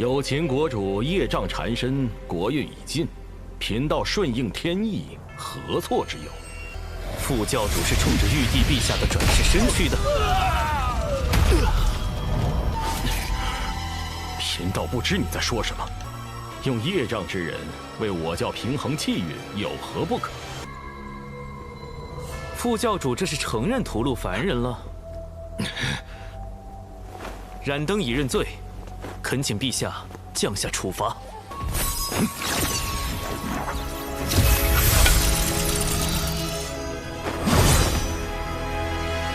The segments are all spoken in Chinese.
有秦国主业障缠身，国运已尽，贫道顺应天意，何错之有？副教主是冲着玉帝陛下的转世身躯的。贫道不知你在说什么。用业障之人为我教平衡气运，有何不可？副教主这是承认屠戮凡人了。冉登已认罪，恳请陛下降下处罚。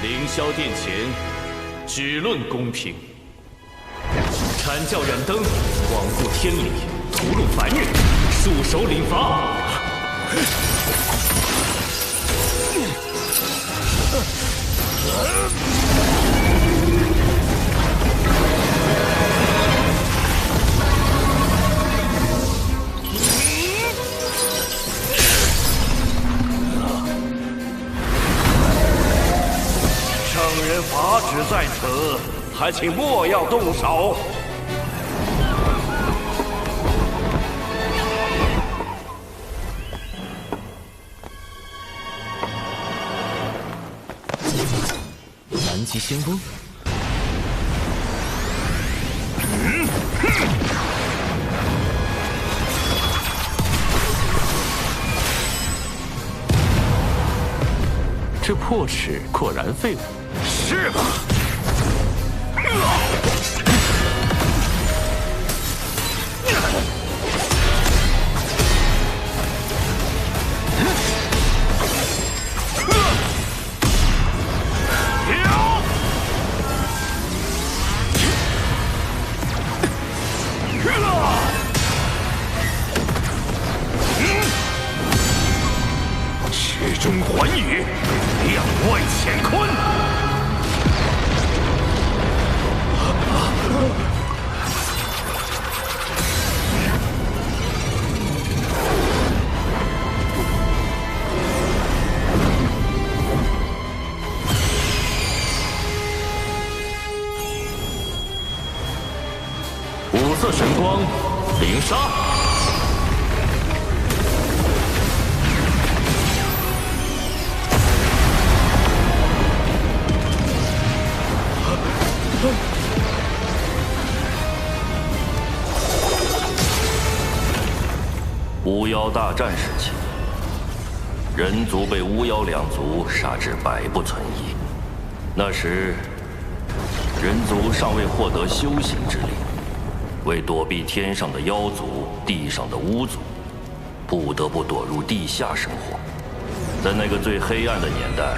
凌霄殿前，只论公平。阐教冉登罔顾天理，屠戮凡人，束手领罚。圣人法旨在此，还请莫要动手。南极仙翁，这破齿果然废物。是吧？曲中环宇，两外乾坤。五色神光，灵杀。巫妖大战时期，人族被巫妖两族杀至百不存一。那时，人族尚未获得修行之力，为躲避天上的妖族、地上的巫族，不得不躲入地下生活。在那个最黑暗的年代，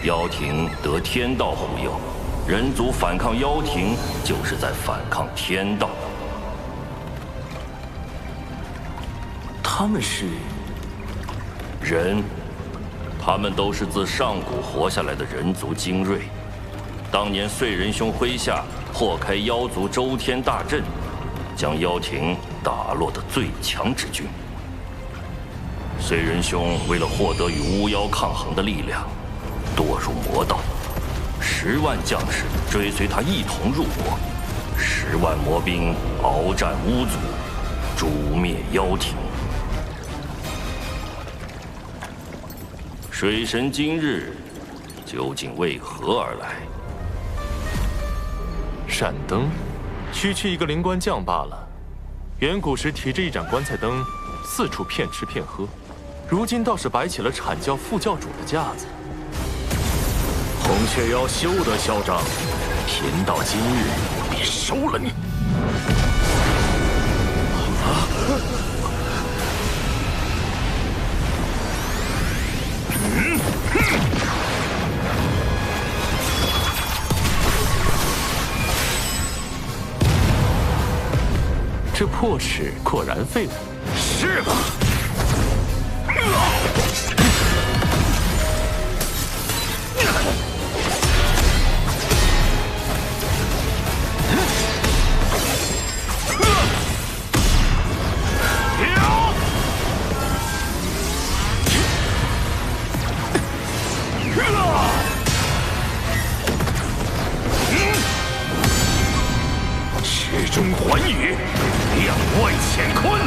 妖庭得天道护佑，人族反抗妖庭，就是在反抗天道。他们是人，他们都是自上古活下来的人族精锐。当年燧仁兄麾下破开妖族周天大阵，将妖庭打落的最强之军。燧仁兄为了获得与巫妖抗衡的力量，堕入魔道，10万将士追随他一同入魔，10万魔兵鏖战巫族，诛灭妖庭。水神今日究竟为何而来？闪灯，区一个灵官将罢了。远古时提着一盏棺材灯，四处骗吃骗喝，如今倒是摆起了阐教副教主的架子。红雀妖休得嚣张，贫道今日必收了你！这破齿果然废物。是吧？曲中环宇。两外乾坤。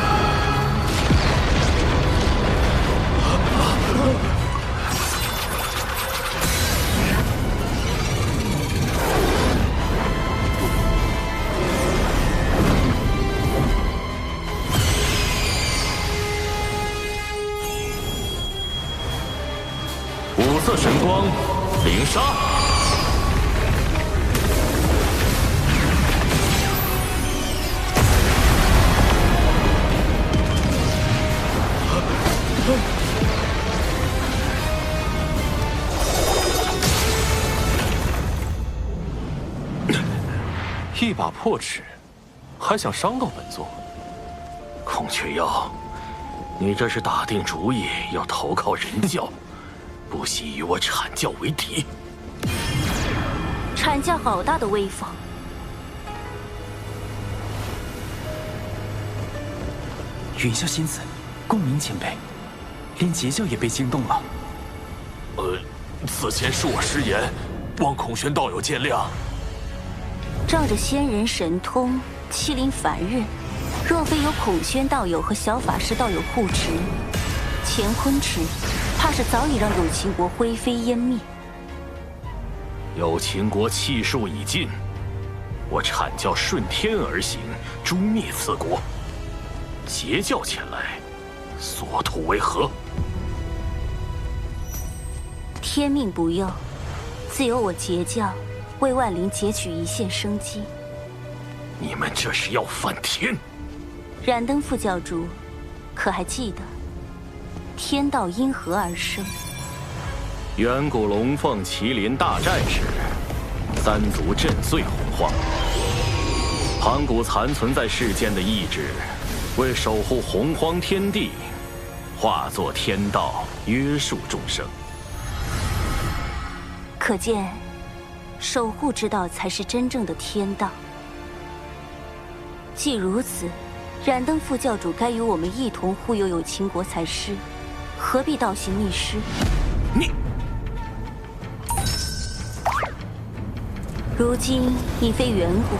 五色神光，灵杀。一把破齿，还想伤到本座？孔雀妖，你这是打定主意要投靠人教，不惜与我阐教为敌。阐教好大的威风！云霄仙子，共鸣前辈，连截教也被惊动了。此前是我失言，望孔玄道友见谅。仗着仙人神通，欺凌凡人，若非有孔宣道友和小法师道友护持，乾坤池怕是早已让有情国灰飞烟灭。有情国气数已尽，我阐教顺天而行，诛灭此国。截教前来，所图为何？天命不佑，自有我截教为万灵截取一线生机。你们这是要反天！燃灯副教主，可还记得天道因何而生？远古龙凤麒麟大战时，三族震碎洪荒，盘古残存在世间的意志，为守护洪荒天地，化作天道，约束众生。可见，守护之道才是真正的天道。既如此，燃灯副教主该与我们一同护佑有情国才是，何必倒行逆施？你，如今已非远古，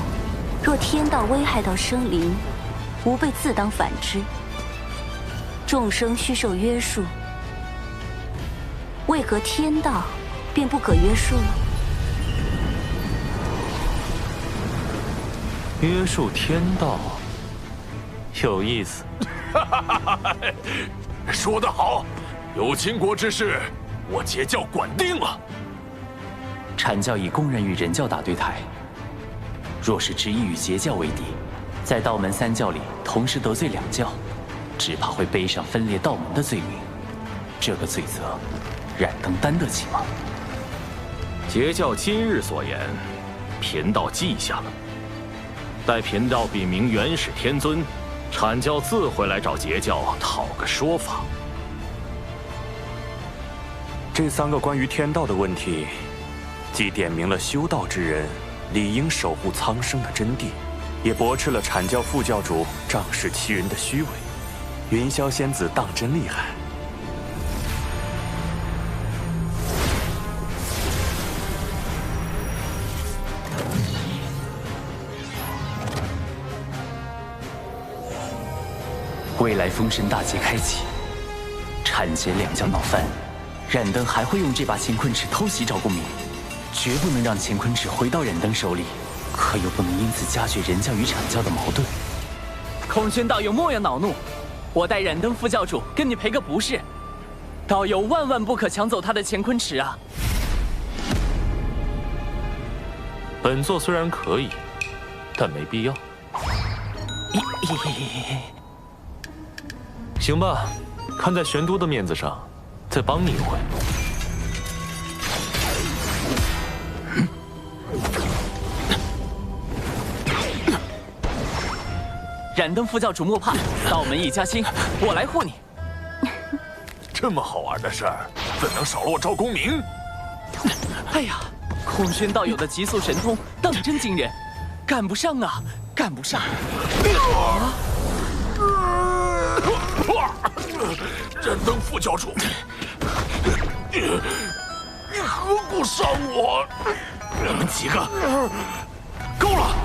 若天道危害到生灵，吾辈自当反之。众生须受约束，为何天道便不可约束呢？约束天道，有意思。说得好，有秦国之事，我截教管定了。阐教已公然与人教打对台，若是执意与截教为敌，在道门三教里同时得罪两教，只怕会背上分裂道门的罪名。这个罪责，燃灯担得起吗？截教今日所言，贫道记下了。待贫道禀明元始天尊，阐教自会来找截教讨个说法。这3个关于天道的问题，既点明了修道之人理应守护苍生的真谛，也驳斥了阐教副教主仗势欺人的虚伪。云霄仙子当真厉害。未来封神大劫开启，阐截两教闹翻，燃灯还会用这把乾坤尺偷袭赵公明，绝不能让乾坤尺回到燃灯手里，可又不能因此加剧人教与阐教的矛盾。孔宣道友莫要恼怒，我代燃灯副教主跟你赔个不是，道友万万不可抢走他的乾坤尺啊！本座虽然可以，但没必要。行吧，看在玄都的面子上，再帮你一回。燃灯副教主莫怕，道门一家亲，我来护你。这么好玩的事儿，怎能少了我赵公明？哎呀，孔宣道友的极速神通当真惊人，赶不上啊，赶不上！燃灯副教主，你何故伤我？你们几个，够了！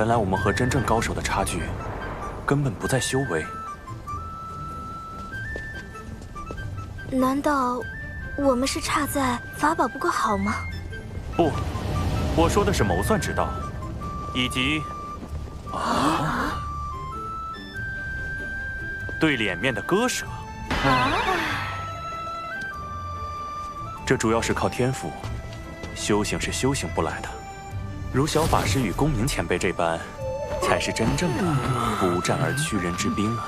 原来我们和真正高手的差距，根本不在修为。难道我们是差在法宝不够好吗？不，我说的是谋算之道，以及对脸面的割舍。这主要是靠天赋，修行是修行不来的。如小法师与公明前辈这般，才是真正的不战而屈人之兵啊！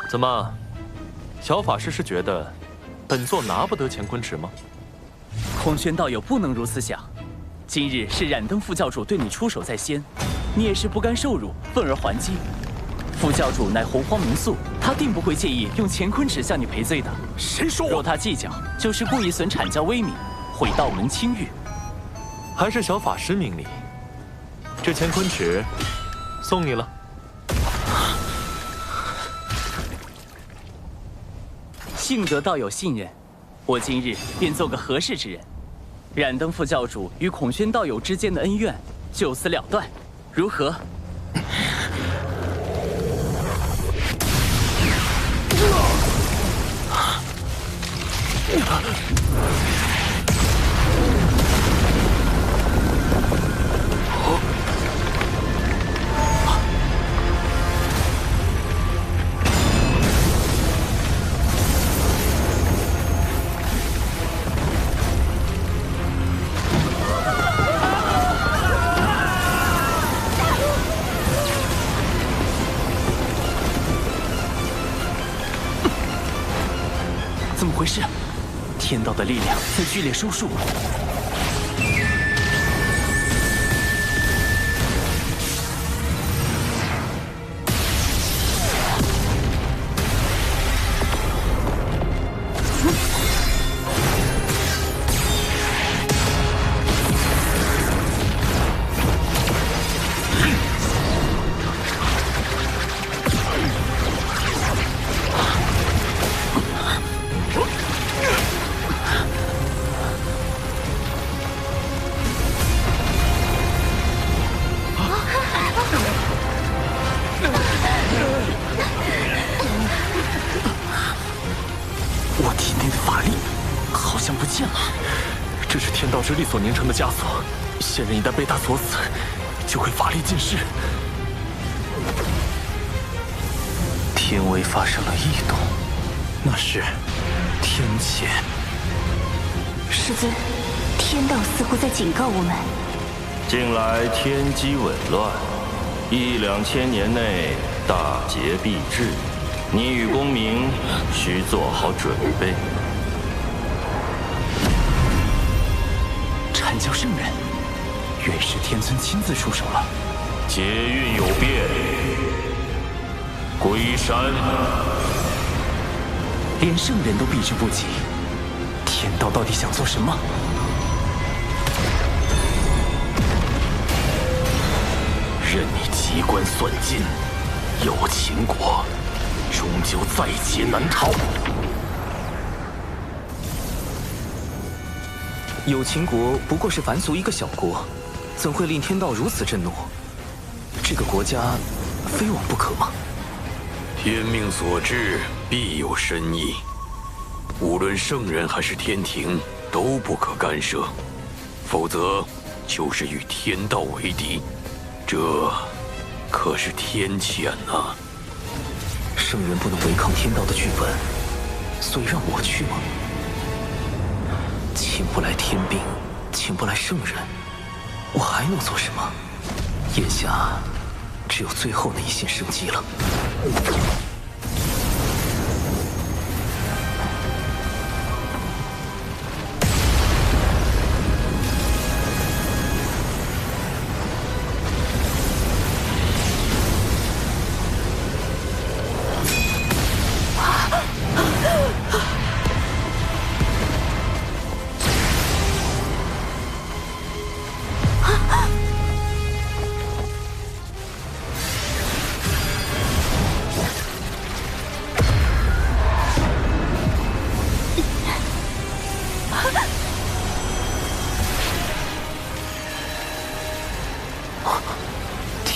怎么，小法师是觉得本座拿不得乾坤池吗？空轩道友不能如此想。今日是燃灯副教主对你出手在先，你也是不甘受辱，愤而还击。副教主乃洪荒民宿，他定不会介意用乾坤池向你赔罪的。谁说我？若他计较，就是故意损阐教威名，毁道门清誉。还是小法师明理，这乾坤池送你了。幸得道友信任，我今日便做个和事之人。燃灯副教主与孔宣道友之间的恩怨就此了断，如何？怎么回事？天道的力量在剧烈收束。我体内的法力好像不见了，这是天道之力所凝成的枷锁，仙人一旦被它锁死，就会法力尽失。天威发生了异动，那是天谴。师尊，天道似乎在警告我们。近来天机紊乱，1、2千年内大劫必至，你与公明需做好准备。阐教圣人，元始天尊亲自出手了。劫运有变，归山。连圣人都避之不及，天道到底想做什么？任你机关算尽，有秦国终究在劫难逃。有秦国不过是凡俗一个小国，怎会令天道如此震怒？这个国家非我不可吗？天命所至，必有深意。无论圣人还是天庭，都不可干涉，否则就是与天道为敌。这可是天谴啊！圣人不能违抗天道的剧本，所以让我去吗？请不来天兵，请不来圣人，我还能做什么？眼下只有最后那一线生机了。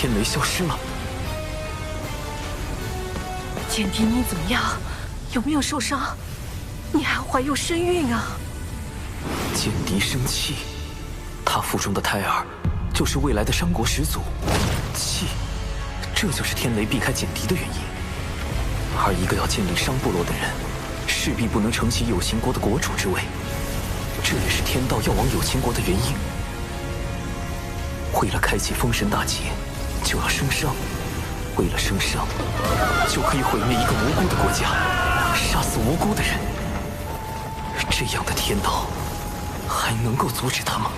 天雷消失了。简狄，你怎么样？有没有受伤？你还怀有身孕啊！简狄生气，他腹中的胎儿就是未来的商国始祖。气，这就是天雷避开简狄的原因。而一个要建立商部落的人，势必不能承袭有情国的国主之位，这也是天道要往有情国的原因。为了开启封神大劫，就要生伤；为了生伤，就可以毁灭一个无辜的国家，杀死无辜的人。这样的天道，还能够阻止他吗？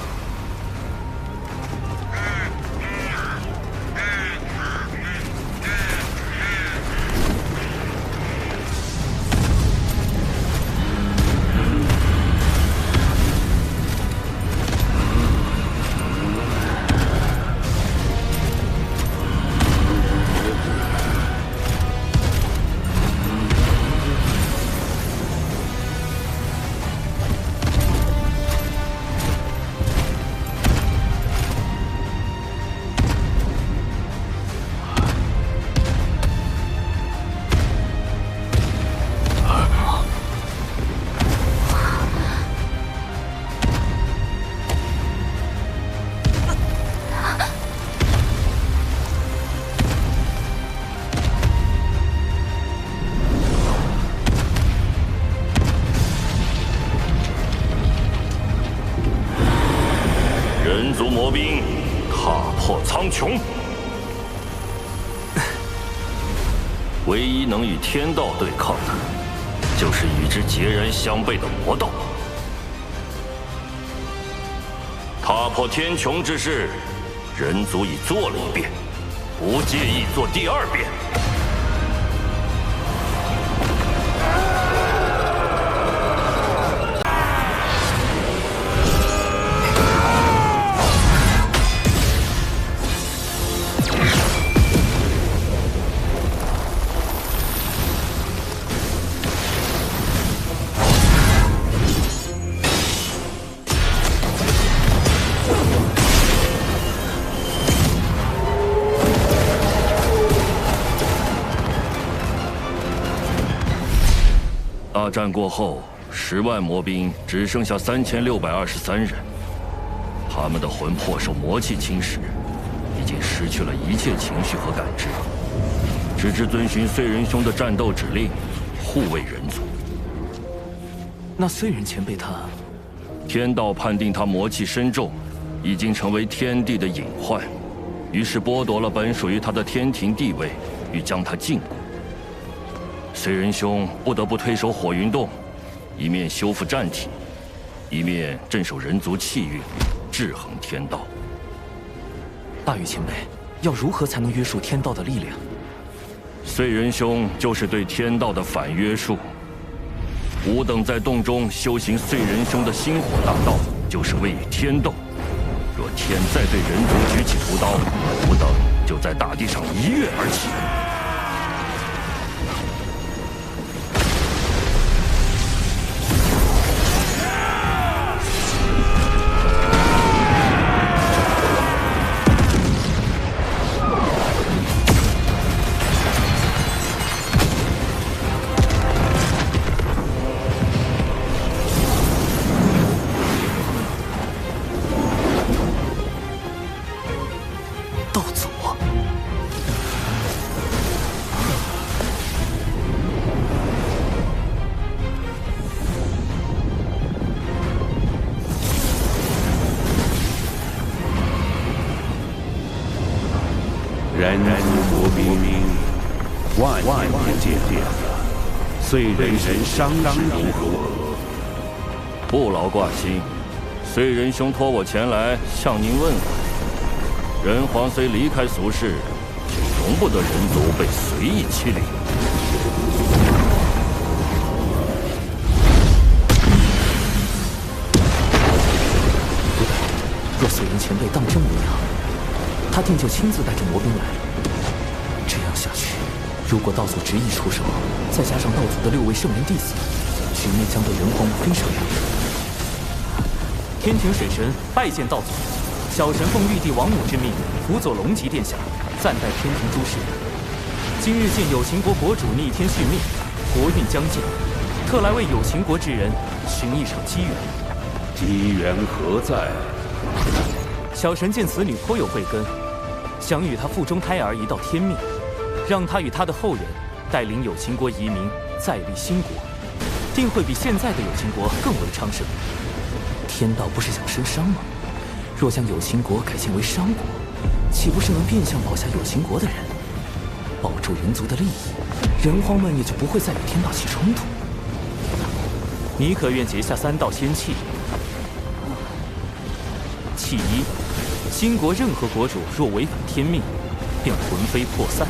人族魔兵踏破苍穹，唯一能与天道对抗的，就是与之截然相悖的魔道。踏破天穹之事，人族已做了一遍，不介意做第二遍。大战过后，10万魔兵只剩下3623人，他们的魂魄受魔气侵蚀，已经失去了一切情绪和感知，只知遵循燧人兄的战斗指令，护卫人族。那燧人前辈他，天道判定他魔气深重，已经成为天地的隐患，于是剥夺了本属于他的天庭地位，欲将他禁锢。燧人兄不得不退守火云洞，一面修复战体，一面镇守人族气运，制衡天道。大禹前辈，要如何才能约束天道的力量？燧人兄就是对天道的反约束。吾等在洞中修行燧人兄的星火大道，就是为与天斗。若天再对人族举起屠刀，吾等就在大地上一跃而起。人族魔兵，万年见面了，燧人兄伤势如何？不劳挂心，燧人兄托我前来向您问问。人皇虽离开俗世，却容不得人族被随意欺凌。不对，若燧人前辈当真无恙，他定就亲自带着魔兵来。这样下去，如果道祖执意出手，再加上道祖的6位圣人弟子，局面将对人皇非常有利。天庭水神拜见道祖，小神奉玉帝王母之命，辅佐龙吉殿下，暂代天庭诸事。今日见有情国国主逆天续命，国运将尽，特来为有情国之人寻一场机缘。机缘何在？小神见此女颇有慧根，想与她腹中胎儿一道天命，让她与她的后人带领有情国移民，再立新国，定会比现在的有情国更为昌盛。天道不是想生商吗？若将有情国改建为商国，岂不是能变相保下有情国的人，保住人族的利益？人荒们也就不会再与天道起冲突。你可愿结下3道仙契？契一：新国任何国主若违反天命，便魂飞魄散。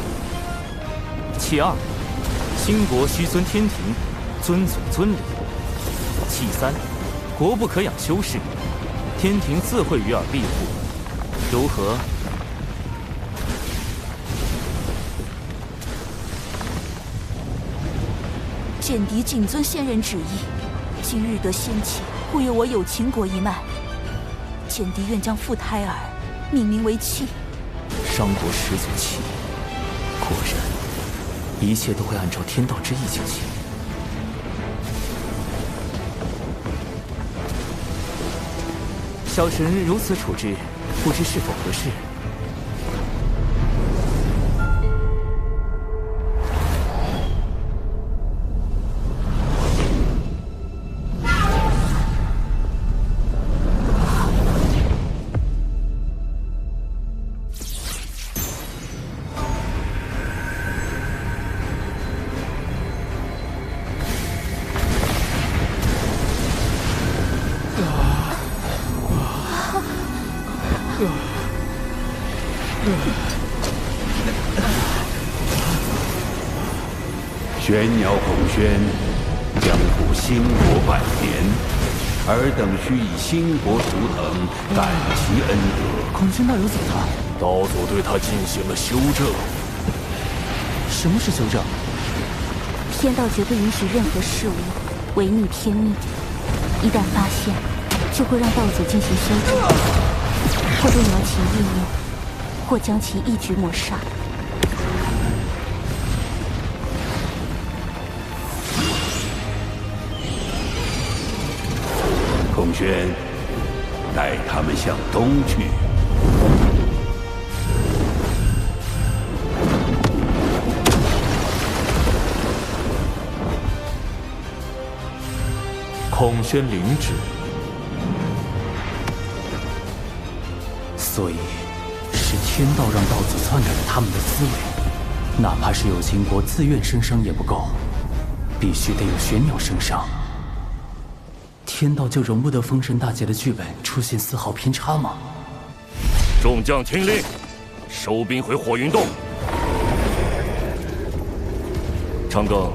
契二：新国须遵天庭，遵祖遵礼。契三：国不可养修士，天庭自会与尔庇护，如何？简狄谨遵先人旨意，今日得仙契，护佑我有情国一脉。简狄愿将傅胎儿命名为契。商国始祖契，果然，一切都会按照天道之意进行。小神如此处置，不知是否合适？玄鸟孔宣将护兴国100年，尔等须以兴国图腾感其恩德。孔宣道友怎么了？道祖对他进行了修正。什么是修正？天道绝不允许任何事物违逆天命，一旦发现，就会让道祖进行修正，或动摇其意念，或将其一举抹杀。孔宣，带他们向东去。孔宣领旨。所以，是天道让道祖篡改了他们的思维，哪怕是有情国自愿生商也不够，必须得有玄鸟生商。天道就容不得封神大劫的剧本出现丝毫偏差吗？众将听令，收兵回火云洞。长庚，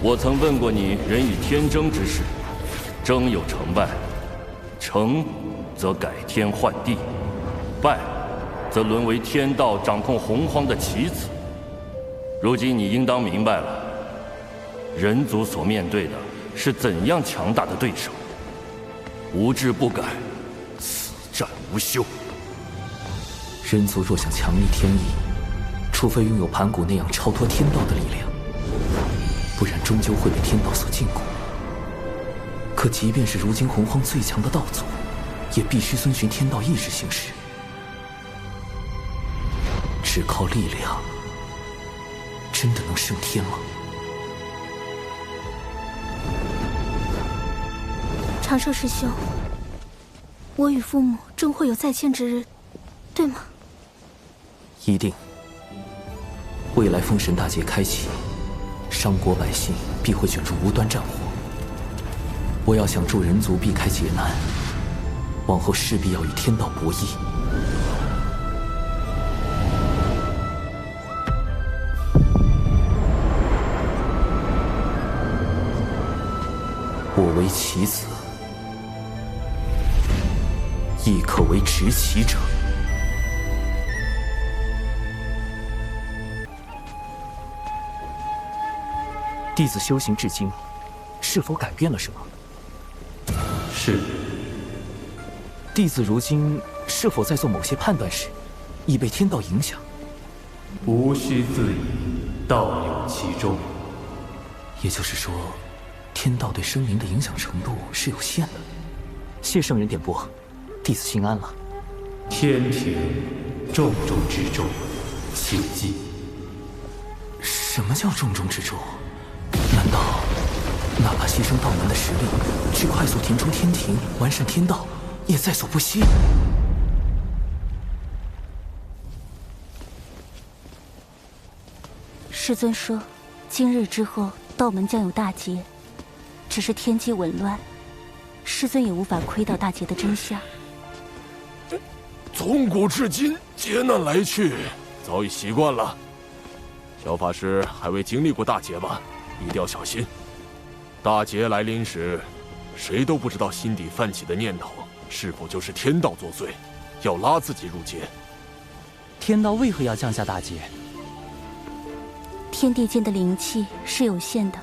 我曾问过你人与天争之事，争有成败，成则改天换地，败则沦为天道掌控洪荒的棋子。如今你应当明白了，人族所面对的是怎样强大的对手，无志不改，此战无休。人族若想强逆天意，除非拥有盘古那样超脱天道的力量，不然终究会被天道所禁锢。可即便是如今洪荒最强的道祖，也必须遵循天道意志行事。只靠力量，真的能胜天吗？长寿师兄，我与父母终会有再见之日，对吗？一定。未来封神大劫开启，商国百姓必会卷入无端战火。我要想助人族避开劫难，往后势必要与天道博弈。我为棋子，亦可为执棋者。弟子修行至今，是否改变了什么？是。弟子如今是否在做某些判断时，已被天道影响，无需自疑，道有其中。也就是说，天道对生灵的影响程度是有限的。谢圣人点拨，弟子心安了。天庭重中之重，请记。什么叫重中之重？难道哪怕牺牲道门的实力，去快速填充天庭、完善天道，也在所不惜？师尊说，今日之后道门将有大劫，只是天机紊乱，师尊也无法窥到大劫的真相。从古至今，劫难来去，早已习惯了。小法师还未经历过大劫吧？一定要小心。大劫来临时，谁都不知道心底泛起的念头是否就是天道作祟，要拉自己入劫。天道为何要降下大劫？天地间的灵气是有限的，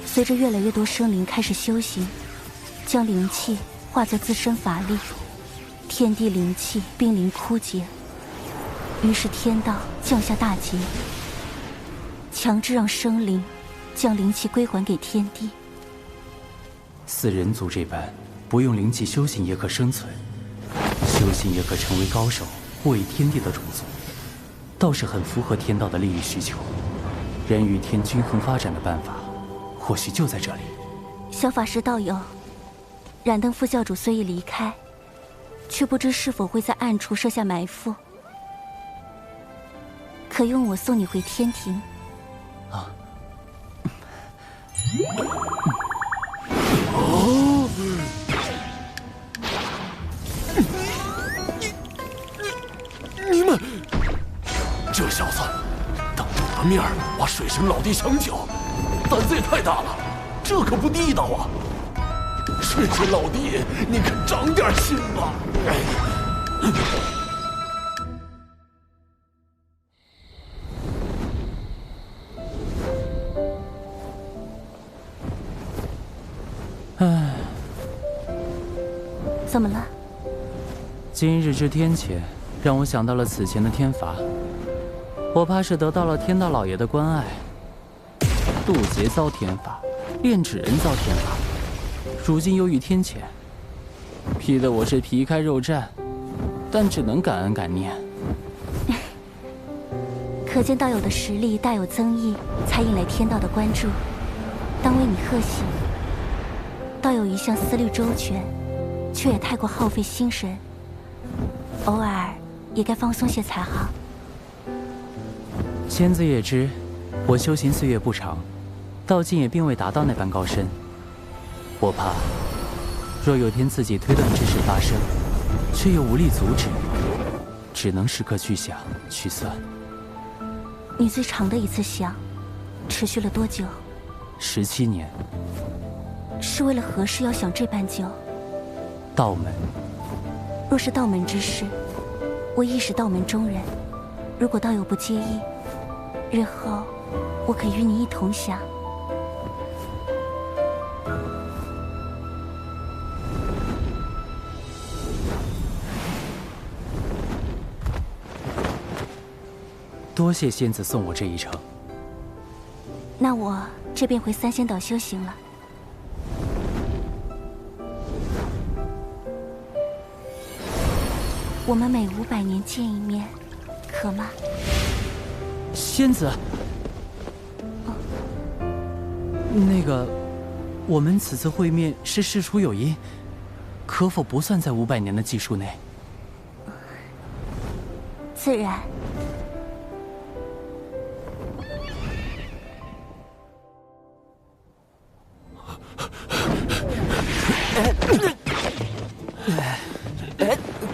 随着越来越多生灵开始修行，将灵气化作自身法力，天地灵气濒临枯竭，于是天道降下大劫，强制让生灵将灵气归还给天地。似人族这般，不用灵气修行也可生存，修行也可成为高手，护卫天地的种族，倒是很符合天道的利益需求。人与天均衡发展的办法，或许就在这里。小法师道友，燃灯副教主虽已离开，却不知是否会在暗处设下埋伏，可用我送你回天庭。啊！哦！你们这小子，当着我的面挖水神老弟墙角，胆子也太大了，这可不地道啊！水神老弟，你可长点心吧！唉，怎么了？今日之天谴，让我想到了此前的天罚。我怕是得到了天道老爷的关爱。渡劫遭天罚，炼纸人遭天罚，如今又遇天谴，批得我是皮开肉绽，但只能感恩感念。可见道友的实力大有增益，才引来天道的关注，当为你贺喜。道友一向思虑周全，却也太过耗费心神，偶尔也该放松些才好。仙子也知，我修行岁月不长，到今也并未达到那般高深。我怕，若有天自己推断之事发生，却又无力阻止，只能时刻去想去算。你最长的一次想，持续了多久？17年。是为了何事要想这般久？道门。若是道门之事，我亦是道门中人。如果道友不介意，日后我可与你一同想。多谢仙子送我这一程。那我这便回三仙岛修行了。我们每500年见一面，可吗？仙子，那个，我们此次会面是事出有因，可否不算在500年的计数内？自然。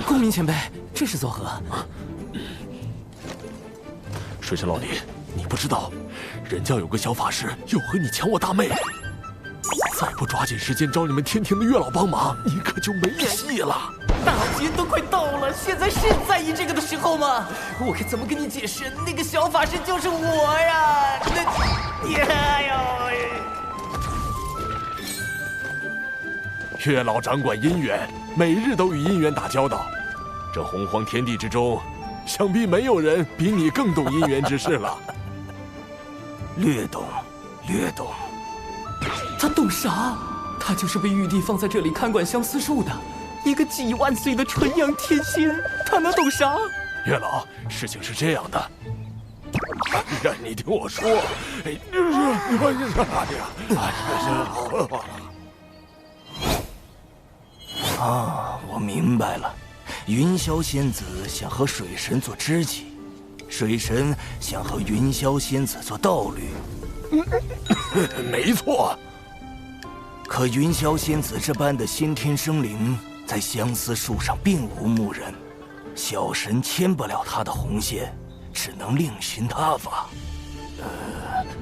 公明前辈，这是作何？水神老弟，你不知道，人教有个小法师又和你抢我大妹，再不抓紧时间找你们天庭的月老帮忙，你可就没戏了。大劫都快到了，现在是在意这个的时候吗？我该怎么跟你解释？那个小法师就是我呀！哎呦！月老掌管姻缘，每日都与姻缘打交道。这洪荒天地之中，想必没有人比你更懂姻缘之事了。略懂，略懂。他懂啥？他就是被玉帝放在这里看管相思树的，一个几万岁的纯阳天仙，他能懂啥？月老，事情是这样的。你听我说，我明白了。云霄仙子想和水神做知己，水神想和云霄仙子做道侣。没错。可云霄仙子这般的先天生灵，在相思树上并无牧人，小神牵不了他的红线，只能另寻他法。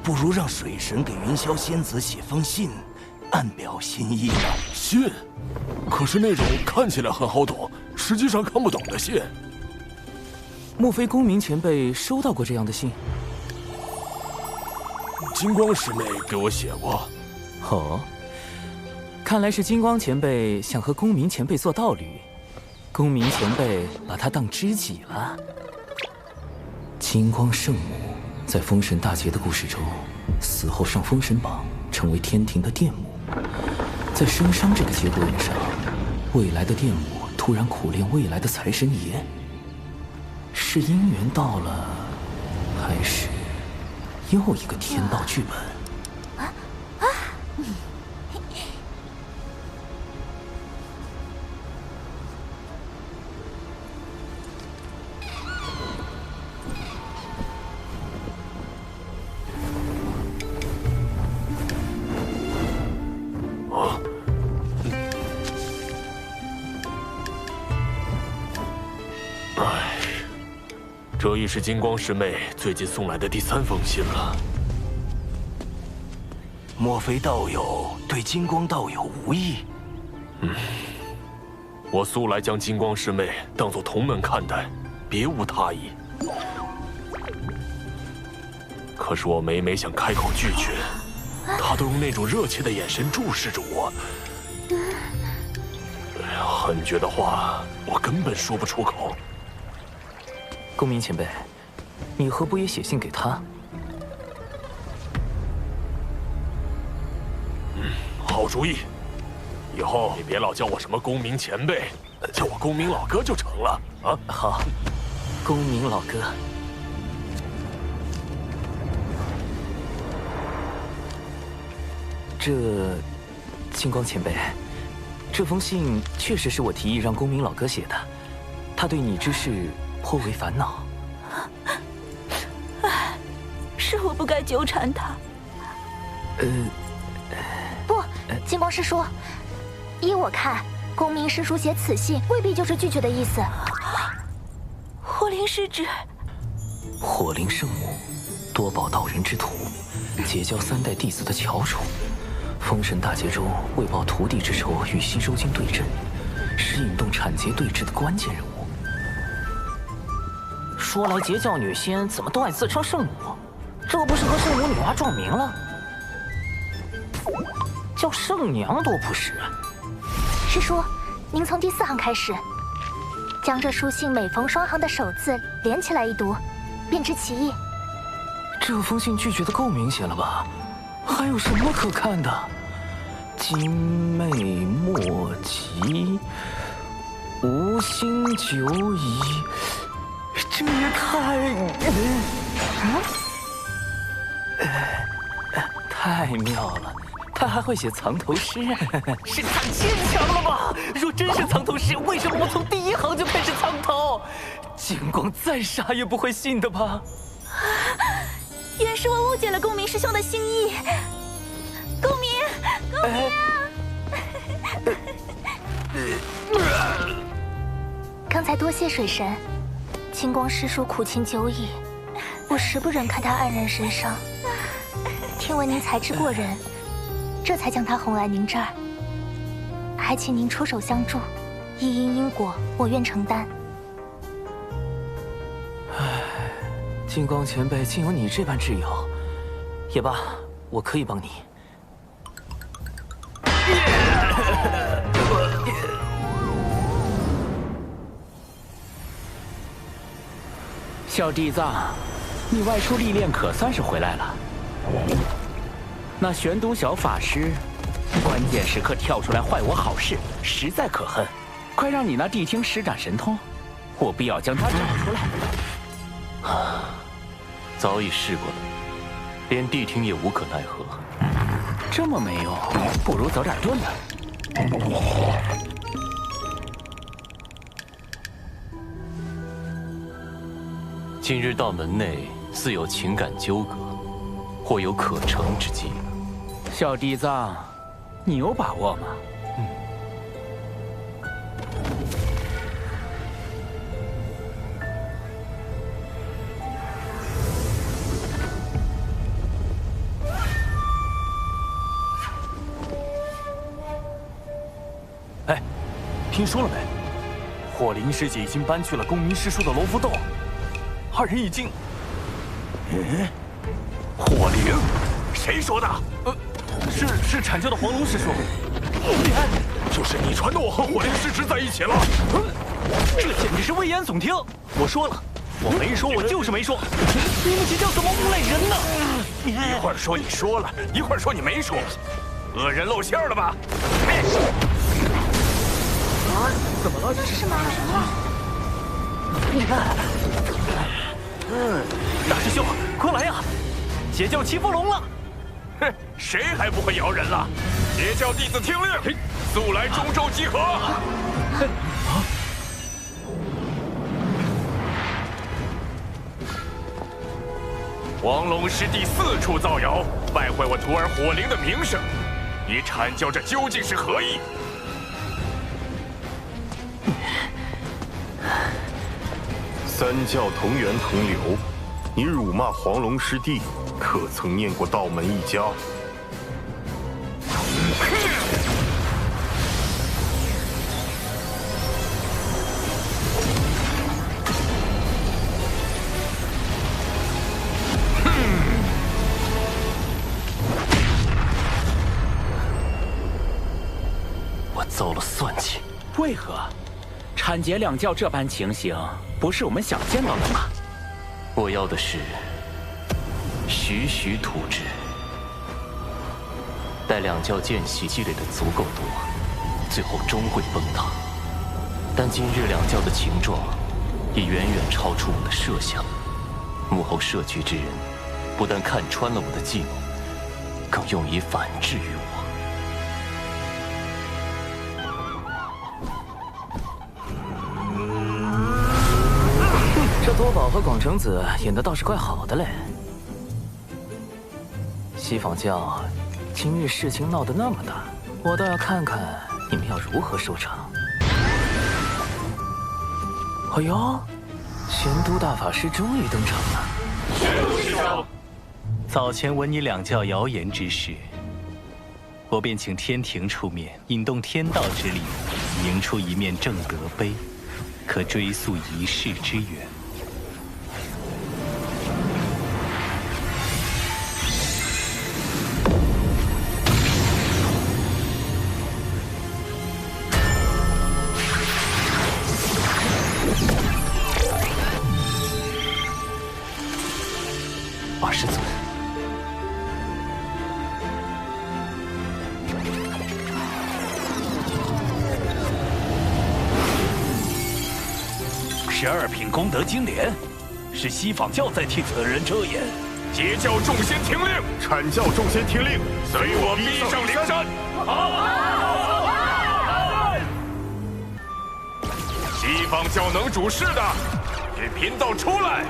不如让水神给云霄仙子写封信，暗表心意吧。信？可是那种看起来很好懂，实际上看不懂的信。莫非公明前辈收到过这样的信？金光师妹给我写过。哦，看来是金光前辈想和公明前辈做道侣，公明前辈把他当知己了。金光圣母在封神大劫的故事中，死后上封神榜，成为天庭的殿母。在生伤这个节骨眼上，未来的殿母突然苦练未来的财神爷，是姻缘到了，还是又一个天道剧本？这已是金光师妹最近送来的第3封信了。莫非道友对金光道友无意？我素来将金光师妹当作同门看待，别无他意。可是我每想开口拒绝，她都用那种热切的眼神注视着我。狠绝的话，我根本说不出口。公明前辈，你何不也写信给他？好主意，以后你别老叫我什么公明前辈，叫我公明老哥就成了啊！好，公明老哥。金光前辈，这封信确实是我提议让公明老哥写的，他对你之事颇为烦恼。是我不该纠缠他。不，金光师叔，依我看，公明师叔写此信未必就是拒绝的意思。火灵是指火灵圣母，多宝道人之徒，结交3代弟子的翘楚。封神大劫中为报徒弟之仇，与西周京对阵，是引动产劫对峙的关键人物。说来截教女仙怎么都爱自称圣母，这不是和圣母女娲撞名了？叫圣娘多不实。师叔，您从第4行开始，将这书信每逢双行的首字连起来一读，便知其意。这封信拒绝的够明显了吧？还有什么可看的？今昧莫及，无心久矣。这也太妙了！他还会写藏头诗，是太牵强了吧？若真是藏头诗，为什么我从第1行就开始藏头？金光再傻也不会信的吧？原是我误解了公明师兄的心意。公明，公明刚才多谢水神，金光师叔苦情久矣，我实不忍看他黯然神伤。听闻您才智过人，这才将他哄来您这儿，还请您出手相助，一因因果，我愿承担。金光前辈竟有你这般挚友，也罢，我可以帮你。小弟子，你外出历练可算是回来了。那玄都小法师，关键时刻跳出来坏我好事，实在可恨。快让你那谛听施展神通，我必要将他找出来。早已试过了，连谛听也无可奈何。这么没用，不如早点炖了。今日到门内，似有情感纠葛，或有可成之计。小弟子，你有把握吗？哎，听说了没？火灵师姐已经搬去了公明师叔的龙福洞，二人已经……火灵？谁说的？是阐教的黄龙师叔。就是你传的我和火灵师侄在一起了。这简直是危言耸听！我说了，我没说，我就是没说。你们这叫怎么诬赖人呢？一会儿说你说了，一会儿说你没说，恶人露馅了吧？怎么了？这是什么？大师兄，快来呀！邪教欺负龙了！哼，谁还不会摇人了？邪教弟子听令，速来中州集合！黄龙师弟四处造谣，败坏我徒儿火灵的名声，你阐教这究竟是何意？三教同源同流，你辱骂黄龙师弟，可曾念过道门一家？我遭了算计。为何？阐结两教这般情形，不是我们想见到的吗？我要的是徐徐图之，待两教间隙积累的足够多，最后终会崩塌。但今日两教的情状，已远远超出我的设想。幕后设局之人，不但看穿了我的计谋，更用以反制于我。这多宝和广成子演的倒是怪好的嘞。西方教今日事情闹得那么大，我倒要看看你们要如何收场。哎呦，玄都大法师终于登场了。师长，早前闻你两教谣言之事，我便请天庭出面引动天道之力，凝出一面正德碑，可追溯一世之源。二师尊，12品功德金莲，是西方教在替此人遮掩。截教众仙听令，阐教众仙听令，随我逼上灵山！西方教能主事的，给贫道出来！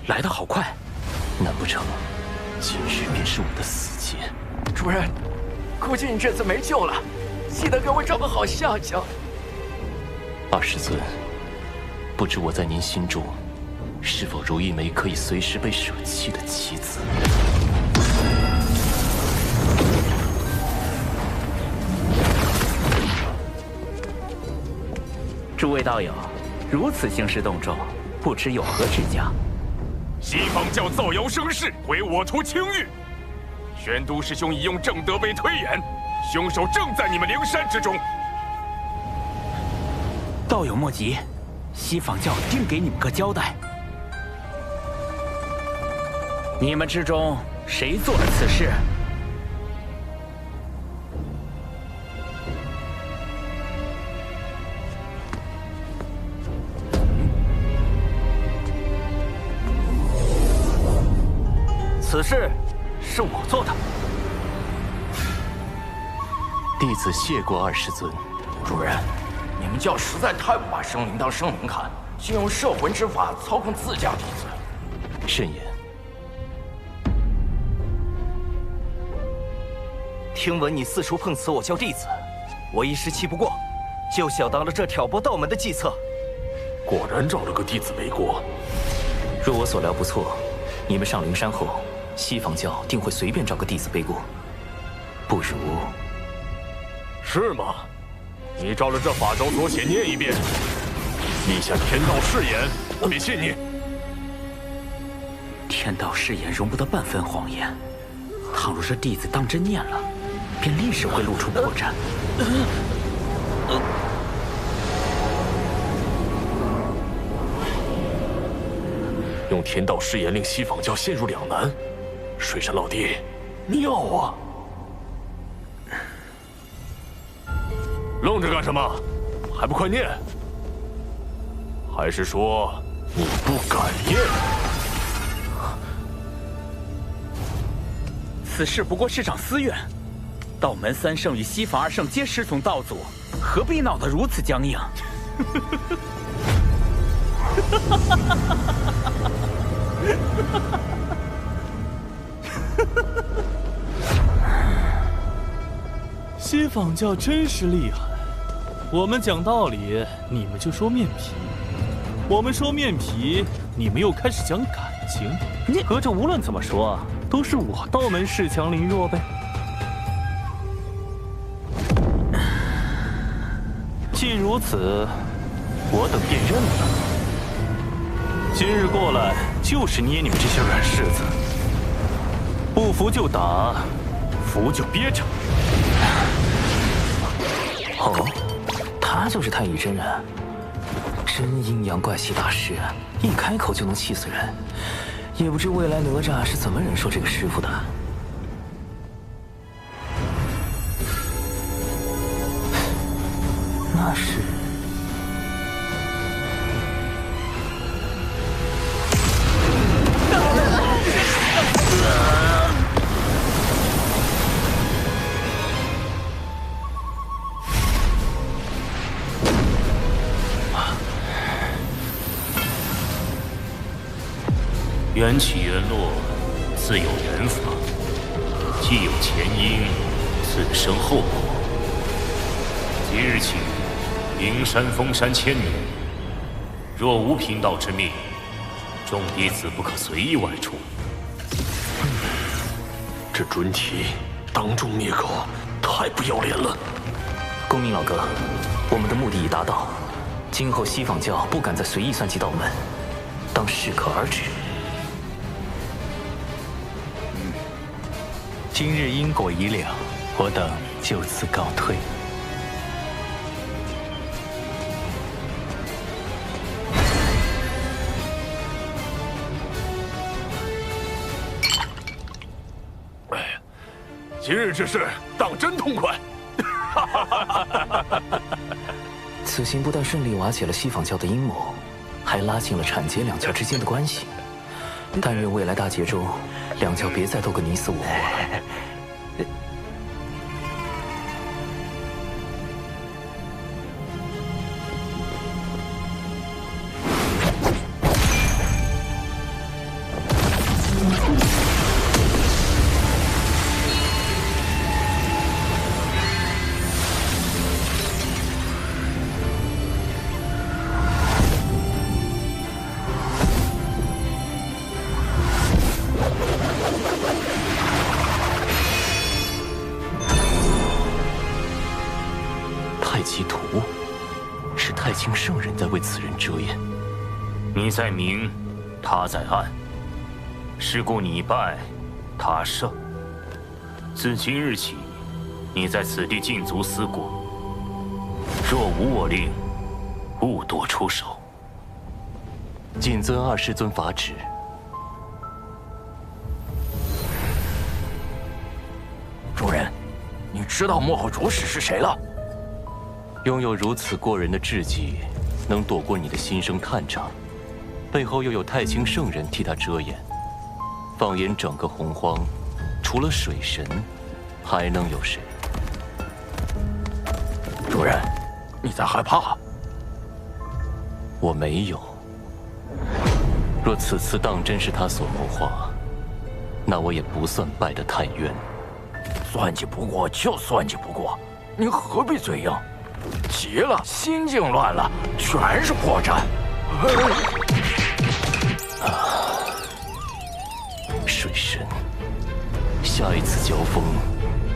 来得好快，难不成今日便是我的死劫？主人，估计你这次没救了，记得给我找个好下家。二师尊，不知我在您心中，是否如一枚可以随时被舍弃的棋子？诸位道友，如此兴师动众，不知有何指教？西方教造谣生事，毁我徒清誉。玄都师兄已用正德碑推演，凶手正在你们灵山之中。道友莫急，西方教定给你们个交代。你们之中谁做了此事？此事是我做的。弟子谢过二师尊。主人，你们教实在太不把生灵当生灵看，竟用摄魂之法操控自家弟子。慎言。听闻你四处碰瓷我教弟子，我一时气不过，就小当了这挑拨道门的计策。果然找了个弟子背锅。若我所料不错，你们上灵山后，西方教定会随便找个弟子背锅。不如……是吗？你照了这法招所写念一遍，立下天道誓言，我便信你。天道誓言容不得半分谎言，倘若这弟子当真念了，便立时会露出破绽。用天道誓言令西方教陷入两难，水山老弟，妙啊！愣着干什么？还不快念！还是说你不敢念？此事不过是场私怨，道门三圣与西房二圣皆师从道祖，何必闹得如此僵硬？西方教真是厉害，我们讲道理，你们就说面皮；我们说面皮，你们又开始讲感情。合着无论怎么说，都是我道门恃强凌弱呗。既如此，我等便认了。今日过来就是捏你们这些软柿子，不服就打，服就憋着。哦，他就是太乙真人，真阴阳怪气大师，一开口就能气死人。也不知未来哪吒是怎么忍受这个师傅的。那是。缘起缘落，自有缘法；既有前因，自生后果。即日起，灵山封山1000年，若无贫道之命，众弟子不可随意外出。这准提当众灭口，太不要脸了！公明老哥，我们的目的已达到，今后西方教不敢再随意算计道门，当适可而止。今日因果已了，我等就此告退。今日之事当真痛快！此行不但顺利瓦解了西方教的阴谋，还拉近了阐截两教之间的关系。但愿未来大劫中，两教别再斗个你死我活了。太极图，是太清圣人在为此人遮掩。你在明，他在暗。是故你败，他胜。自今日起，你在此地禁足思过。若无我令，勿多出手。谨遵二师尊法旨。主人，你知道幕后主使是谁了？拥有如此过人的智计，能躲过你的心生探查，背后又有太清圣人替他遮掩。放眼整个洪荒，除了水神，还能有谁？主人，你在害怕？我没有。若此次当真是他所谋划，那我也不算败得太冤。算计不过就算计不过，你何必嘴硬？急了，心境乱了，全是破绽。水神，下一次交锋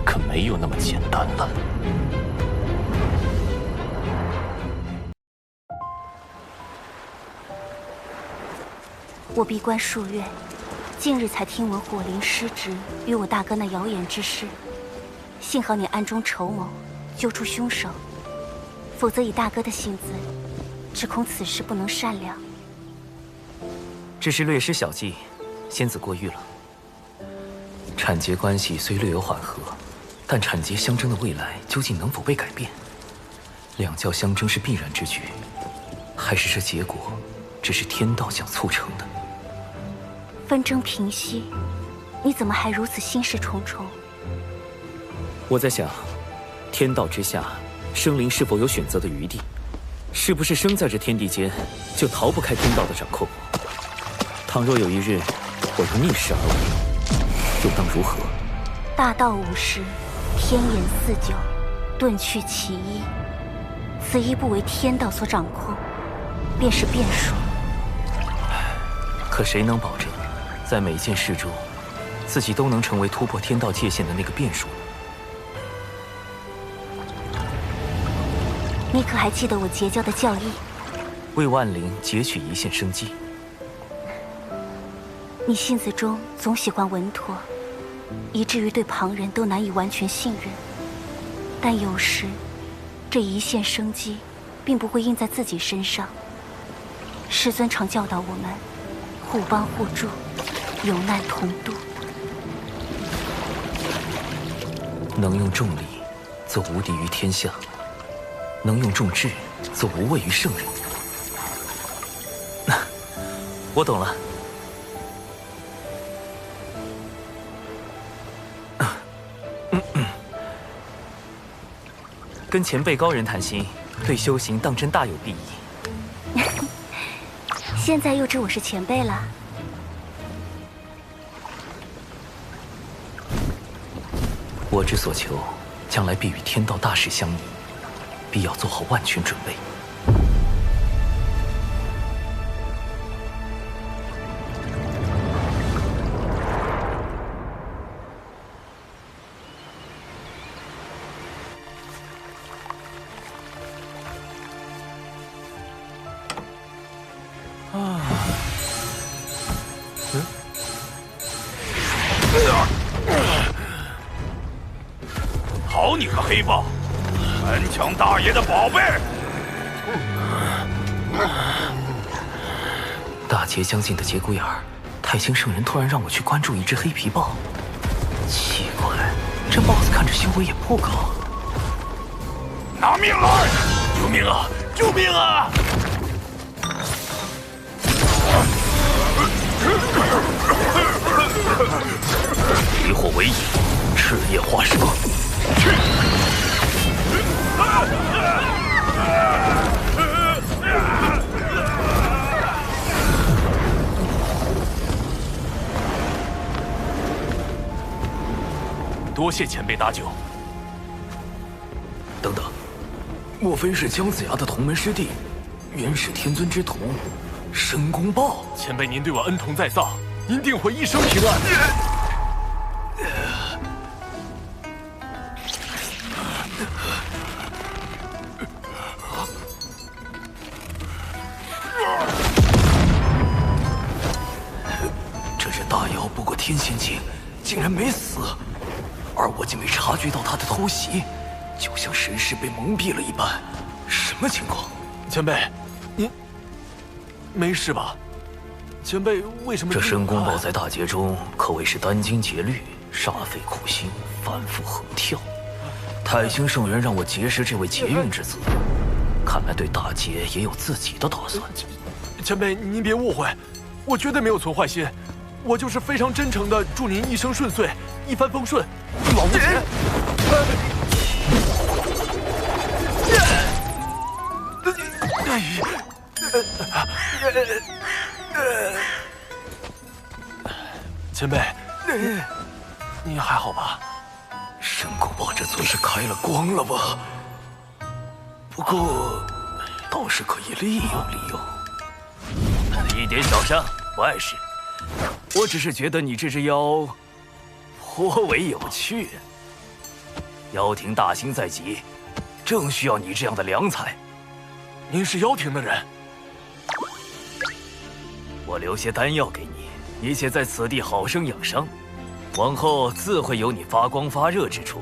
可没有那么简单了。我闭关数月，近日才听闻火灵失职与我大哥那谣言之事。幸好你暗中筹谋，揪出凶手，否则以大哥的性子，只恐此事不能善了。只是略施小计，仙子过誉了。产劫关系虽略有缓和，但产劫相争的未来究竟能否被改变？两教相争是必然之举，还是这结果只是天道想促成的？纷争平息，你怎么还如此心事重重？我在想，天道之下，生灵是否有选择的余地？是不是生在这天地间，就逃不开天道的掌控？倘若有一日我由逆势而为，又当如何？大道50，天眼49，遁去其一。此一不为天道所掌控，便是变数。可谁能保证，在每件事中，自己都能成为突破天道界限的那个变数呢？你可还记得我结交的教义？为万灵截取一线生机。你性子中总喜欢稳妥，以至于对旁人都难以完全信任。但有时，这一线生机，并不会印在自己身上。师尊常教导我们，互帮互助，有难同度。能用重力，则无敌于天下；能用重智，则无畏于圣人。我懂了。跟前辈高人谈心，对修行当真大有裨益。现在又知我是前辈了。我之所求，将来必与天道大事相拟，必要做好万全准备。好你个黑豹，敢抢大爷的宝贝！大劫将近的节骨眼儿，太清圣人突然让我去关注一只黑皮豹。奇怪，这豹子看着修为也不高。拿命来！救命啊！救命啊！以火为引，赤焰化蛇。多谢前辈搭救。等等，莫非是姜子牙的同门师弟，元始天尊之徒，申公豹？前辈您对我恩宠在上，您定会一生平安。这只大妖不过天仙境，竟然没死，而我竟没察觉到他的偷袭，就像神识被蒙蔽了一般。什么情况？前辈，您没事吧？前辈为什么？这申公豹在大劫中可谓是殚精竭虑，煞费苦心，反复横跳。太清圣人让我结识这位劫运之子，看来对大劫也有自己的打算。前辈，您别误会，我绝对没有存坏心，我就是非常真诚的祝您一生顺遂，一帆风顺。老无钱。前辈，你还好吧？申公豹这嘴是开了光了吧？不过，倒是可以利用利用。一点小伤，不碍事。我只是觉得你这只妖颇为有趣。妖庭大兴在即，正需要你这样的良才。您是妖庭的人，我留些丹药给你，你且在此地好生养伤，往后自会有你发光发热之处。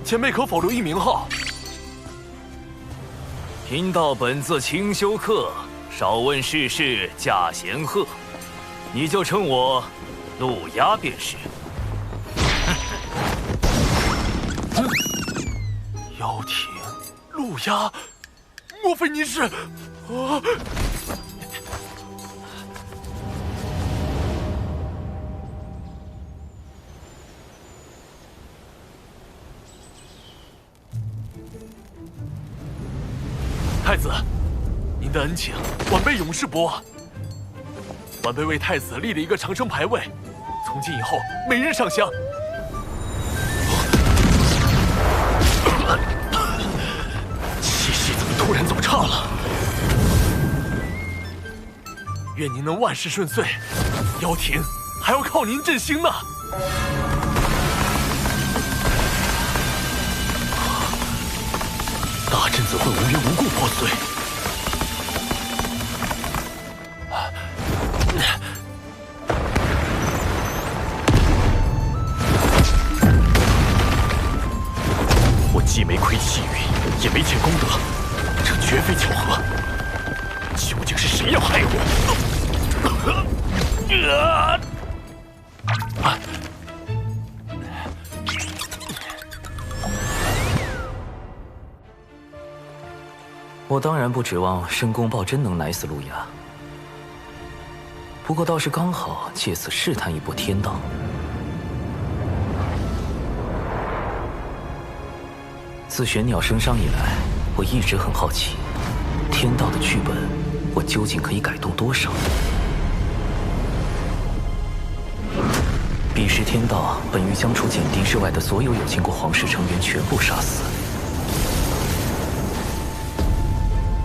前辈可否留一名号？贫道本自清修客，少问世事驾闲鹤，你就称我陆鸦便是。妖庭，陆鸦，莫非您是？啊！太子，您的恩情，晚辈永世不忘。晚辈为太子立了一个长生牌位，从今以后每日上香。气息怎么突然这么差了？愿您能万事顺遂，妖庭还要靠您振兴呢。大阵怎会无缘无故破碎？我既没亏气运，也没欠功德，这绝非巧合。究竟是谁要害我？我当然不指望申公豹真能奶死陆鸦，不过倒是刚好借此试探一波天道。自玄鸟升商以来，我一直很好奇，天道的剧本，我究竟可以改动多少？彼时天道本欲将除简狄之外的所有有经过皇室成员全部杀死。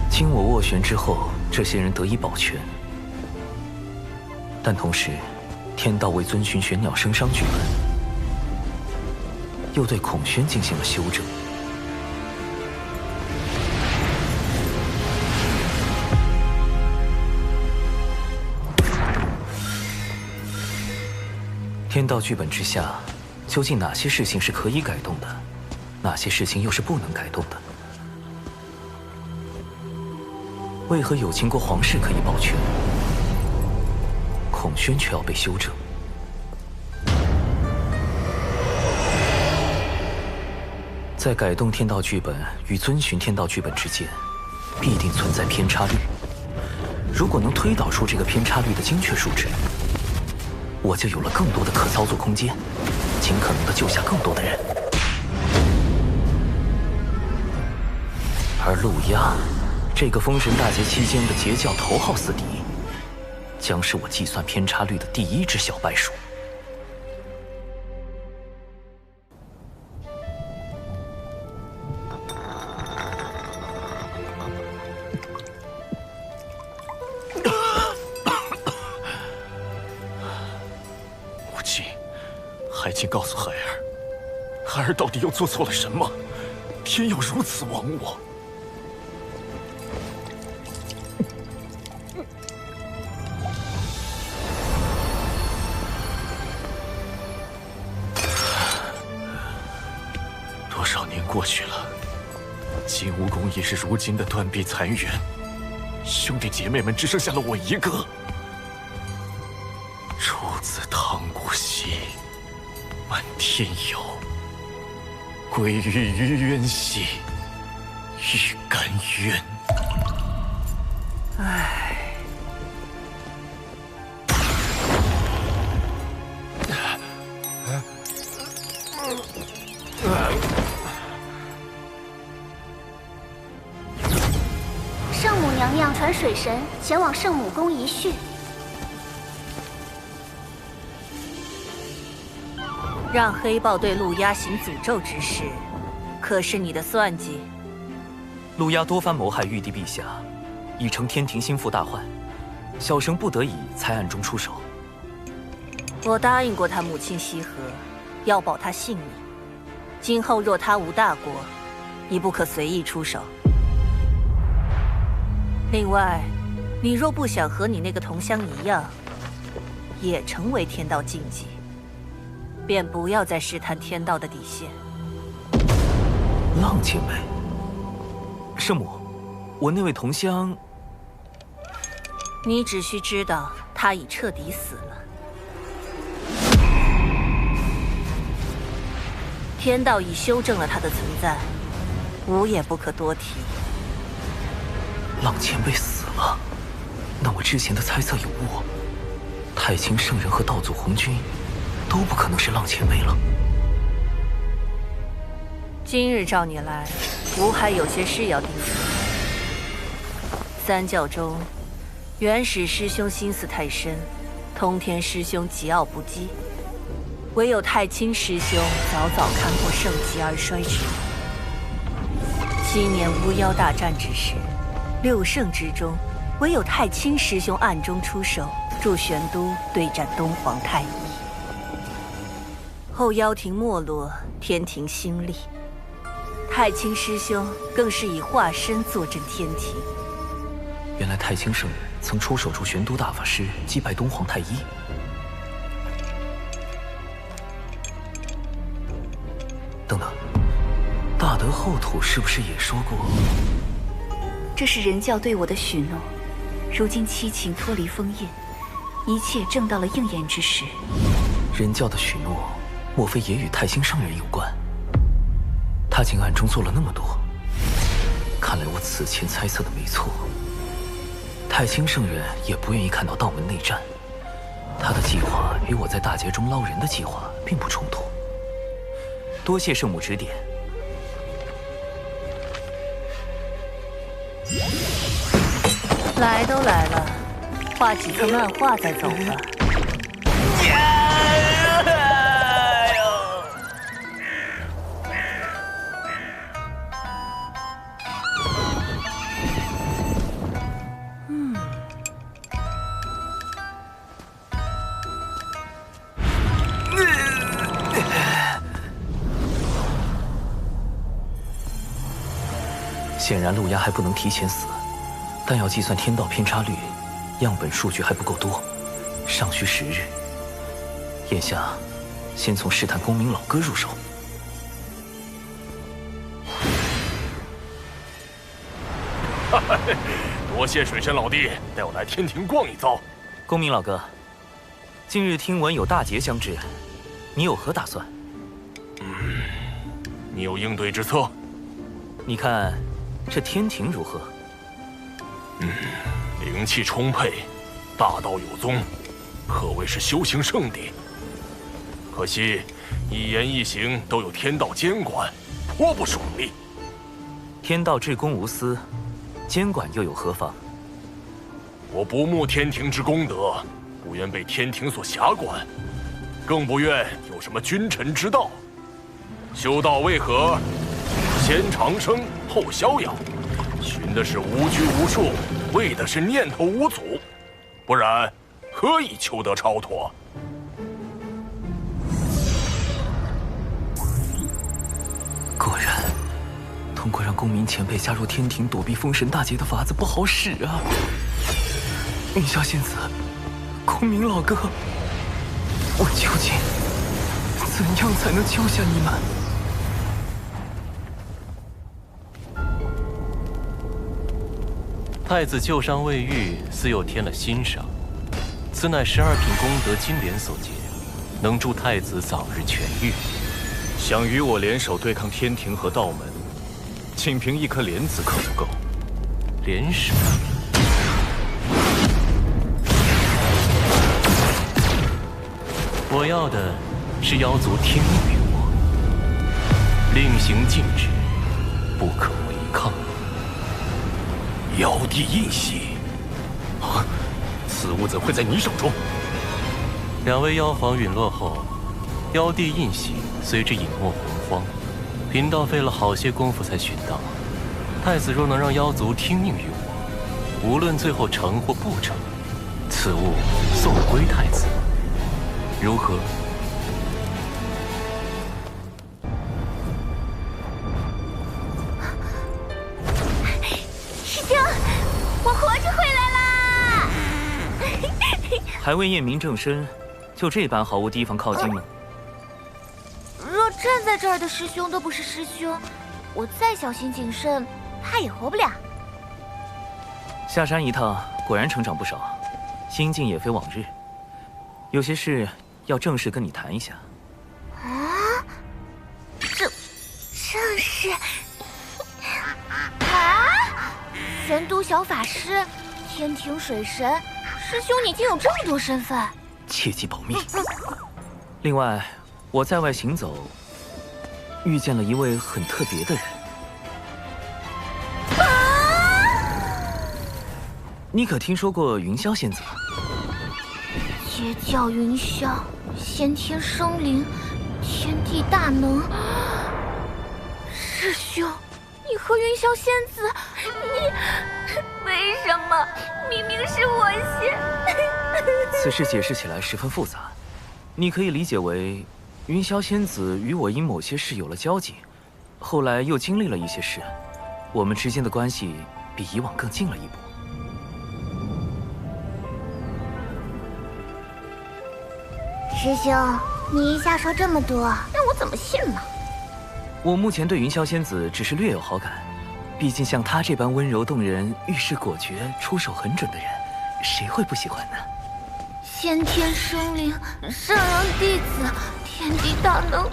经我斡旋之后，这些人得以保全，但同时，天道为遵循玄鸟升商剧本，又对孔宣进行了修正。天道剧本之下，究竟哪些事情是可以改动的，哪些事情又是不能改动的？为何有秦国皇室可以保全，孔宣却要被修正？在改动天道剧本与遵循天道剧本之间，必定存在偏差率。如果能推导出这个偏差率的精确数值，我就有了更多的可操作空间，尽可能的救下更多的人。而陆鸦，这个封神大劫期间的截教头号死敌，将是我计算偏差率的第一只小白鼠。母亲，还请告诉孩儿，孩儿到底又做错了什么？天要如此亡我？多少年过去了，金蜈蚣已是如今的断壁残垣，兄弟姐妹们只剩下了我一个。出自汤谷兮，漫天游；归于于渊兮，欲甘渊。唉。圣母娘娘传水神前往圣母宫一叙。让黑豹对陆压行诅咒之事，可是你的算计？陆压多番谋害玉帝陛下，已成天庭心腹大患，小生不得已才暗中出手。我答应过他母亲羲和，要保他性命。今后若他无大过，你不可随意出手。另外，你若不想和你那个同乡一样，也成为天道禁忌，便不要再试探天道的底线。浪前辈，圣母，我那位同乡，你只需知道他已彻底死了。天道已修正了他的存在，无也不可多提。浪前辈死了，那我之前的猜测有误。太清圣人和道祖红军都不可能是浪前辈了。今日召你来，吾还有些事要叮嘱。三教中，元始师兄心思太深，通天师兄桀骜不羁，唯有太清师兄早早看破盛极而衰之。7年巫妖大战之时，6圣之中，唯有太清师兄暗中出手，助玄都对战东皇太一。后妖庭没落，天庭兴立，太清师兄更是以化身坐镇天庭。原来太清圣人曾出手助玄都大法师击败东皇太一。等等，大德后土是不是也说过？这是人教对我的许诺，如今七情脱离封印，一切正到了应验之时。人教的许诺，莫非也与太清圣人有关？他竟暗中做了那么多，看来我此前猜测的没错。太清圣人也不愿意看到道门内战，他的计划与我在大劫中捞人的计划并不冲突。多谢圣母指点。来都来了，画几册漫画再走吧。显然陆压还不能提前死，但要计算天道偏差率，样本数据还不够多，尚需10日。眼下，先从试探公明老哥入手。多谢水神老弟带我来天庭逛一遭。公明老哥，近日听闻有大劫将至，你有何打算？你有应对之策？你看这天庭如何？灵气充沛，大道有宗，可谓是修行圣地。可惜一言一行都有天道监管，颇不爽利。天道至公无私，监管又有何妨？我不慕天庭之功德，不愿被天庭所辖管，更不愿有什么君臣之道。修道为何？先长生，后逍遥，寻的是无拘无束，为的是念头无阻，不然何以求得超脱？果然，通过让公明前辈加入天庭躲避封神大劫的法子不好使啊！云霄仙子，公明老哥，我究竟怎样才能救下你们？太子旧伤未愈，似又添了新伤。此乃12品功德金莲所结，能助太子早日痊愈。想与我联手对抗天庭和道门，仅凭一颗莲子可不够。联手？我要的是妖族听命于我，令行禁止，不可违抗。妖帝印玺，啊，此物怎会在你手中？2位妖皇陨落后，妖帝印玺随之隐没洪荒，贫道费了好些功夫才寻到。太子若能让妖族听命于我，无论最后成或不成，此物送归太子，如何？师兄，我活着回来啦！还未验明正身，就这般毫无提防靠近吗？若站在这儿的师兄都不是师兄，我再小心谨慎，怕也活不了。下山一趟，果然成长不少，心境也非往日。有些事要正式跟你谈一下。啊？正式？啊？玄都小法师，天庭水神，师兄你竟有这么多身份，切记保密。另外，我在外行走，遇见了一位很特别的人。你可听说过云霄仙子？截教云霄，先天生灵，天地大能。师兄，你和云霄仙子，你为什么？明明是我先。此事解释起来十分复杂，你可以理解为，云霄仙子与我因某些事有了交集，后来又经历了一些事，我们之间的关系比以往更近了一步。师兄，你一下说这么多，让我怎么信呢？我目前对云霄仙子只是略有好感，毕竟像她这般温柔动人、遇事果决、出手很准的人，谁会不喜欢呢？先天生灵，圣人弟子，天地大能，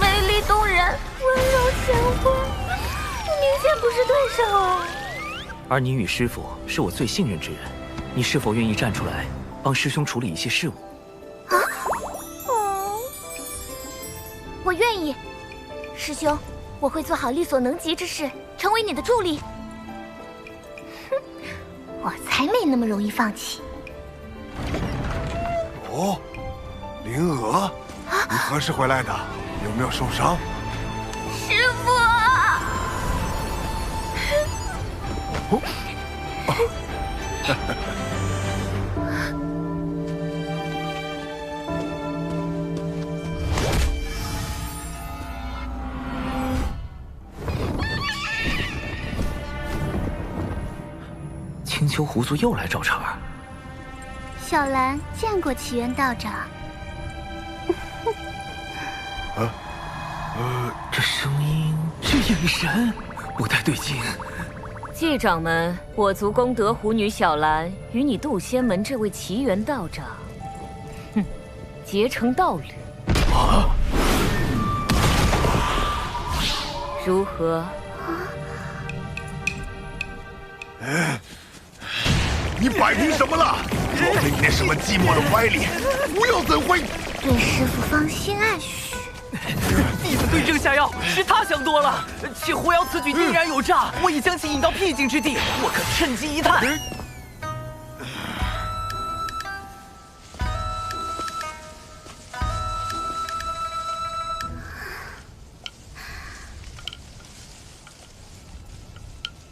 美丽动人，温柔贤惠，明显不是对手啊！而你与师父是我最信任之人，你是否愿意站出来，帮师兄处理一些事务？我愿意，师兄，我会做好力所能及之事，成为你的助力。哼，我才没那么容易放弃。哦，灵娥，你何时回来的？有没有受伤？师父！青丘狐族又来找茬儿。小兰见过奇缘道长。这声音，这眼神，不太对劲。继掌门，我族功德狐女小兰与你渡仙门这位奇缘道长，结成道侣。如何？你摆平什么了？若非你那什么寂寞的歪理，我又怎会？对师父芳心暗许。弟子对症下药，是他想多了。且狐妖此举定然有诈，我已将其引到僻静之地，我可趁机一探。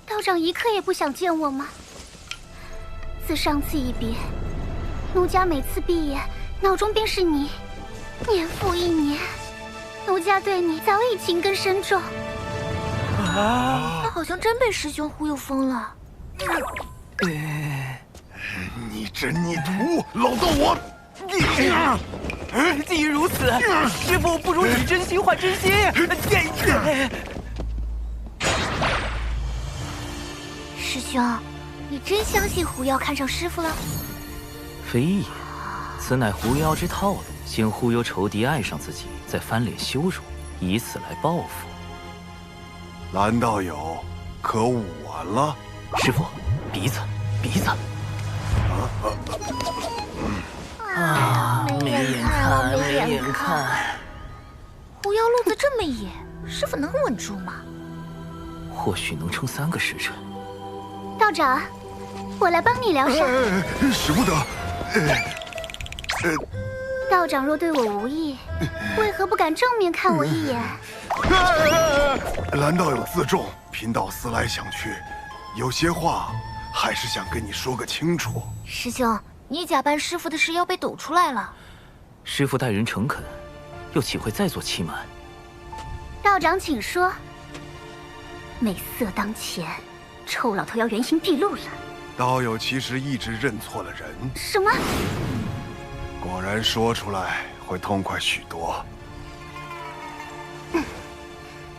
道长一刻也不想见我吗？自上次一别，奴家每次闭眼，脑中便是你。年复一年，奴家对你早已情根深重。他好像真被师兄忽悠疯了。你这逆徒，老道我！既然如此，师父不如以真心换真心。师兄，你真相信狐妖看上师傅了？非也，此乃狐妖之套路，先忽悠仇敌爱上自己，再翻脸羞辱，以此来报复。蓝道友，可舞完了？师傅，鼻子，鼻子。没眼看，没眼看。狐妖路子这么野，师傅能稳住吗？或许能撑3个时辰。道长，我来帮你疗伤。使不得。道长若对我无意，为何不敢正面看我一眼？蓝道友自重，贫道思来想去，有些话还是想跟你说个清楚。师兄，你假扮师傅的事要被抖出来了。师傅待人诚恳，又岂会再做欺瞒？道长请说。美色当前，臭老头要原形毕露了。道友其实一直认错了人。什么？果然说出来会痛快许多。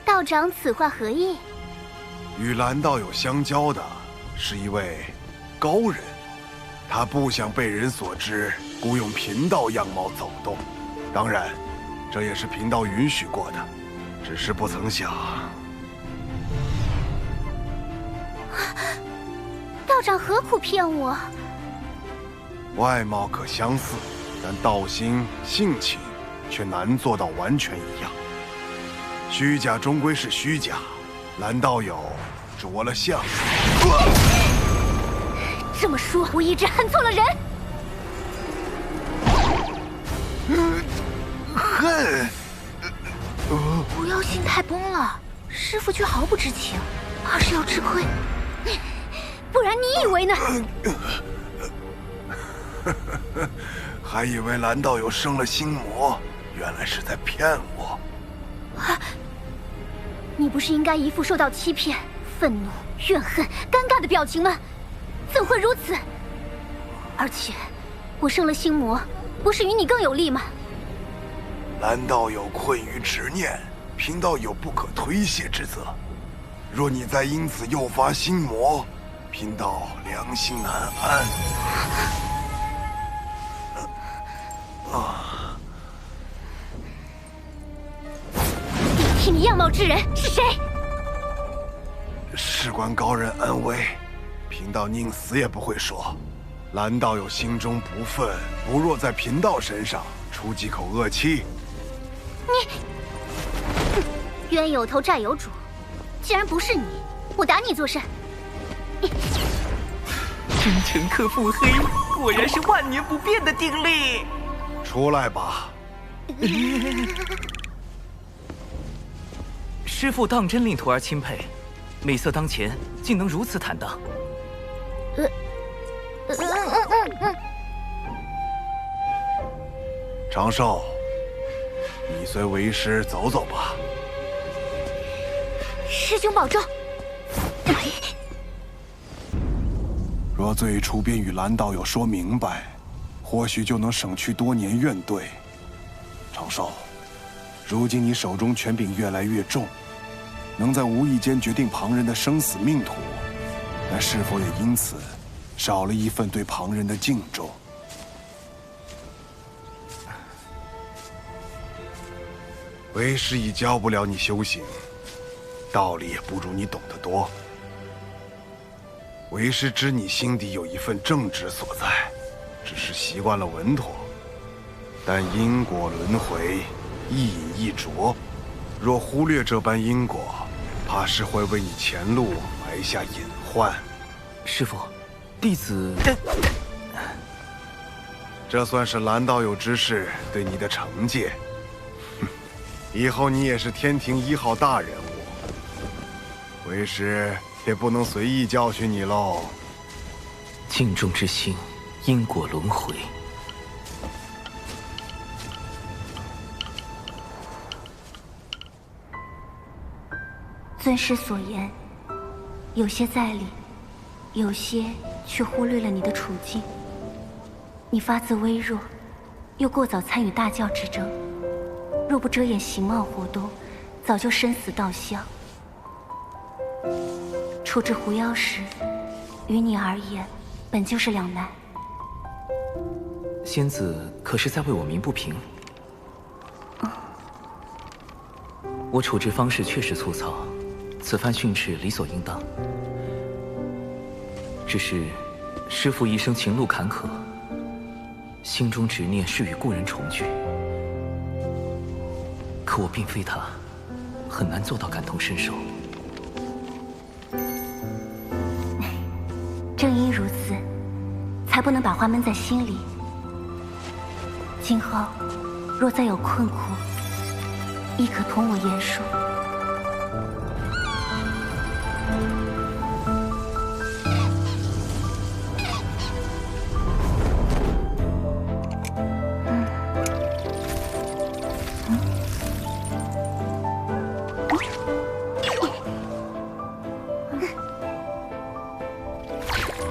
道长此话何意？与蓝道友相交的是一位高人，他不想被人所知，故用贫道样貌走动。当然，这也是贫道允许过的，只是不曾想。道长何苦骗我？外貌可相似，但道心、性情却难做到完全一样。虚假终归是虚假，蓝道友着了相。这么说，我一直恨错了人。恨？狐妖心态崩了，师傅却毫不知情，怕是要吃亏。不然你以为呢？还以为蓝道友生了心魔，原来是在骗我。你不是应该一副受到欺骗、愤怒、怨恨、尴尬的表情吗？怎会如此？而且，我生了心魔，不是与你更有利吗？蓝道友困于执念，贫道有不可推卸之责。若你再因此诱发心魔，贫道良心难安。替你样貌之人是谁？事关高人安危，贫道宁死也不会说。蓝道友心中不忿，不若在贫道身上出几口恶气。你，冤有头债有主，既然不是你，我打你做甚？真诚克腹黑，果然是万年不变的定力。出来吧。师父当真令徒儿钦佩，美色当前，竟能如此坦荡。长寿，你随为师走走吧。师兄保重。若最初便与蓝道友说明白，或许就能省去多年怨怼。长寿，如今你手中权柄越来越重，能在无意间决定旁人的生死命途，但是否也因此少了一份对旁人的敬重？为师已教不了你修行，道理也不如你懂得多。为师知你心底有一份正直所在，只是习惯了稳妥。但因果轮回，一饮一啄，若忽略这般因果，怕是会为你前路埋下隐患。师父，弟子……这算是蓝道友之事对你的惩戒。以后你也是天庭1号大人物，为师也不能随意教训你喽。敬重之心，因果轮回。尊师所言，有些在理，有些却忽略了你的处境。你发自微弱，又过早参与大教之争，若不遮掩形貌活动，早就身死道乡。处置狐妖时，于你而言，本就是两难。仙子可是在为我鸣不平？我处置方式确实粗糙，此番训斥理所应当。只是师父一生情路坎坷，心中执念是与故人重聚。可我并非他，很难做到感同身受。正因如此，才不能把话闷在心里。今后若再有困苦，亦可同我言说。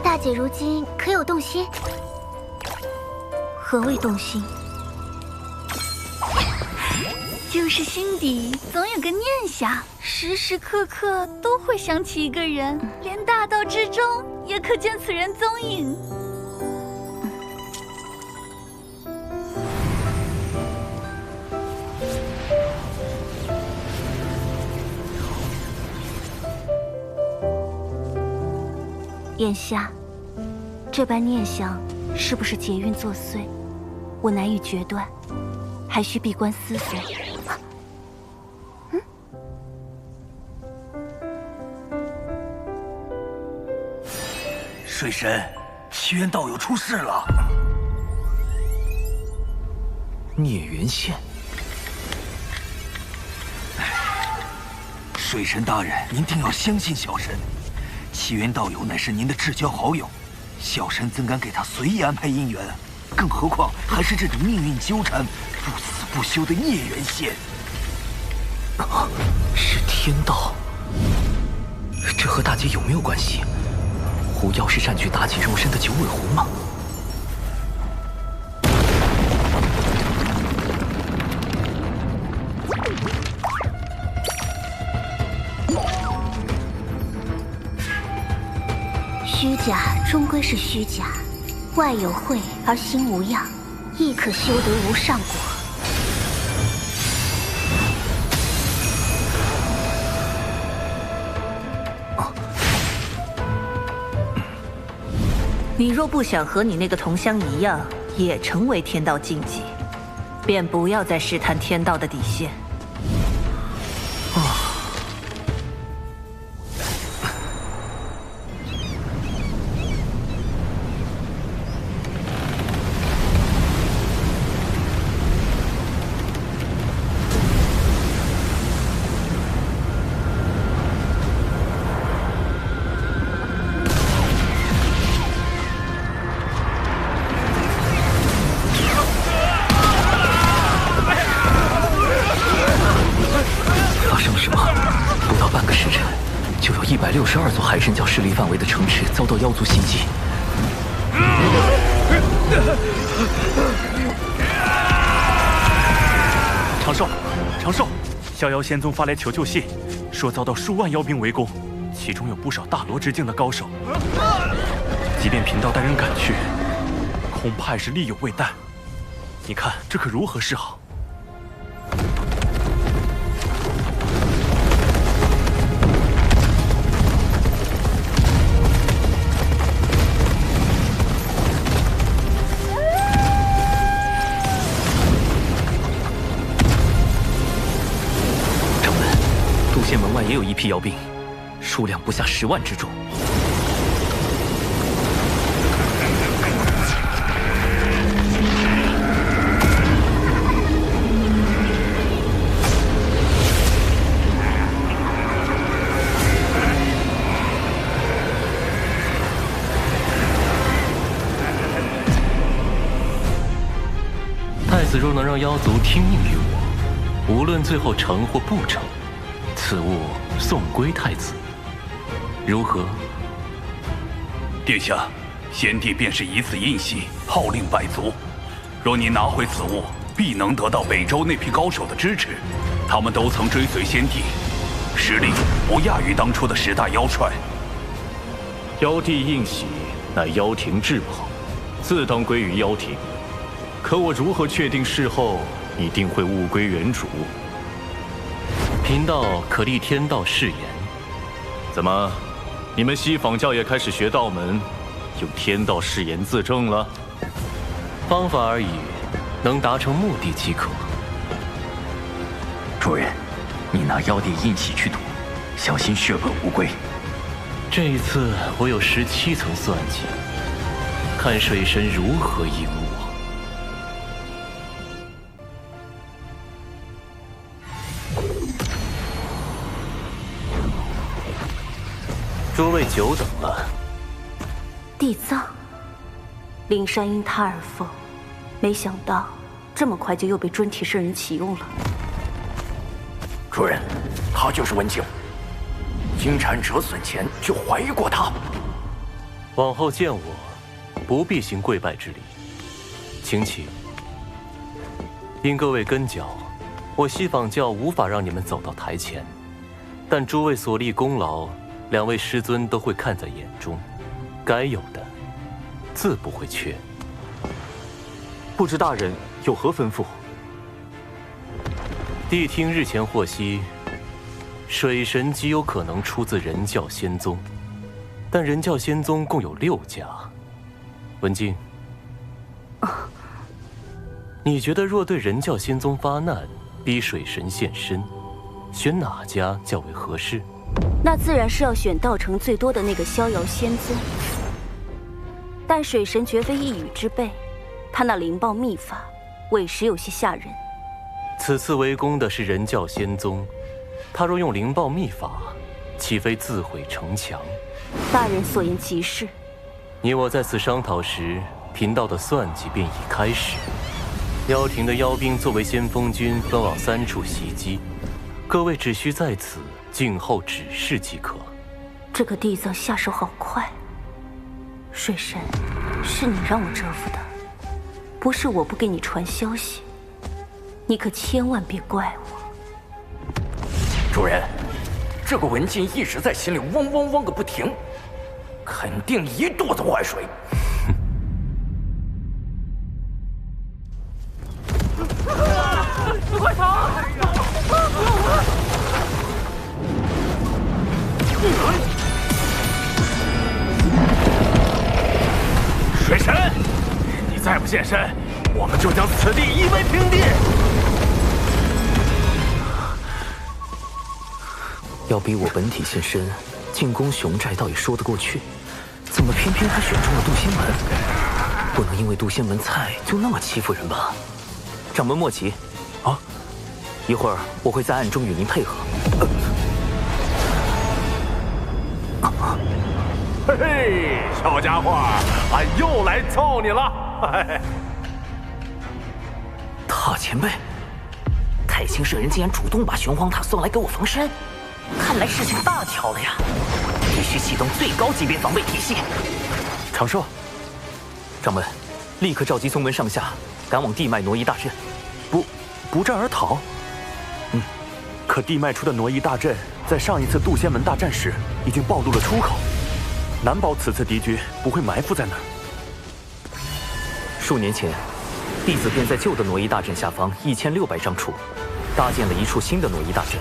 大姐如今可有动心？何谓动心？就是心底总有个念想，时时刻刻都会想起一个人，连大道之中也可见此人踪影。眼下，这般念想是不是劫运作祟，我难以决断，还需闭关思索。水神，奇缘道友出事了。孽缘线。水神大人，您定要相信小神。奇缘道友乃是您的至交好友，小神怎敢给他随意安排姻缘？更何况还是这种命运纠缠、不死不休的孽缘线。是天道，这和大姐有没有关系？狐妖是占据妲己肉身的九尾狐吗？虚假终归是虚假，外有慧而心无恙，亦可修得无上果。你若不想和你那个同乡一样，也成为天道禁忌，便不要再试探天道的底线。162座海神教势力范围的城池遭到妖族袭击。长寿，逍遥仙宗发来求救信，说遭到数万妖兵围攻，其中有不少大罗之境的高手。即便贫道带人赶去，恐怕也是力有未逮。你看这可如何是好？门外也有一批妖兵，数量不下10万之众。太子若能让妖族听命于我，无论最后成或不成，此物送归太子，如何？殿下，先帝便是以此印玺号令百族，若你拿回此物，必能得到北周那批高手的支持。他们都曾追随先帝，实力不亚于当初的10大妖帅。妖帝印玺乃妖庭至宝，自当归于妖庭。可我如何确定事后一定会物归原主？贫道可立天道誓言。怎么，你们西坊教也开始学道门，用天道誓言自证了？方法而已，能达成目的即可。主人，你拿妖帝印玺去赌，小心血本无归。这一次我有17层算计，看水神如何赢我。诸位久等了。地藏，灵山因他而封，没想到这么快就又被尊体圣人启用了。主人，他就是文静。金蝉折损前就怀疑过他。往后见我，不必行跪拜之礼，请起。因各位跟脚，我西坊教无法让你们走到台前，但诸位所立功劳，2位师尊都会看在眼中，该有的自不会缺。不知大人有何吩咐？谛听日前获悉，水神极有可能出自人教仙宗，但人教仙宗共有6家。文静，你觉得若对人教仙宗发难，逼水神现身，选哪家较为合适？那自然是要选道成最多的那个逍遥仙宗。但水神绝非一羽之辈，他那灵爆秘法，委实有些吓人。此次围攻的是人教仙宗，他若用灵爆秘法，岂非自毁城墙？大人所言极是。你我在此商讨时，贫道的算计便已开始。妖庭的妖兵作为先锋军，分往3处袭击，各位只需在此静候指示即可。这个地藏下手好快。水神，是你让我折服的，不是我不给你传消息。你可千万别怪我。主人，这个文静一直在心里嗡嗡嗡个不停，肯定一肚子坏水。快逃！水神，你再不现身，我们就将此地夷为平地！要逼我本体现身进攻熊寨，倒也说得过去，怎么偏偏还选中了渡仙门？不能因为渡仙门菜就那么欺负人吧？掌门莫急，啊，一会儿我会在暗中与您配合。嘿嘿，小家伙，俺又来凑你了！大前辈，太清社人竟然主动把玄黄塔送来给我防身，看来事情大条了呀！必须启动最高级别防备体系。长寿，掌门，立刻召集宗门上下，赶往地脉挪移大阵。不战而逃？可地脉出的挪移大阵，在上一次渡仙门大战时已经暴露了出口，难保此次敌军不会埋伏在那儿。数年前，弟子便在旧的挪移大阵下方1600丈处，搭建了一处新的挪移大阵，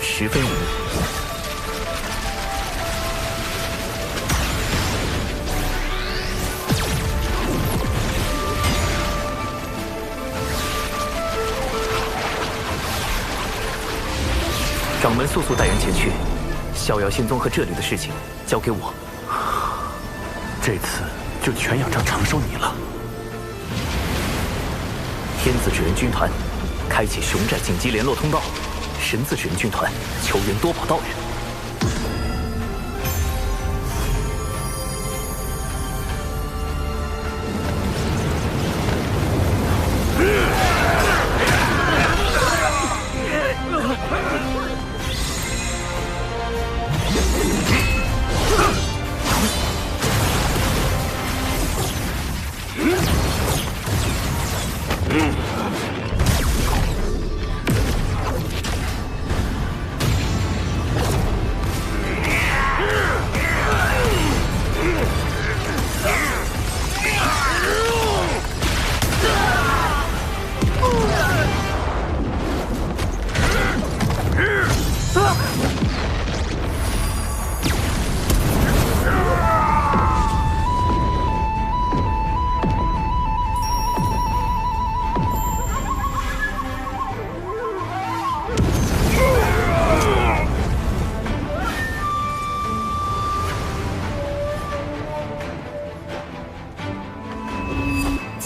十分隐秘。掌门速速带人前去，逍遥仙宗和这里的事情交给我。这次就全仰仗长寿你了。天子纸人军团开启熊寨紧急联络通道，神字纸人军团求援多宝道人。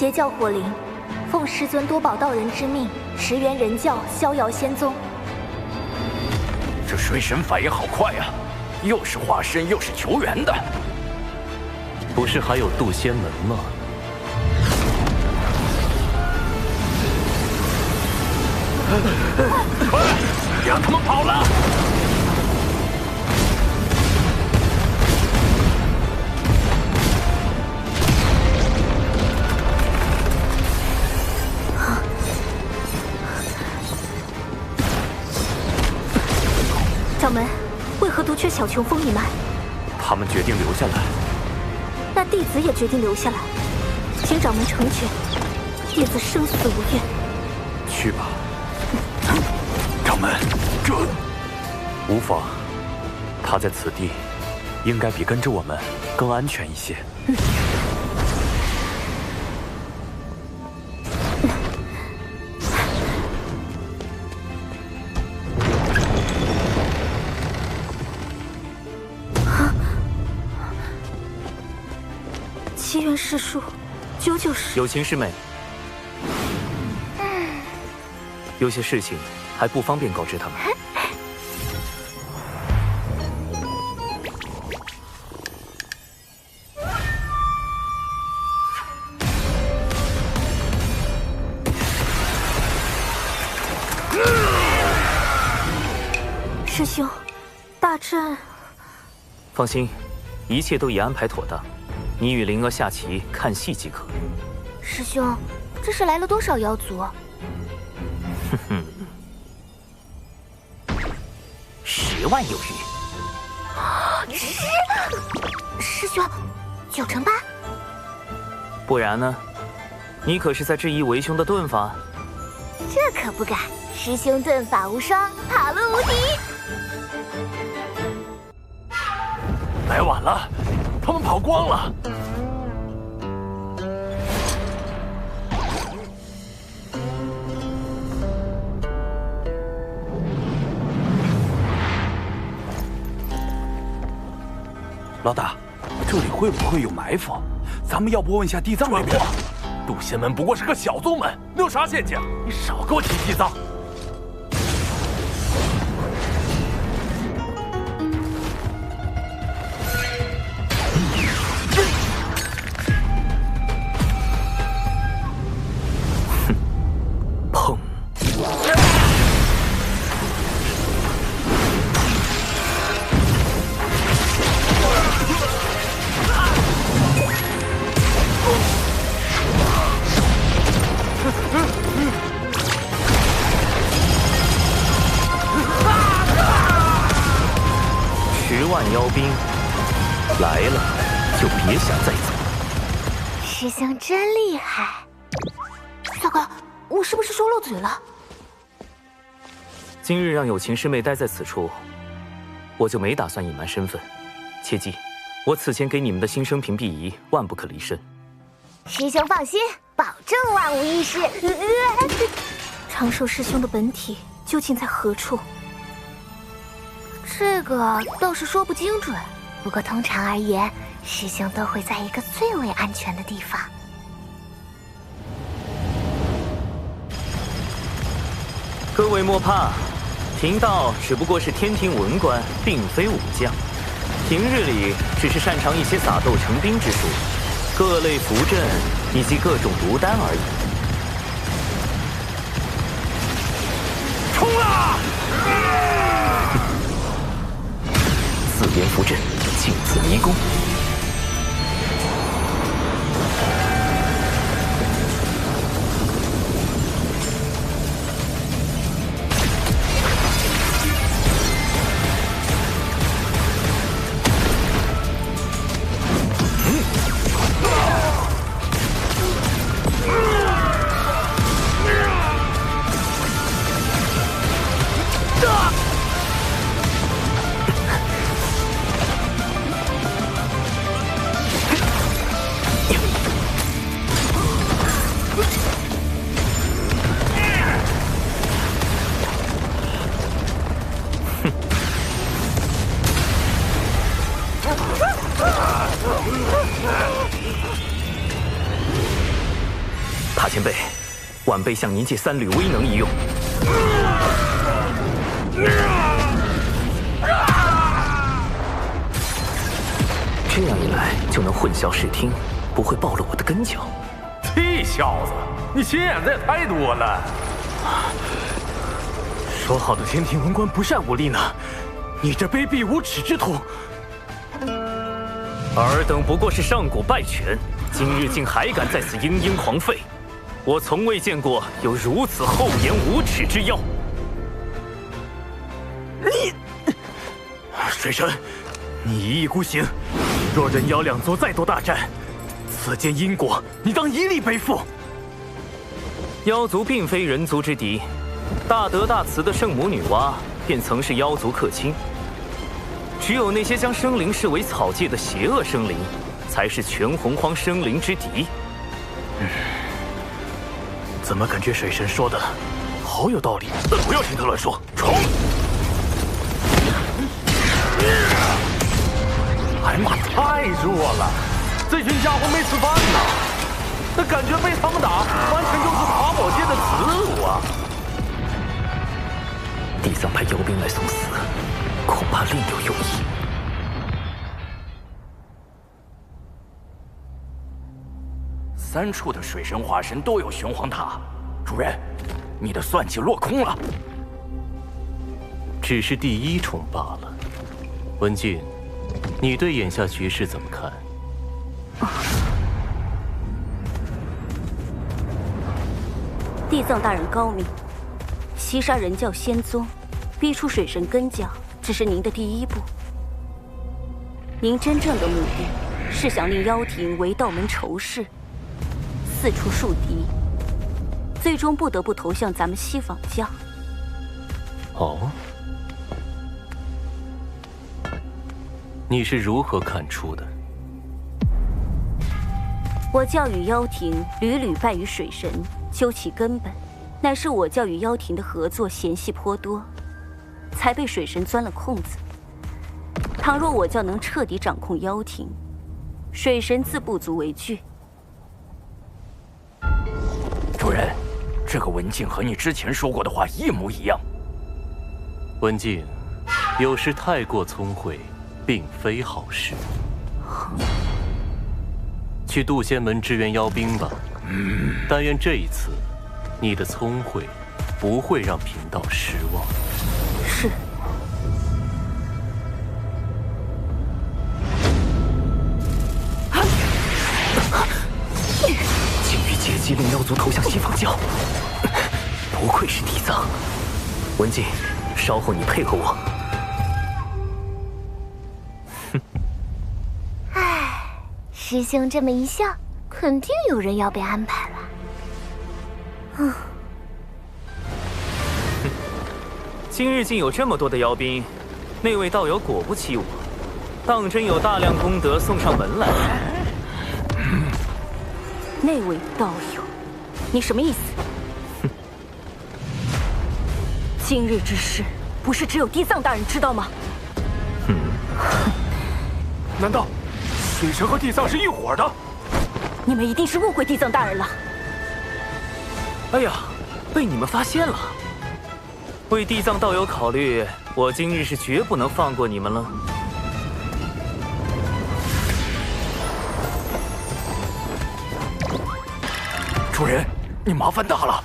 邪教火灵，奉师尊多宝道人之命，驰援人教，逍遥仙宗。这水神反应好快呀，又是化身又是求援的。不是还有渡仙门吗？快，让他们跑了！掌门，为何独缺小琼风一脉？他们决定留下来。那弟子也决定留下来，请掌门成全，弟子生死无怨。去吧。掌门，这无妨，他在此地，应该比跟着我们更安全一些。奇缘师叔，究竟是有情师妹，有些事情还不方便告知他们。师兄，大阵……放心，一切都已安排妥当。你与灵儿下棋看戏即可。师兄，这是来了多少妖族？哼哼，10万有余。师兄，9成8。不然呢？你可是在质疑为兄的遁法？这可不敢，师兄遁法无双，塔路无敌。来晚了，他们跑光了。老大，这里会不会有埋伏？咱们要不问下地藏那边？渡仙门不过是个小宗门，能有啥陷阱？你少给我提地藏！砰！10万妖兵来了，就别想再走。师兄真厉害！大哥，我是不是说漏嘴了？今日让有情师妹待在此处，我就没打算隐瞒身份。切记，我此前给你们的新生屏蔽仪万不可离身。师兄放心，保证万无一失。长寿师兄的本体究竟在何处？这个倒是说不精准，不过通常而言，师兄都会在一个最为安全的地方。各位莫怕，贫道只不过是天庭文官，并非武将。平日里只是擅长一些撒豆成兵之术，各类符阵以及各种毒丹而已。冲啊！4连符阵，镜子迷宫。前辈，晚辈向您借3缕威能一用。这样一来就能混淆视听，不会暴露我的根脚。这小子，你心眼子也太多了。说好的天庭文官不善武力呢？你这卑鄙无耻之徒！尔等不过是上古败犬，今日竟还敢在此嘤嘤狂吠！我从未见过有如此厚颜无耻之妖。你，水神，你一意孤行，若人妖两族再度大战，此间因果你当一力背负。妖族并非人族之敌，大德大慈的圣母女娲便曾是妖族客卿。只有那些将生灵视为草芥的邪恶生灵，才是全洪荒生灵之敌。怎么感觉水神说的好有道理？不要听他乱说，冲！哎妈，太弱了，这群家伙没吃饭呢，那感觉被他们打，完全就是爬宝界的耻辱啊！地藏派妖兵来送死，恐怕另有用意。3处的水神化身都有玄黄塔，主人，你的算计落空了。只是第1重罢了。文静，你对眼下局势怎么看？地藏大人高明，袭杀人教仙宗，逼出水神根教，只是您的第1步。您真正的目的是想令妖庭为道门仇视，四处树敌，最终不得不投向咱们西坊教。哦，你是如何看出的？我教与妖庭屡屡败于水神，究其根本，乃是我教与妖庭的合作嫌隙颇多，才被水神钻了空子。倘若我教能彻底掌控妖庭，水神自不足为惧。主人，这个文静和你之前说过的话一模一样。文静，有时太过聪慧，并非好事。去渡仙门支援妖兵吧。但愿这一次，你的聪慧不会让贫道失望。是。竟欲借机令妖族投向西方教，不愧是地藏。文静，稍后你配合我。师兄这么一笑，肯定有人要被安排了。今日竟有这么多的妖兵，那位道友果不欺我，当真有大量功德送上门来。那位道友，你什么意思？今日之事，不是只有地藏大人知道吗？难道水神和地藏是一伙的？你们一定是误会地藏大人了。哎呀，被你们发现了！为地藏道友考虑，我今日是绝不能放过你们了。主人，你麻烦大了。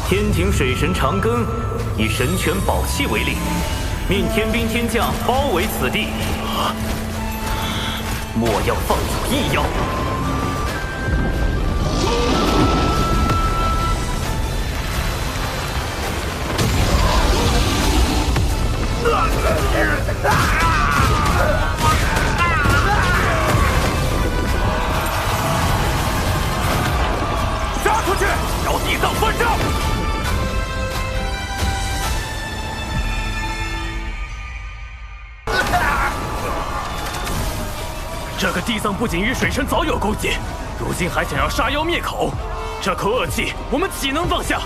天庭水神长庚以神权宝器为令，命天兵天将包围此地，莫要放有异妖。杀出去，找地藏算账！这个地藏不仅与水神早有勾结，如今还想要杀妖灭口，这口恶气我们岂能放下？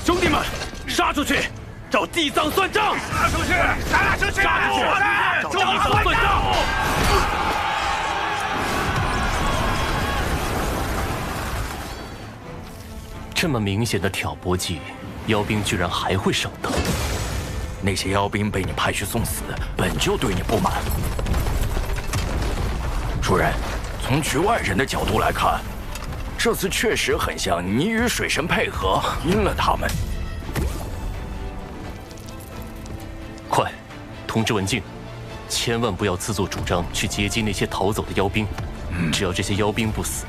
兄弟们，杀出去，找地藏算账！杀出去，咱俩出去！杀出去，找地藏算账！这么明显的挑拨计，妖兵居然还会上当。那些妖兵被你派去送死，本就对你不满。主人，从局外人的角度来看，这次确实很像你与水神配合，阴了他们。快，通知文静，千万不要自作主张去截击那些逃走的妖兵。只要这些妖兵不死，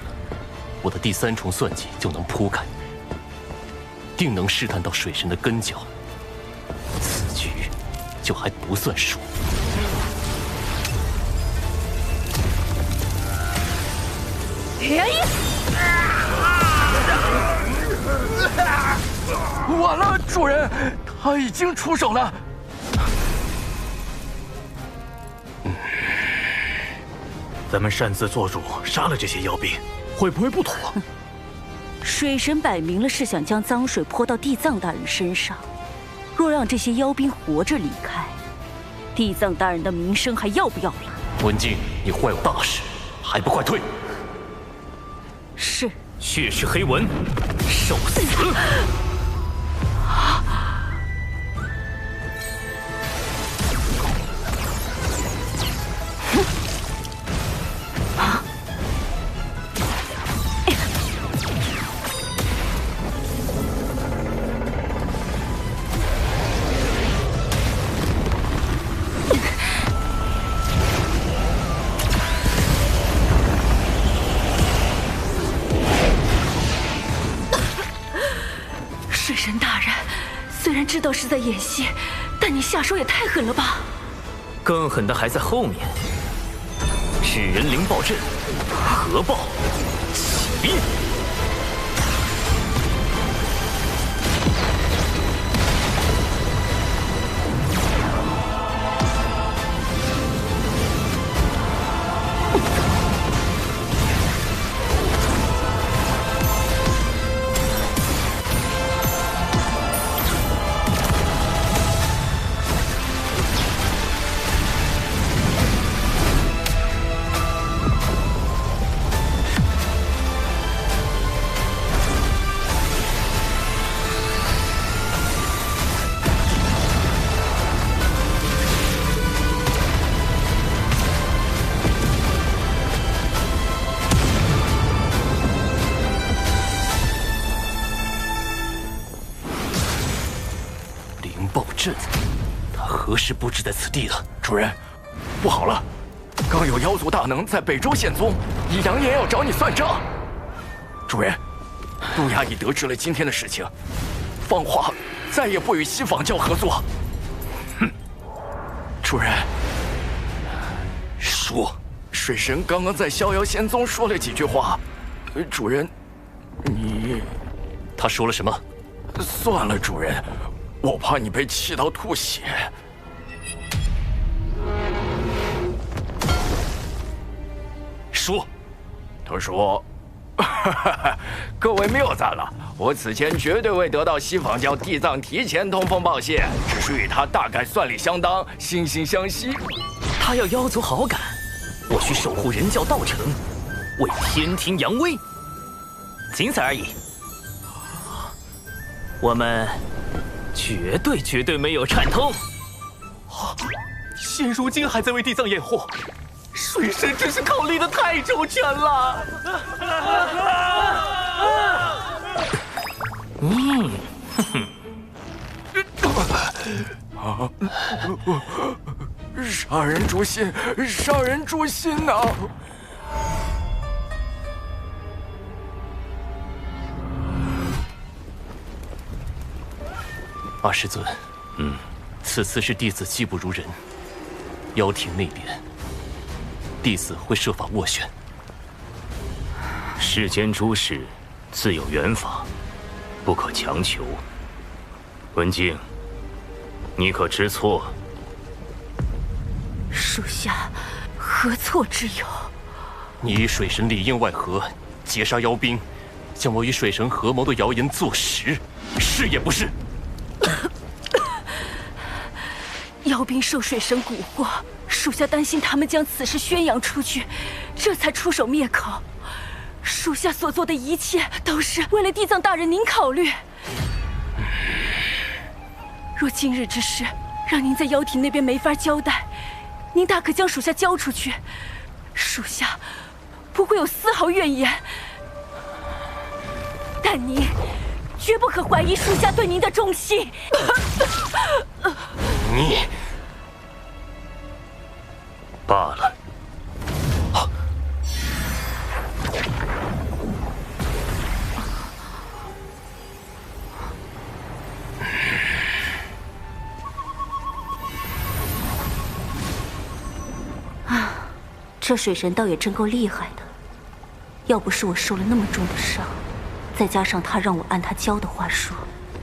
我的第3重算计就能铺开，定能试探到水神的根脚。此局就还不算输。完了，主人，他已经出手了。咱们擅自做主杀了这些妖兵，会不会不妥？水神摆明了是想将脏水泼到地藏大人身上，若让这些妖兵活着离开，地藏大人的名声还要不要了？文静，你坏我大事，还不快退！是。血尸黑纹，受死！水神大人，虽然知道是在演戏，但你下手也太狠了吧！更狠的还在后面。纸人灵爆阵，核爆起！他何时布置在此地的？主人，不好了！刚有妖族大能在北周现踪，已扬言要找你算账。主人，路亚已得知了今天的事情，放话再也不与西坊教合作。哼！主人，说，水神刚刚在逍遥仙宗说了几句话。主人，你……他说了什么？算了，主人。我怕你被气到吐血。说，他说：“各位谬赞了，我此前绝对未得到西坊教地藏提前通风报谢，只是与他大概算理相当，惺惺相惜。他要妖族好感，我需守护人教道成，为天庭扬威，仅此而已。我们。”绝对没有串通。现如今还在为地藏掩护，水神真是考虑的太周全了。杀人诛心，杀人诛心呐！二师尊，此次是弟子技不如人，妖庭那边，弟子会设法斡旋。世间诸事，自有缘法，不可强求。文静，你可知错？属下何错之有？你与水神里应外合，截杀妖兵，将我与水神合谋的谣言坐实，是也不是？妖兵受水神蛊惑，属下担心他们将此事宣扬出去，这才出手灭口。属下所做的一切都是为了地藏大人您考虑。若今日之事让您在妖庭那边没法交代，您大可将属下交出去，属下不会有丝毫怨言。但您绝不可怀疑属下对您的忠心。你罢了。这水神倒也真够厉害的，要不是我受了那么重的伤，再加上他让我按他教的话说，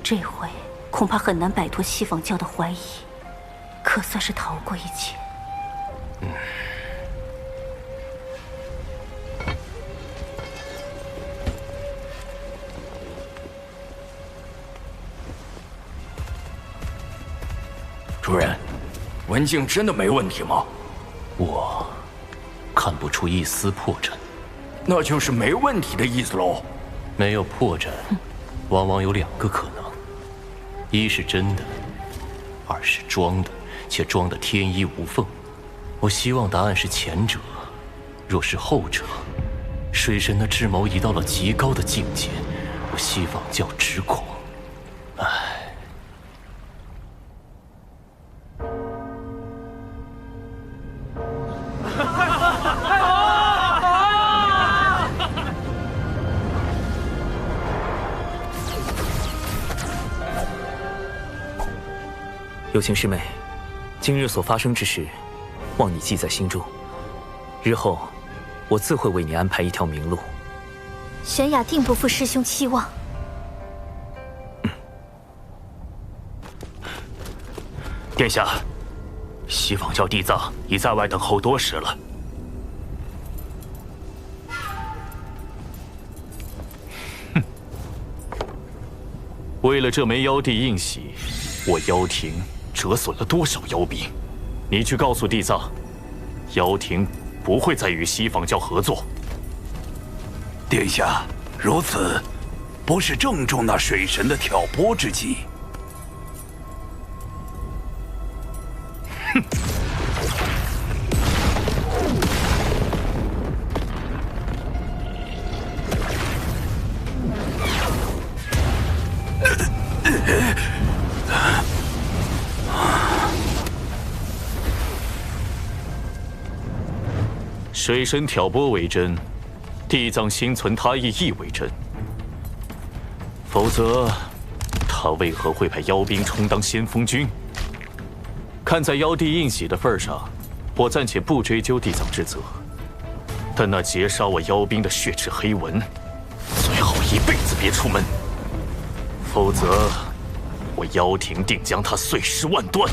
这回恐怕很难摆脱西方教的怀疑，可算是逃过一劫。主人，文静真的没问题吗？我看不出一丝破绽，那就是没问题的意思喽。没有破绽，往往有2个可能：一是真的，二是装的，且装得天衣无缝。我希望答案是前者。若是后者，水神的智谋已到了极高的境界，我西方教只恐，有情师妹，今日所发生之事，望你记在心中。日后，我自会为你安排一条明路。玄雅定不负师兄期望。殿下，西方教地藏已在外等候多时了。为了这枚妖帝印玺，我妖庭折损了多少妖兵？你去告诉地藏，妖庭不会再与西方教合作。殿下，如此，不是正中那水神的挑拨之计。哼！水神挑拨为真，地藏心存他意亦为真。否则，他为何会派妖兵充当先锋军？看在妖帝印玺的份上，我暂且不追究地藏之责。但那劫杀我妖兵的血赤黑纹，最好一辈子别出门，否则我妖庭定将他碎尸万段。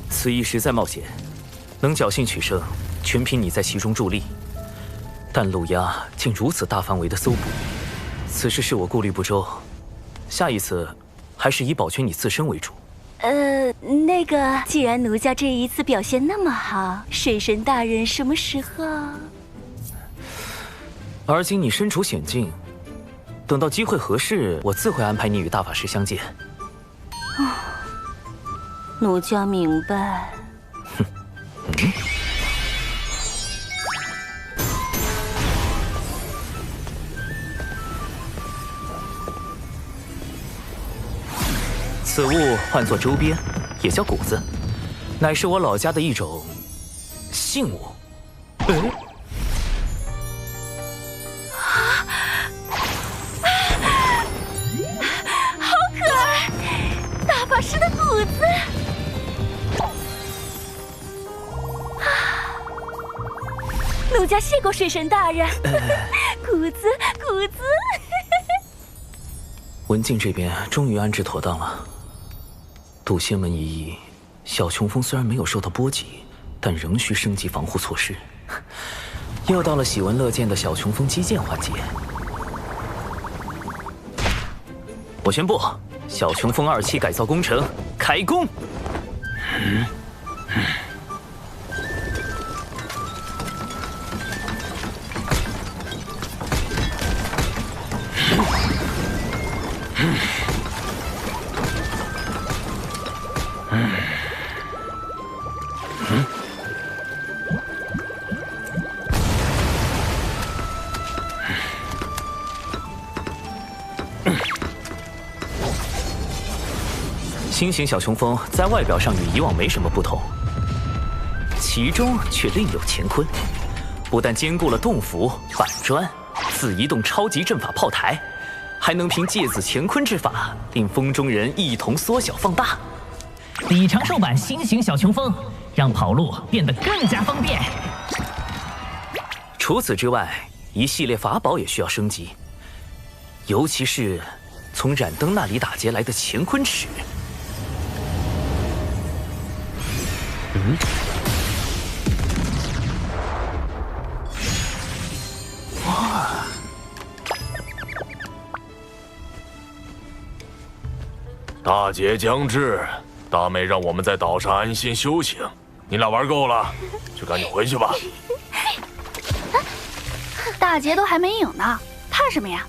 此役实在冒险，能侥幸取胜，全凭你在其中助力。但陆压竟如此大范围的搜捕，此事是我顾虑不周。下一次，还是以保全你自身为主。那个，既然奴家这一次表现那么好，水神大人什么时候？而今你身处险境，等到机会合适，我自会安排你与大法师相见。奴家明白。此物唤作周边，也叫谷子，乃是我老家的一种信物。好可爱，大法师的谷子。奴家谢过水神大人，谷子，谷子。文静这边终于安置妥当了。渡仙门一役，小琼峰虽然没有受到波及，但仍需升级防护措施。又到了喜闻乐见的小琼峰击剑环节。我宣布，小琼峰2期改造工程开工。新型小琼峰在外表上与以往没什么不同，其中却另有乾坤。不但兼顾了洞府、板砖、自移动超级阵法炮台，还能凭芥子乾坤之法，令风中人一同缩小放大。底长寿版新型小琼峰，让跑路变得更加方便。除此之外，一系列法宝也需要升级，尤其是从冉登那里打劫来的乾坤尺。哇！大劫将至，大妹让我们在岛上安心修行。你俩玩够了，就赶紧回去吧。大劫都还没赢呢，怕什么呀？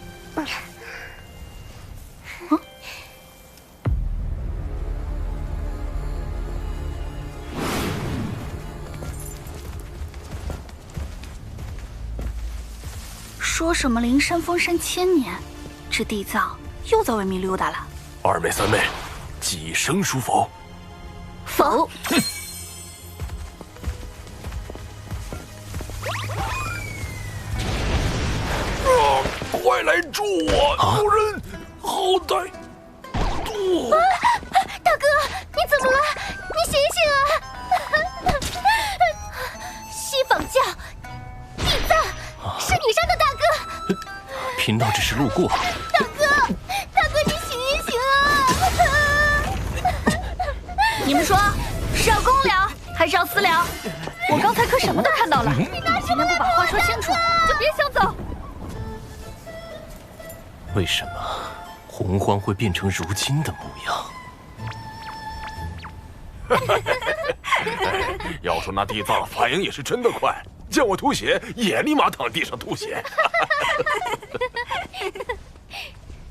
说什么灵山封山1000年，这地藏又在外面溜达了。2妹3妹，几声书否？否。快来助我！有人好歹渡！大哥，你怎么了？你醒醒啊！西坊教地藏是你杀的大哥。贫道只是路过。大哥，你醒一醒啊！你们说是要公聊还是要私聊？我刚才可什么都看到了。今天不把话说清楚，就别想走。为什么洪荒会变成如今的模样？要说那地藏反应也是真的快，见我吐血也立马躺地上吐血。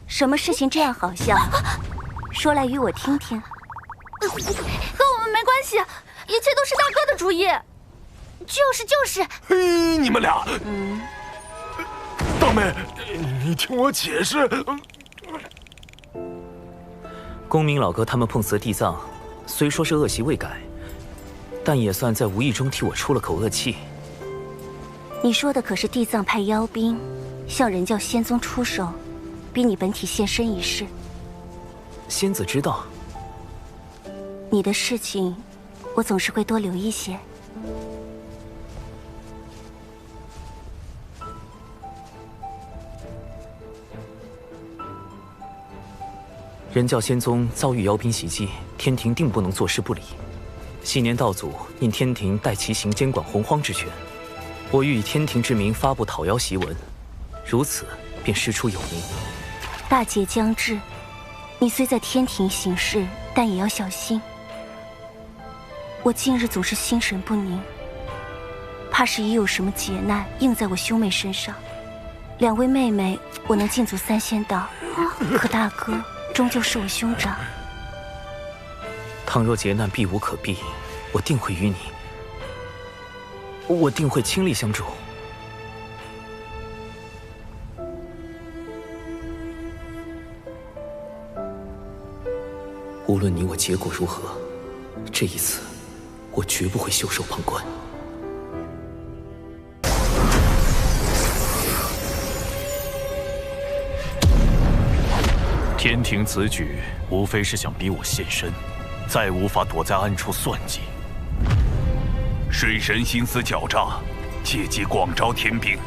什么事情这样好笑？说来与我听听。和我们没关系，一切都是大哥的主意。就是。嘿，你们俩。大妹，你听我解释。公明老哥他们碰瓷地藏，虽说是恶习未改，但也算在无意中替我出了口恶气。你说的可是地藏派妖兵向人教仙宗出手，逼你本体现身一事。仙子知道。你的事情，我总是会多留意些。人教仙宗遭遇妖兵袭击，天庭定不能坐视不理。昔年道祖因天庭代其行监管洪荒之权，我欲以天庭之名发布讨妖檄文，如此便师出有名。大劫将至，你虽在天庭行事，但也要小心。我近日总是心神不宁，怕是已有什么劫难应在我兄妹身上。2位妹妹，我能尽足3仙道，可大哥终究是我兄长。倘若劫难避无可避，我定会与你，我定会倾力相助。无论你我结果如何，这一次，我绝不会袖手旁观。天庭此举，无非是想逼我现身，再无法躲在暗处算计。水神心思狡诈，借机广招天兵，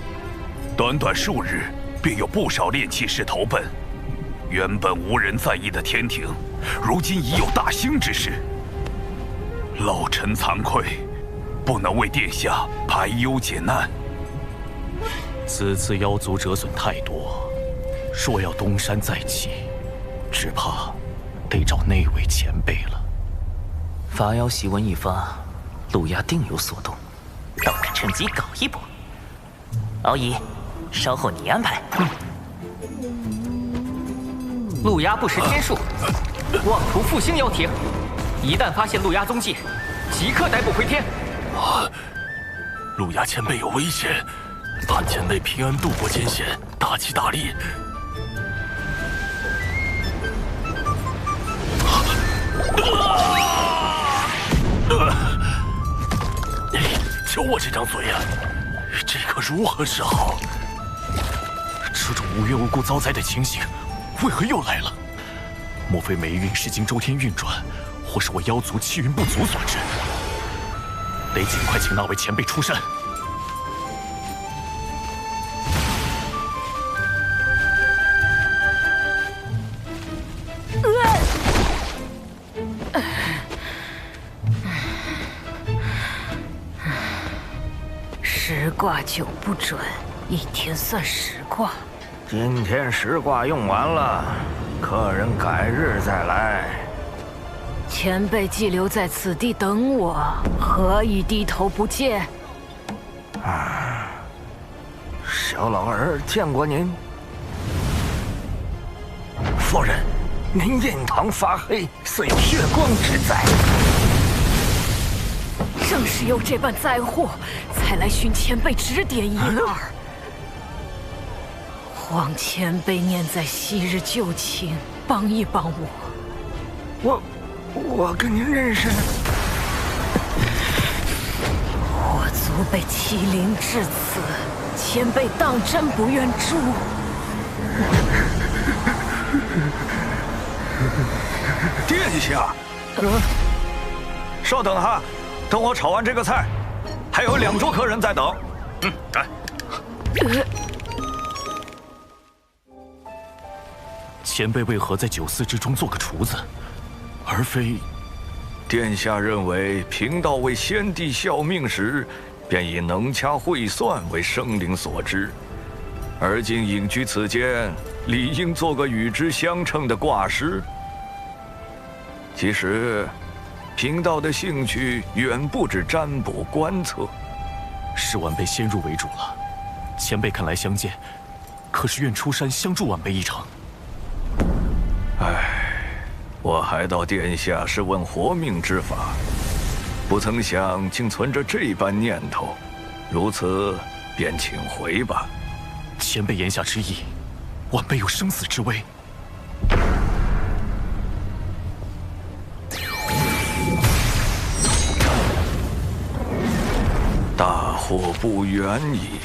短短数日，便有不少炼器师投奔。原本无人在意的天庭，如今已有大兴之势。老臣惭愧，不能为殿下排忧解难。此次妖族折损太多，若要东山再起，只怕得找那位前辈了。伐妖檄文一发，陆压定有所动，让我们趁机搞一波。敖乙，稍后你安排。陆压不识天数，妄图复兴妖庭，一旦发现陆压踪迹，即刻逮捕回天。陆压前辈有危险，盼前辈平安度过艰险，大吉大利。就我这张嘴呀，这可如何是好？这种无缘无故遭灾的情形，为何又来了？莫非霉运是经周天运转，或是我妖族气运不足所致？得尽快请那位前辈出山。10卦9不准，一天算10卦。今天10卦用完了，客人改日再来。前辈既留在此地等我，何以低头不见？小老儿见过您。夫人，您印堂发黑，似有血光之灾。正是有这般灾祸，才来寻前辈指点一二。望前辈念在昔日旧情，帮一帮我。我跟您认识。我族被欺凌至此，前辈当真不愿诛？殿下，稍等哈，等我炒完这个菜，还有2桌客人在等。来。前辈为何在9司之中做个厨子，而非？殿下认为贫道为先帝效命时，便以能掐会算为生灵所知，而今隐居此间，理应做个与之相称的卦师。其实，贫道的兴趣远不止占卜观测。是晚辈先入为主了，前辈看来相见，可是愿出山相助晚辈一程。我还道殿下是问活命之法，不曾想竟存着这般念头，如此便请回吧。前辈言下之意，晚辈有生死之危。大祸不远矣！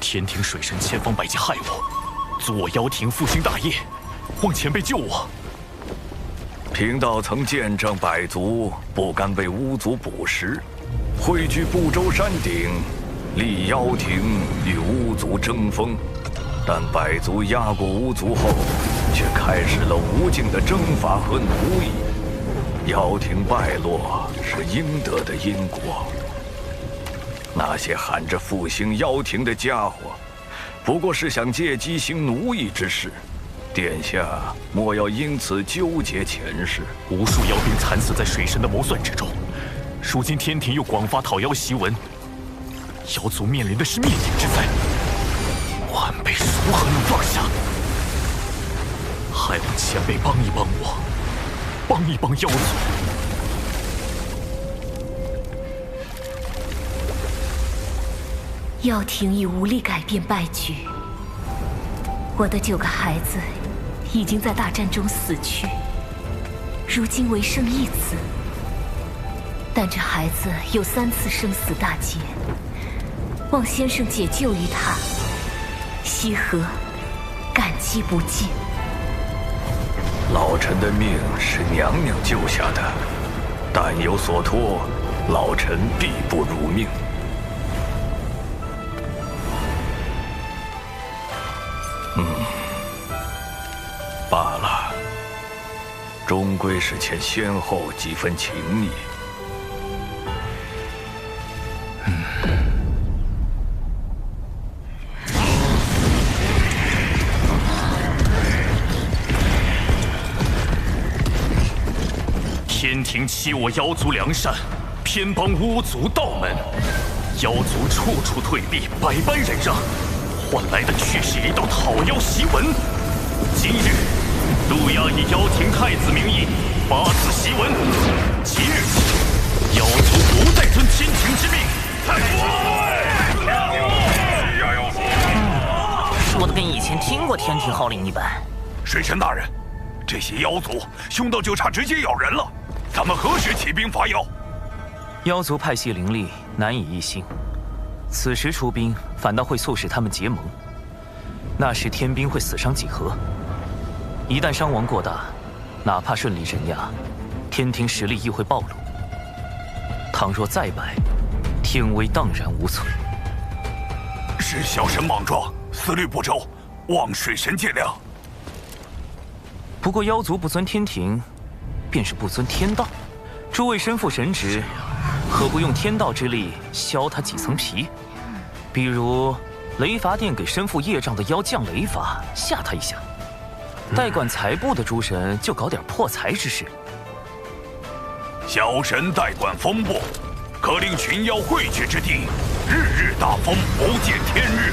天庭水神千方百计害我，阻我妖庭复兴大业，望前辈救我。贫道曾见证百族不甘被巫族捕食，汇聚不周山顶，立妖庭与巫族争锋。但百族压过巫族后，却开始了无尽的征伐和奴役。妖庭败落是应得的因果。那些喊着复兴妖庭的家伙，不过是想借机行奴役之事。殿下莫要因此纠结前世。无数妖兵惨死在水神的谋算之中，如今天庭又广发讨妖檄文，妖族面临的是灭顶之灾，晚辈如何能放下？还望前辈帮一帮我，帮一帮妖族。妖庭已无力改变败局，我的9个孩子已经在大战中死去，如今唯剩1子。但这孩子有3次生死大劫，望先生解救于他，西河感激不尽。老臣的命是娘娘救下的，但有所托，老臣必不辱命。罢了，终归是欠先后几分情谊。天庭欺我妖族良善，偏帮巫族道门，妖族处处退避，百般忍让，换来的却是一道讨妖檄文。今日，陆压以妖庭太子名义发此檄文，即日起，妖族不再遵天庭之命。说的跟以前听过天庭号令一般。水神大人，这些妖族凶到就差直接咬人了，咱们何时起兵伐妖？妖族派系凌厉，难以一心。此时出兵，反倒会促使他们结盟。那时天兵会死伤几何？一旦伤亡过大，哪怕顺利镇压，天庭实力亦会暴露。倘若再败，天威荡然无存。是小神莽撞，思虑不周，望水神见谅。不过妖族不尊天庭，便是不尊天道。诸位身负神职，何不用天道之力削他几层皮？比如雷伐殿给身负业障的妖降雷罚，吓他一下。代管财部的诸神就搞点破财之事。小神代管风部，可令群妖汇聚之地，日日大风，不见天日。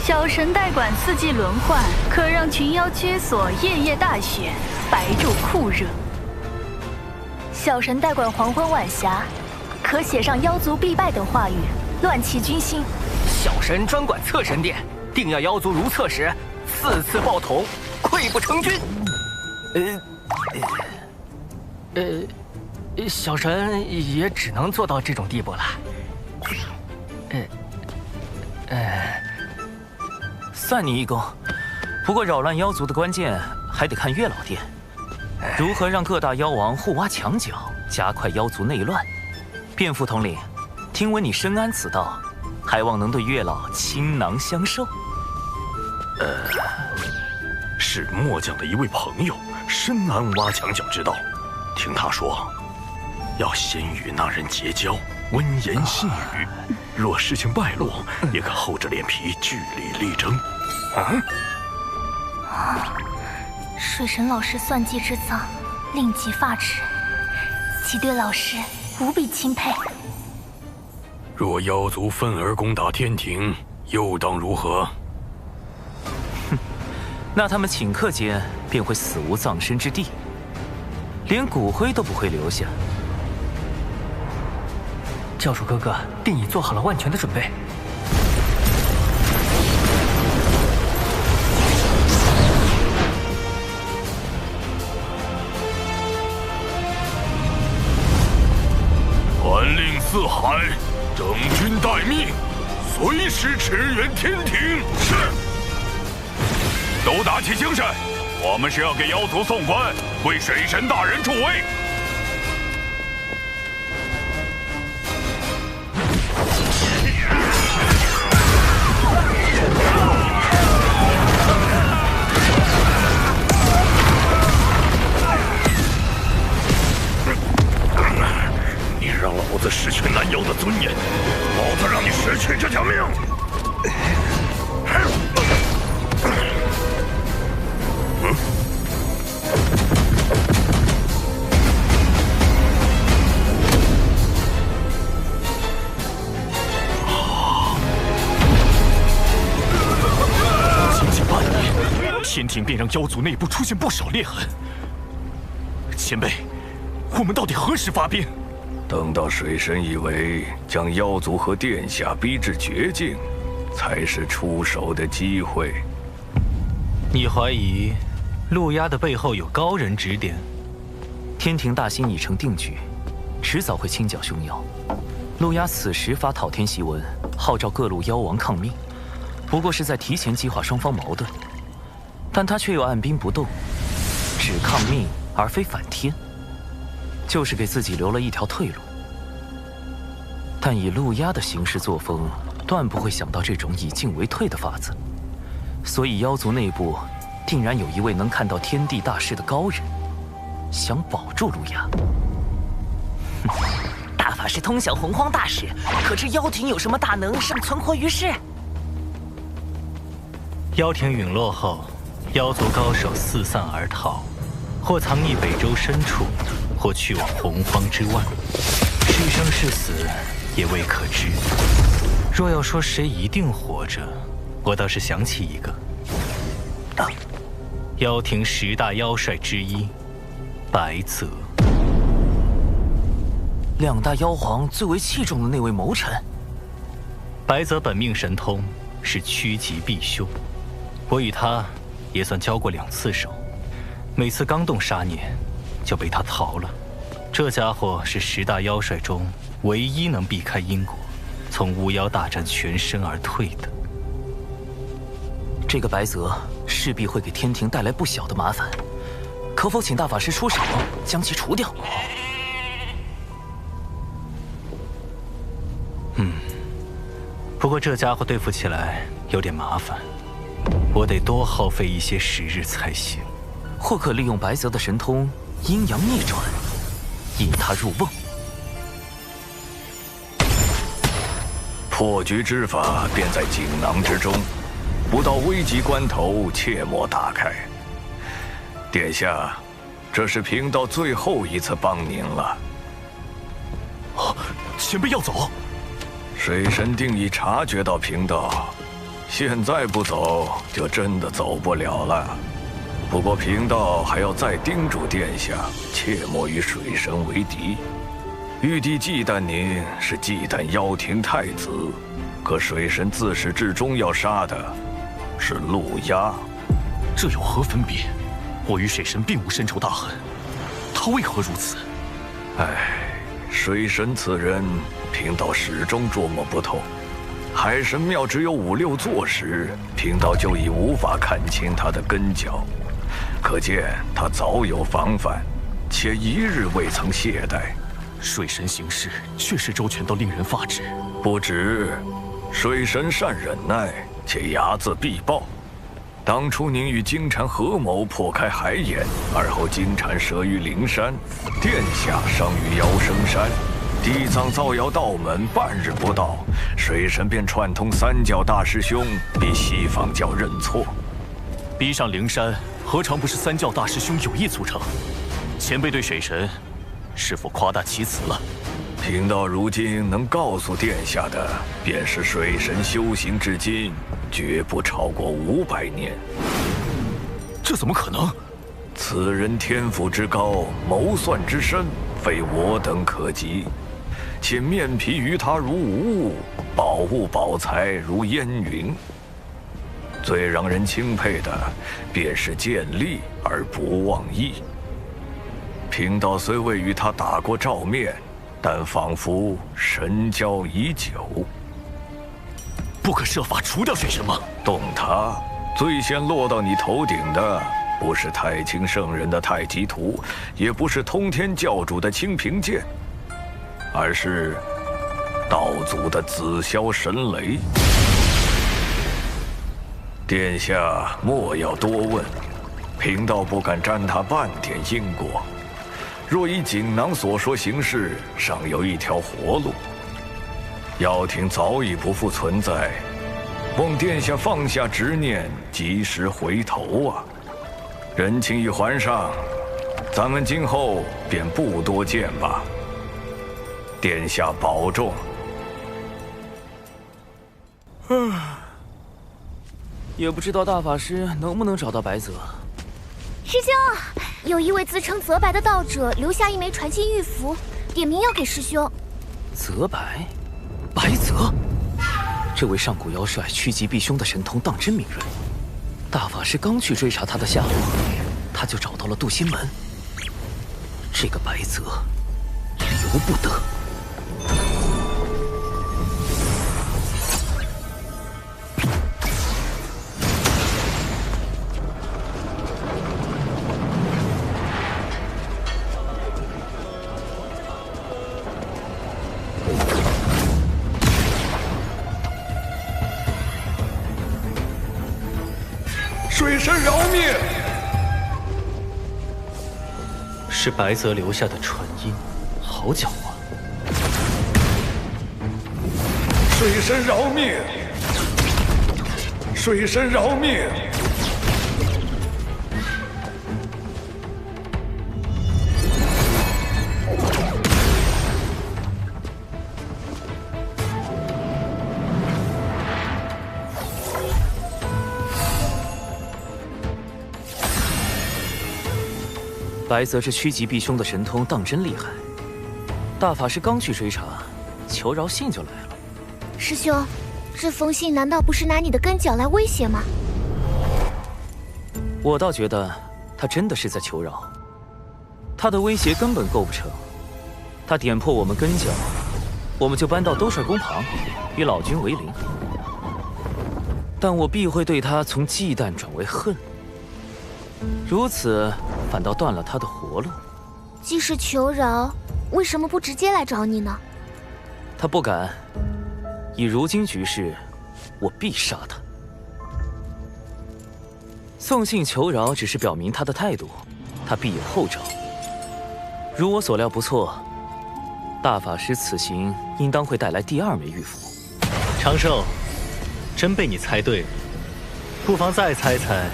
小神代管四季轮换，可让群妖居所，夜夜大雪，白昼酷热。小神代管黄昏晚霞，可写上妖族必败等话语，乱其军心。小神专管侧神殿，定要妖族如厕时，4次爆桶，溃不成军。小神也只能做到这种地步了。算你一功。不过扰乱妖族的关键还得看月老殿，如何让各大妖王互挖墙角，加快妖族内乱。卞副统领，听闻你深谙此道，还望能对月老倾囊相授。是末将的一位朋友深谙挖墙脚之道，听他说，要先与那人结交，温言细语，若事情败露，也可厚着脸皮据理力争。水神老师算计之脏，令极发指，即对老师无比钦佩。若妖族愤而攻打天庭，又当如何？那他们顷刻间便会死无葬身之地，连骨灰都不会留下。教主哥哥定已做好了万全的准备。传令四海，整军待命，随时驰援天庭。是。都打起精神，我们是要给妖族送官，为水神大人助威。你让老子失去拦妖的尊严，老子让你失去这条命！天庭便让妖族内部出现不少裂痕。前辈，我们到底何时发兵？等到水神以为将妖族和殿下逼至绝境，才是出手的机会。你怀疑陆压的背后有高人指点？天庭大兴已成定局，迟早会清剿凶妖。陆压此时发讨天檄文，号召各路妖王抗命，不过是在提前激化双方矛盾。但他却又按兵不动，只抗命而非反天，就是给自己留了一条退路。但以陆压的行事作风，断不会想到这种以进为退的法子。所以妖族内部定然有一位能看到天地大势的高人，想保住路亚。大法师通晓洪荒大事，可知妖庭有什么大能尚存活于世？妖庭陨落后，妖族高手四散而逃，或藏匿北周深处，或去往洪荒之外，是生是死也未可知。若要说谁一定活着，我倒是想起一个。妖庭10大妖帅之一，白泽。2大妖皇最为器重的那位谋臣。白泽本命神通是趋吉避凶，我与他也算交过2次手，每次刚动杀念，就被他逃了。这家伙是10大妖帅中唯一能避开因果，从巫妖大战全身而退的。这个白泽势必会给天庭带来不小的麻烦，可否请大法师出手将其除掉？不过这家伙对付起来有点麻烦，我得多耗费一些时日才行。或可利用白泽的神通阴阳逆转，引他入瓮。破局之法便在锦囊之中，不到危急关头切莫打开。殿下，这是贫道最后一次帮您了。前辈要走？水神定已察觉到贫道，现在不走就真的走不了了。不过贫道还要再叮嘱殿下，切莫与水神为敌。玉帝忌惮您是忌惮妖庭太子，可水神自始至终要杀的是陆压。这有何分别？我与水神并无深仇大恨，他为何如此？水神此人，贫道始终捉摸不透。海神庙只有5、6座时，贫道就已无法看清他的根脚，可见他早有防范，且一日未曾懈怠。水神行事确实周全到令人发指。不止，水神善忍耐，且睚眦必报。当初您与金蝉合谋破开海眼，而后金蝉折于灵山，殿下伤于妖生山，地藏造谣道门半日不到，水神便串通3教大师兄，逼西方教认错。逼上灵山，何尝不是3教大师兄有意促成？前辈对水神是否夸大其词了？贫道如今能告诉殿下的，便是水神修行至今，绝不超过500年。这怎么可能？此人天赋之高，谋算之深，非我等可及。且面皮于他如无物，宝物宝财如烟云。最让人钦佩的，便是见利而不忘义。贫道虽未与他打过照面，但仿佛神交已久。不可设法除掉水神吗？动他，最先落到你头顶的，不是太清圣人的太极图，也不是通天教主的清平剑，而是道祖的紫霄神雷。殿下莫要多问，贫道不敢沾他半点因果。若依锦囊所说行事，尚有一条活路。妖庭早已不复存在，望殿下放下执念，及时回头啊！人情已还上，咱们今后便不多见吧。殿下保重。也不知道大法师能不能找到白泽。师兄，有一位自称泽白的道者留下一枚传信玉符，点名要给师兄。泽白，白泽，这位上古妖帅趋吉避凶的神通当真敏锐。大法师刚去追查他的下落，他就找到了渡心门。这个白泽，由不得。神饶命！是白泽留下的传音，好狡猾。水神饶命！水神饶命！白泽这趋吉避凶的神通当真厉害。大法师刚去追查，求饶信就来了。师兄，这封信难道不是拿你的根脚来威胁吗？我倒觉得他真的是在求饶。他的威胁根本构不成。他点破我们根脚，我们就搬到兜率宫旁，与老君为邻。但我必会对他从忌惮转为恨。如此，反倒断了他的活路。既是求饶，为什么不直接来找你呢？他不敢。以如今局势，我必杀他。送信求饶只是表明他的态度，他必有后招。如我所料不错，大法师此行应当会带来第2枚玉符。长寿，真被你猜对了。不妨再猜猜，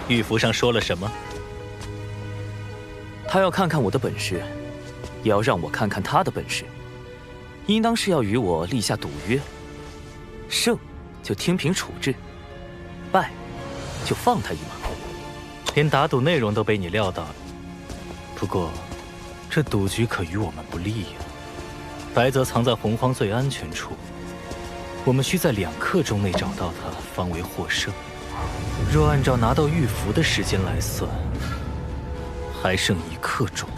玉符上说了什么？他要看看我的本事，也要让我看看他的本事。应当是要与我立下赌约，胜就天平处置，败就放他一马。连打赌内容都被你料到了。不过，这赌局可与我们不利呀。白泽藏在洪荒最安全处，我们需在2刻钟内找到他，方为获胜。若按照拿到玉符的时间来算，还剩1刻钟。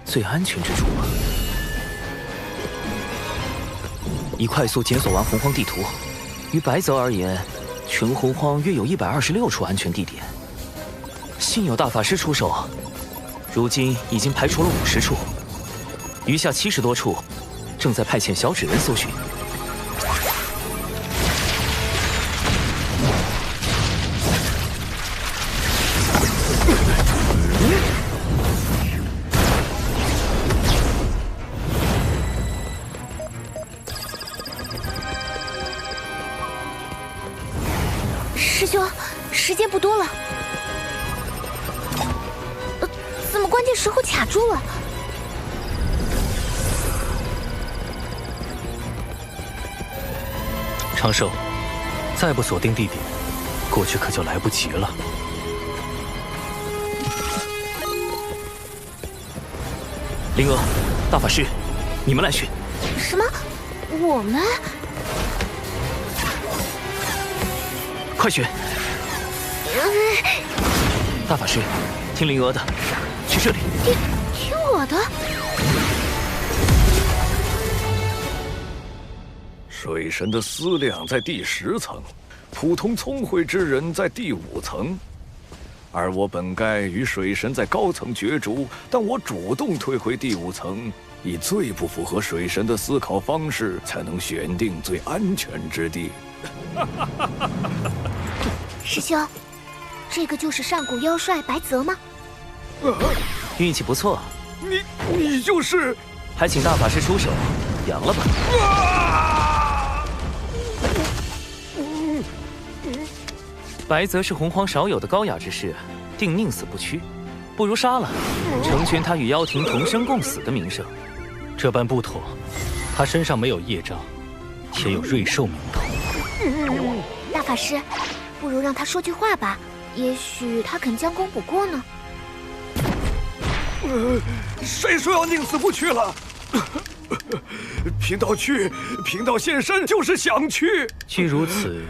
最安全之处啊！已快速检索完洪荒地图，于白泽而言，全洪荒约有126处安全地点。幸有大法师出手，如今已经排除了50处，余下70多处，正在派遣小纸人搜寻。师兄，时间不多了。怎么关键时候卡住了？长寿，再不锁定地点，过去可就来不及了。灵娥，大法师，你们来寻。什么？我们？快寻！大法师，听灵娥的，去这里。听我的。水神的思量在第10层，普通聪慧之人在第5层，而我本该与水神在高层角逐，但我主动退回第5层，以最不符合水神的思考方式，才能选定最安全之地。师兄，这个就是上古妖帅白泽吗？运气不错。你就是？还请大法师出手，扬了吧。白泽是洪荒少有的高雅之士，定宁死不屈，不如杀了，成全他与妖庭同生共死的名声。这般不妥，他身上没有业障，也有瑞兽名头。大法师，不如让他说句话吧，也许他肯将功补过呢。谁说要宁死不屈了？贫道去，贫道现身就是想去。既如此，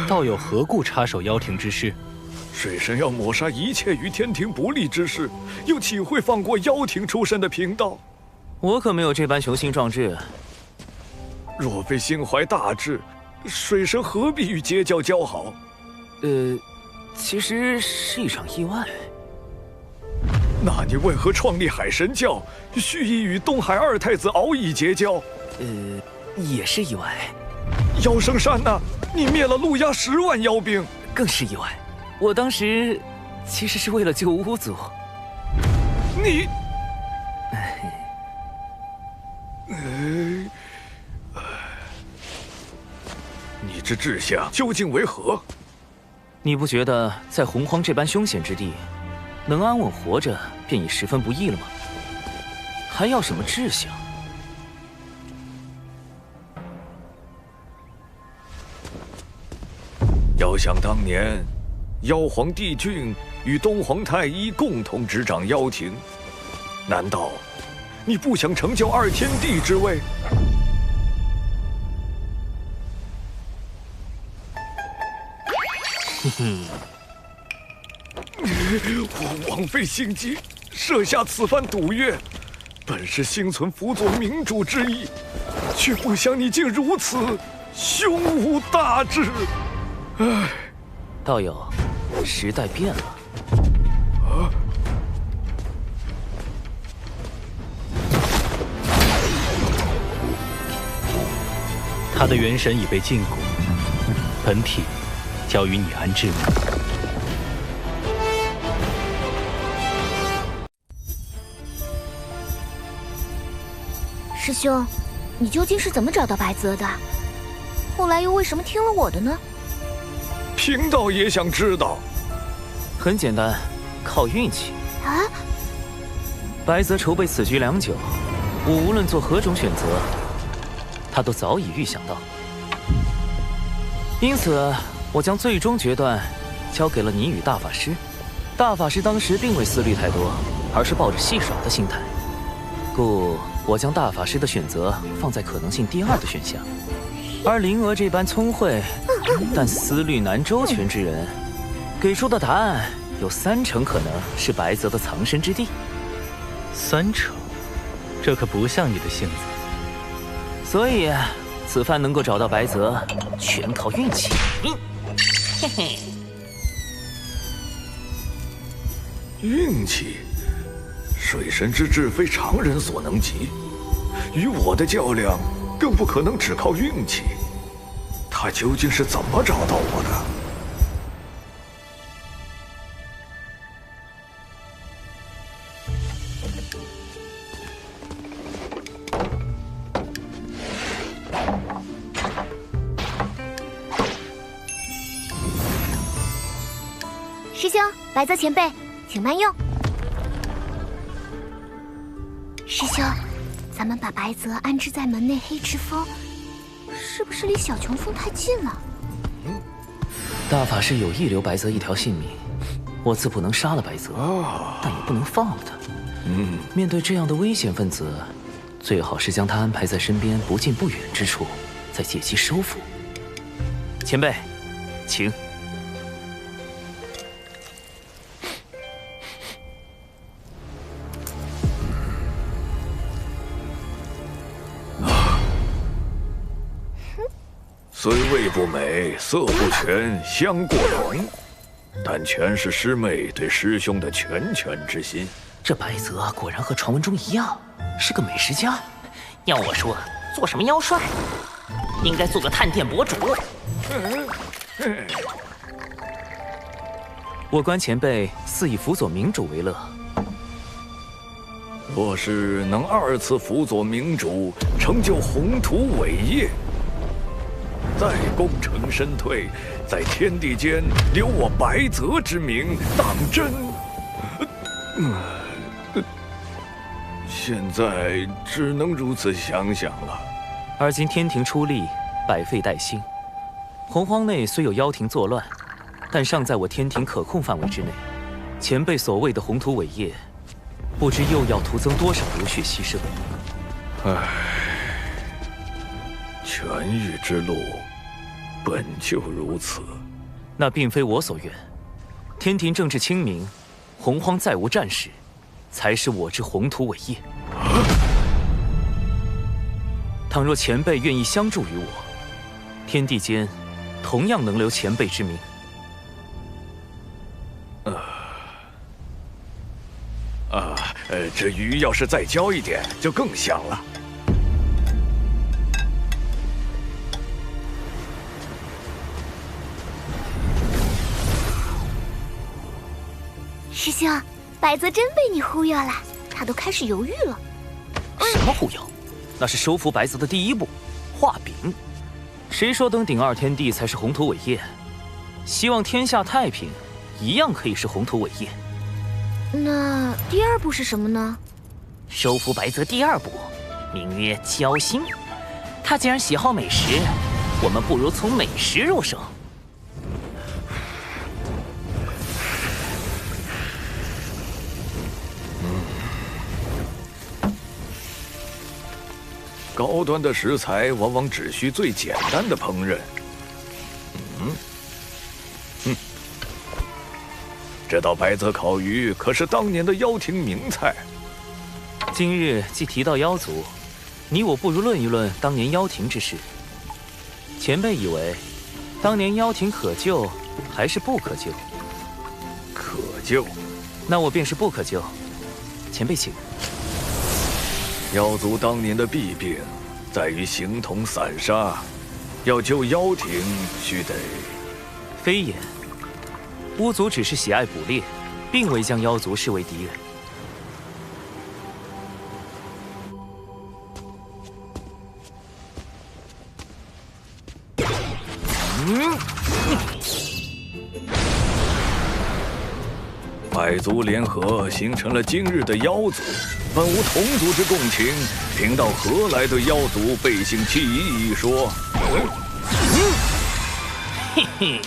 道友何故插手妖庭之事？水神要抹杀一切与天庭不利之事，又岂会放过妖庭出身的贫道？我可没有这般雄心壮志。若非心怀大志，水神何必与截教交好？其实是一场意外。那你为何创立海神教，蓄意与东海二太子敖乙结交？也是意外。妖圣山呐，你灭了陆压10万妖兵，更是意外。我当时其实是为了救巫族。你，你之志向究竟为何？你不觉得在洪荒这般凶险之地，能安稳活着便已十分不易了吗？还要什么志向？要想当年，妖皇帝俊与东皇太一共同执掌妖庭，难道你不想成就2天地之位？我枉费心机，设下此番赌约，本是心存辅佐明主之意，却不想你竟如此胸无大志。唉，道友，时代变了。他的元神已被禁锢，本体交于你安置。师兄，你究竟是怎么找到白泽的？后来又为什么听了我的呢？贫道也想知道。很简单，靠运气。啊！白泽筹备此局良久，我无论做何种选择，他都早已预想到。因此，我将最终决断交给了你与大法师。大法师当时并未思虑太多，而是抱着戏耍的心态，故我将大法师的选择放在可能性第2的选项。而灵娥这般聪慧但思虑难周全之人，给出的答案有3成可能是白泽的藏身之地。3成，这可不像你的性子。所以，此番能够找到白泽，全靠运气。嘿嘿。运气，水神之志非常人所能及，与我的较量更不可能只靠运气。他究竟是怎么找到我的？师兄，白泽前辈，请慢用。师兄，咱们把白泽安置在门内黑池峰，是不是离小琼峰太近了？大法师有意留白泽一条性命，我自不能杀了白泽，但也不能放了他。面对这样的危险分子，最好是将他安排在身边不近不远之处，再借机收服。前辈，请。虽味不美，色不全，香过浓，但全是师妹对师兄的拳之心。这白泽果然和传闻中一样，是个美食家。要我说，做什么妖帅，应该做个探店博主。我观前辈似以辅佐明主为乐。若是能2次辅佐明主，成就宏图伟业，再功成身退，在天地间留我白泽之名，当真。现在只能如此想想了。而今天庭出力，百废待兴。洪荒内虽有妖庭作乱，但尚在我天庭可控范围之内。前辈所谓的宏图伟业，不知又要徒增多少流血牺牲。唉，权欲之路本就如此。那并非我所愿。天庭政治清明，洪荒再无战事，才是我之宏图伟业。倘若前辈愿意相助于我，天地间同样能留前辈之名。这鱼要是再浇一点，就更香了。师兄，白泽真被你忽悠了，他都开始犹豫了。什么忽悠？那是收服白泽的第一步，画饼。谁说登顶2天地才是宏图伟业？希望天下太平，一样可以是宏图伟业。那第2步是什么呢？收服白泽第2步，名曰交心。他既然喜好美食，我们不如从美食入手。高端的食材往往只需最简单的烹饪。这道白泽烤鱼可是当年的妖庭名菜。今日既提到妖族，你我不如论一论当年妖庭之事。前辈以为，当年妖庭可救，还是不可救？可救，那我便是不可救。前辈请。妖族当年的弊病，在于形同散沙。要救妖庭，须得……非也。巫族只是喜爱捕猎，并未将妖族视为敌人。百族联合，形成了今日的妖族。本无同族之共情，贫道何来对妖族背信弃义一说？嘿嘿。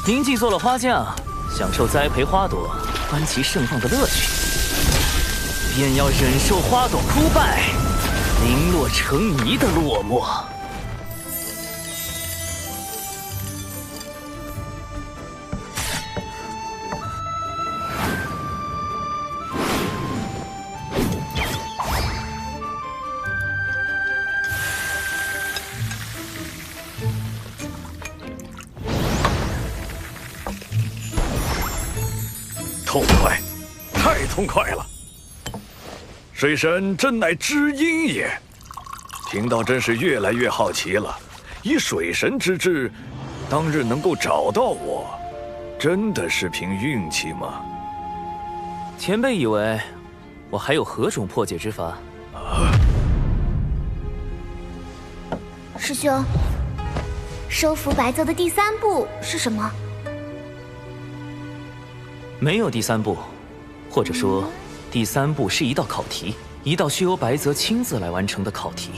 您既做了花匠，享受栽培花朵、观其盛放的乐趣，便要忍受花朵枯败、零落成泥的落寞。痛快，太痛快了！水神真乃知音也。贫道真是越来越好奇了。以水神之智，当日能够找到我，真的是凭运气吗？前辈以为我还有何种破解之法？师兄，收服白泽的第3步是什么？没有第3步，或者说，第3步是一道考题，一道需由白泽亲自来完成的考题。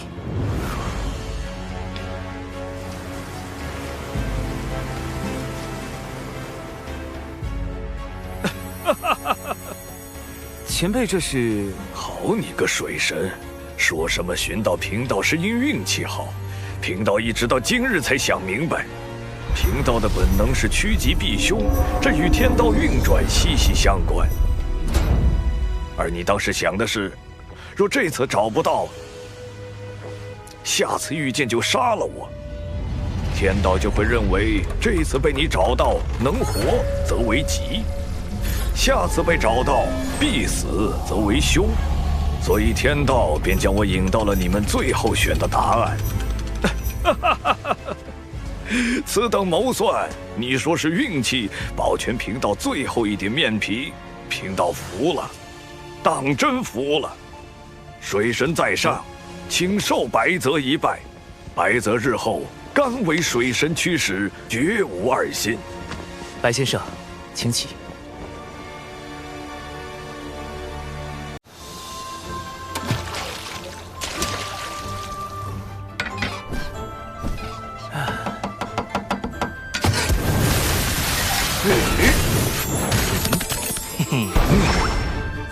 前辈这是……好你个水神，说什么寻到贫道是因运气好，贫道一直到今日才想明白。贫道的本能是趋吉避凶，这与天道运转息息相关。而你当时想的是，若这次找不到，下次遇见就杀了我，天道就会认为这次被你找到能活则为吉，下次被找到必死则为凶，所以天道便将我引到了你们最后选的答案。此等谋算，你说是运气保全贫道最后一点面皮，贫道服了，当真服了。水神在上，请受白泽一拜。白泽日后甘为水神驱使，绝无二心。白先生，请起。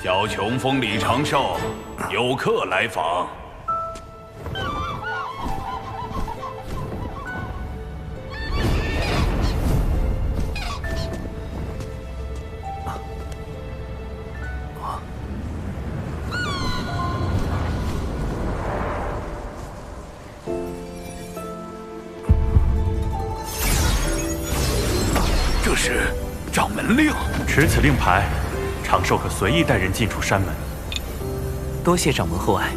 小琼峰李长寿，有客来访。是掌门令。持此令牌，长寿可随意带人进出山门。多谢掌门厚爱。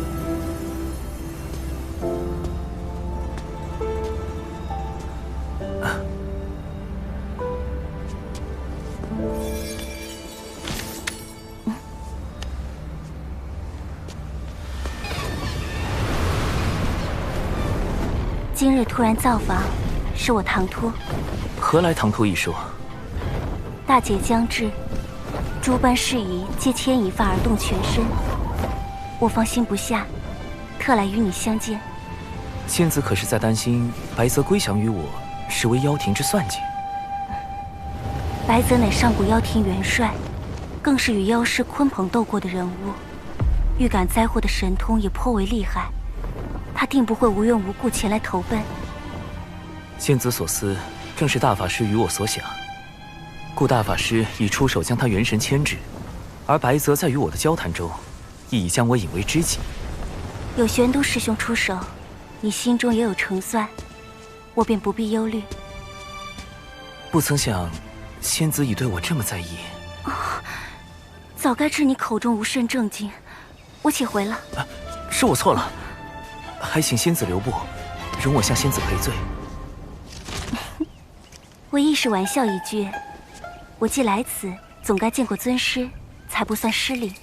今日突然造访，是我唐突。何来唐突一说？大劫将至，诸般事宜皆牵一发而动全身，我放心不下，特来与你相见。仙子可是在担心白泽归降于我，是为妖庭之算计？白泽乃上古妖庭元帅，更是与妖师鲲鹏斗过的人物，预感灾祸的神通也颇为厉害。他定不会无缘无故前来投奔。仙子所思，正是大法师与我所想，故大法师已出手将他元神牵制，而白泽在与我的交谈中，亦已将我引为知己。有玄都师兄出手，你心中也有成算，我便不必忧虑。不曾想，仙子已对我这么在意。早该知你口中无甚正经，我且回了。是我错了。还请仙子留步，容我向仙子赔罪。我亦是玩笑一句，我既来此，总该见过尊师，才不算失礼。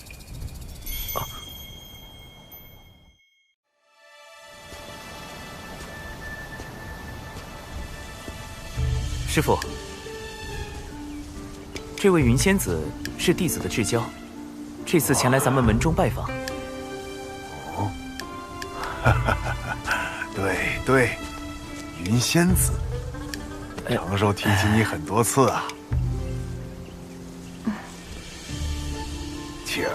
师父，这位云仙子是弟子的至交，这次前来咱们门中拜访。对对，云仙子，长寿提起你很多次啊。请。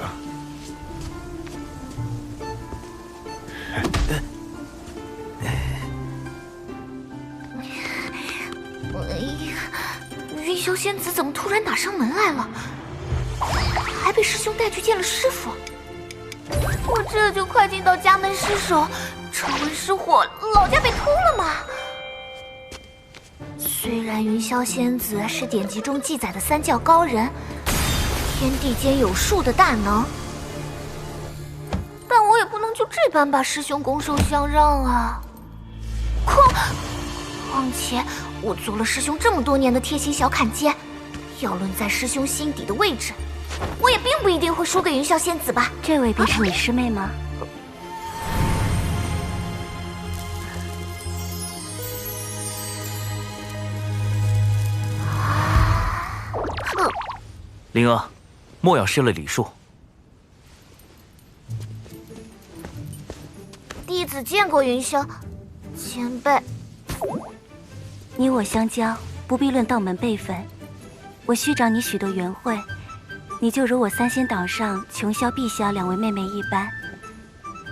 云霄仙子怎么突然打上门来了？还被师兄带去见了师父。我这就快进到家门失守，传闻失火，老家被偷了吗？虽然云霄仙子是典籍中记载的三教高人，天地间有数的大能，但我也不能就这般把师兄拱手相让啊！况且我做了师兄这么多年的贴心小坎肩，要论在师兄心底的位置，我也并不一定会输给云霄仙子吧？这位便是你师妹吗？灵儿，莫要失了礼数。弟子见过云霄前辈。你我相交，不必论道门辈分。我虚长你许多缘会，你就如我三仙岛上琼霄、碧霄两位妹妹一般，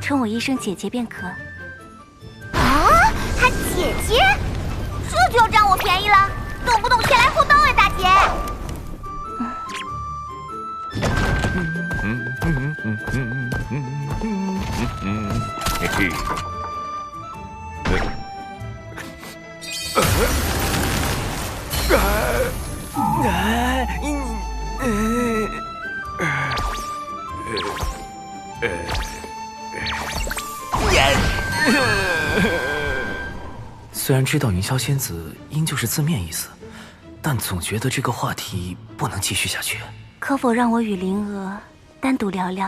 称我一声姐姐便可。啊，她姐姐，这就要占我便宜了，动不动前来后到呀，大姐。嘿嘿。虽然知道云霄仙子应就是字面意思，但总觉得这个话题不能继续下去。可否让我与灵娥单独聊聊？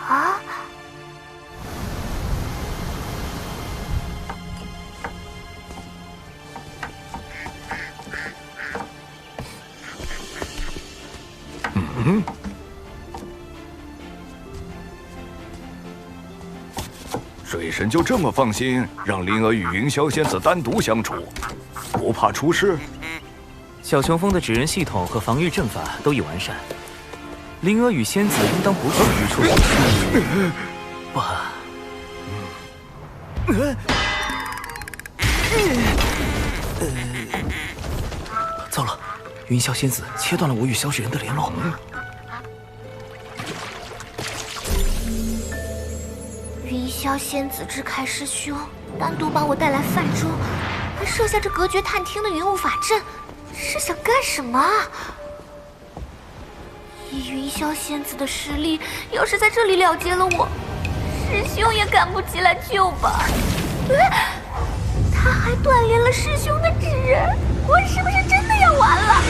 啊？水神就这么放心让灵儿与云霄仙子单独相处，不怕出事？小琼峰的指人系统和防御阵法都已完善，灵儿与仙子应当不至于出什么事。哇！糟了，云霄仙子切断了我与小纸人的联络。云霄仙子支开师兄，单独把我带来泛舟，还设下这隔绝探听的云雾法阵，是想干什么啊？以云霄仙子的实力，要是在这里了结了我，师兄也赶不及来救吧？他还断连了师兄的指刃，我是不是真的要完了？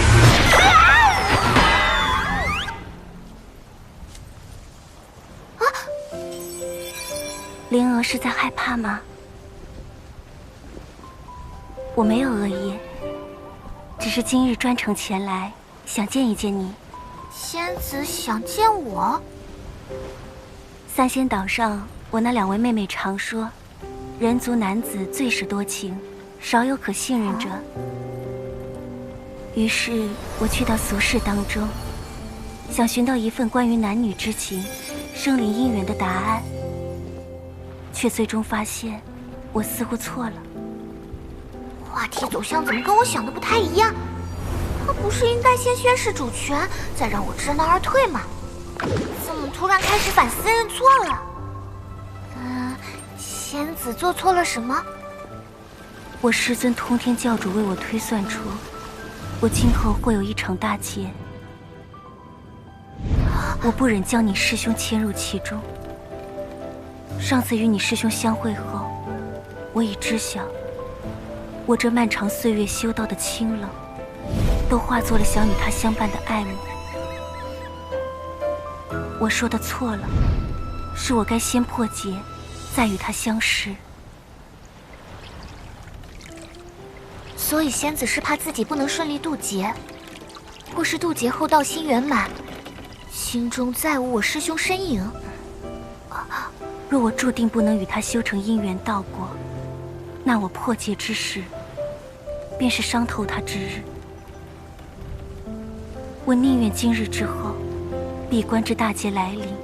灵儿是在害怕吗？我没有恶意，只是今日专程前来，想见一见你。仙子想见我？三仙岛上，我那2位妹妹常说，人族男子最是多情，少有可信任者。于是我去到俗世当中，想寻到一份关于男女之情、生灵姻缘的答案，却最终发现，我似乎错了。话题走向怎么跟我想的不太一样？他不是应该先宣示主权，再让我知难而退吗？怎么突然开始反思认错了？仙子做错了什么？我师尊通天教主为我推算出，我今后会有一场大劫。我不忍将你师兄牵入其中。上次与你师兄相会后，我已知晓，我这漫长岁月修道的清冷，都化作了想与他相伴的爱慕。我说的错了，是我该先破劫，再与他相识。所以仙子是怕自己不能顺利渡劫，或是渡劫后道心圆满，心中再无我师兄身影。若我注定不能与他修成姻缘道果，那我破劫之时，便是伤透他之日。我宁愿今日之后，闭关至大劫来临，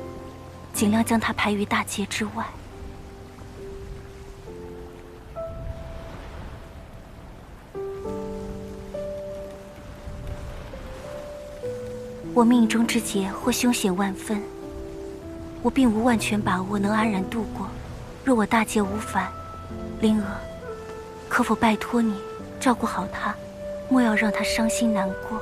尽量将他排于大劫之外。我命中之劫或凶险万分，我并无万全把握能安然度过。若我大劫无返，灵儿，可否拜托你照顾好他，莫要让他伤心难过。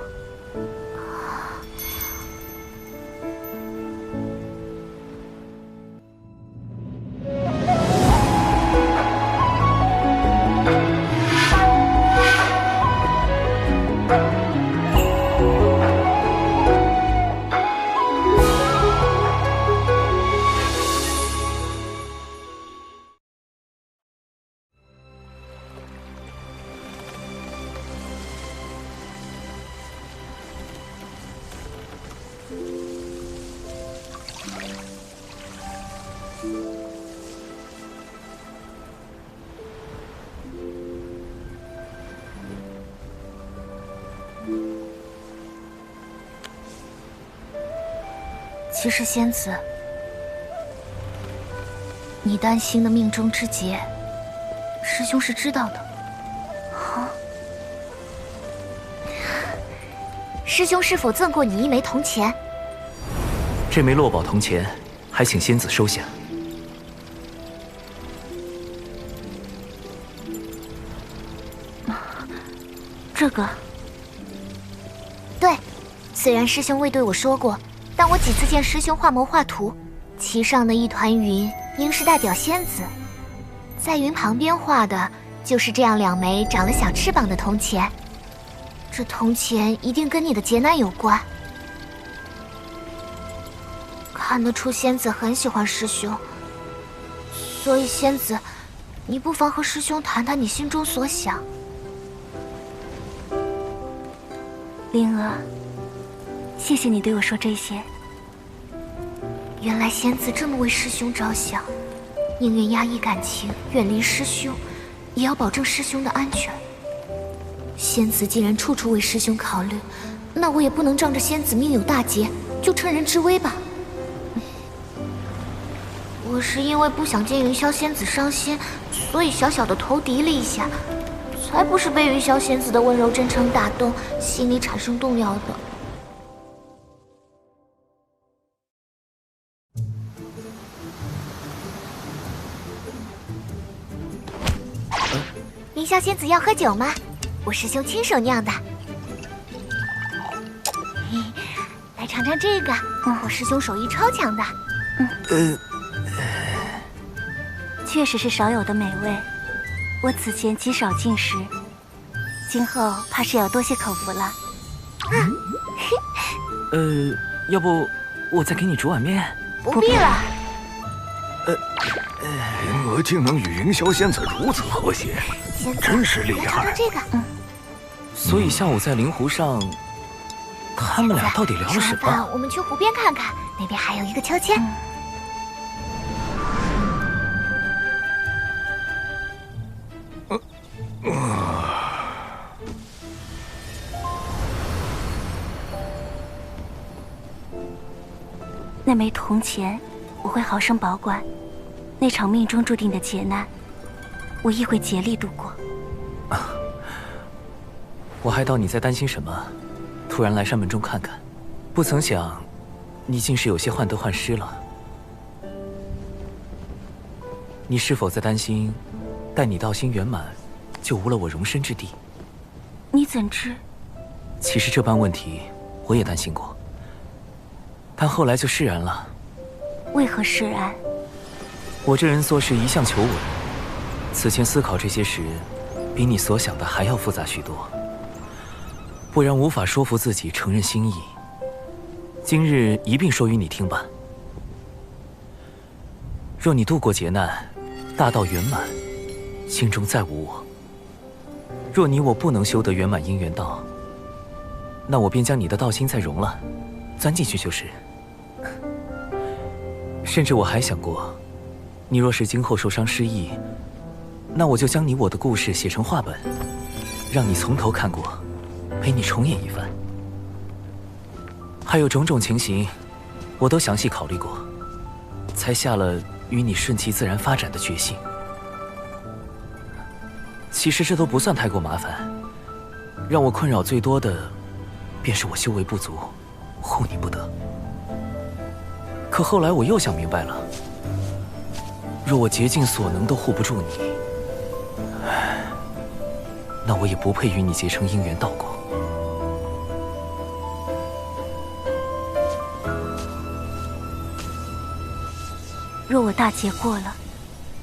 其实仙子，你担心的命中之劫，师兄是知道的。啊？师兄是否赠过你一枚铜钱？这枚落宝铜钱，还请仙子收下。这个，对，虽然师兄未对我说过，但我几次见师兄画谋划图，其上的一团云应是代表仙子，在云旁边画的就是这样2枚长了小翅膀的铜钱。这铜钱一定跟你的劫难有关。看得出仙子很喜欢师兄，所以仙子，你不妨和师兄谈谈你心中所想。灵儿，谢谢你对我说这些。原来仙子这么为师兄着想，宁愿压抑感情，远离师兄，也要保证师兄的安全。仙子既然处处为师兄考虑，那我也不能仗着仙子命有大劫就趁人之危吧。我是因为不想见云霄仙子伤心，所以小小的投敌了一下，才不是被云霄仙子的温柔真诚打动，心里产生动摇的。凌霄仙子要喝酒吗？我师兄亲手酿的。来尝尝这个，我师兄手艺超强的。确实是少有的美味。我此前极少进食，今后怕是要多谢口福了。要不我再给你煮碗面？不必了。灵娥竟能与凌霄仙子如此和谐，真是厉害。来尝尝这个。所以下午在灵湖上，他们俩到底聊了什么？我们去湖边看看，那边还有一个秋千。那枚铜钱，我会好生保管。那场命中注定的劫难，我亦会竭力度过。我还道你在担心什么，突然来山门中看看，不曾想，你竟是有些患得患失了。你是否在担心，待你道心圆满，就无了我容身之地？你怎知？其实这般问题，我也担心过。但后来就释然了。为何释然？我这人做事一向求稳，此前思考这些时，比你所想的还要复杂许多，不然无法说服自己承认心意。今日一并说与你听吧。若你度过劫难，大道圆满，心中再无我；若你我不能修得圆满姻缘道，那我便将你的道心再融了，钻进去就是。甚至我还想过，你若是今后受伤失忆，那我就将你我的故事写成画本，让你从头看过，陪你重演一番。还有种种情形，我都详细考虑过，才下了与你顺其自然发展的决心。其实这都不算太过麻烦，让我困扰最多的，便是我修为不足，护你不得。可后来我又想明白了，若我竭尽所能都护不住你，那我也不配与你结成姻缘道果。若我大劫过了，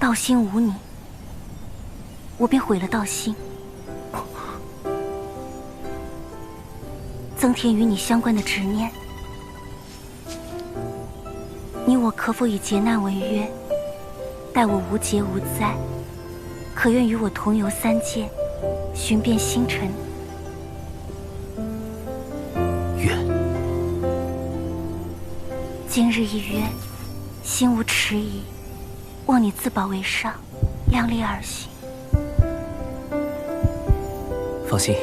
道心无你，我便毁了道心，增添与你相关的执念。你我可否以劫难为约？待我无劫无灾，可愿与我同游三界，寻遍星辰？愿。今日一约，心无迟疑，望你自保为上，量力而行。放心，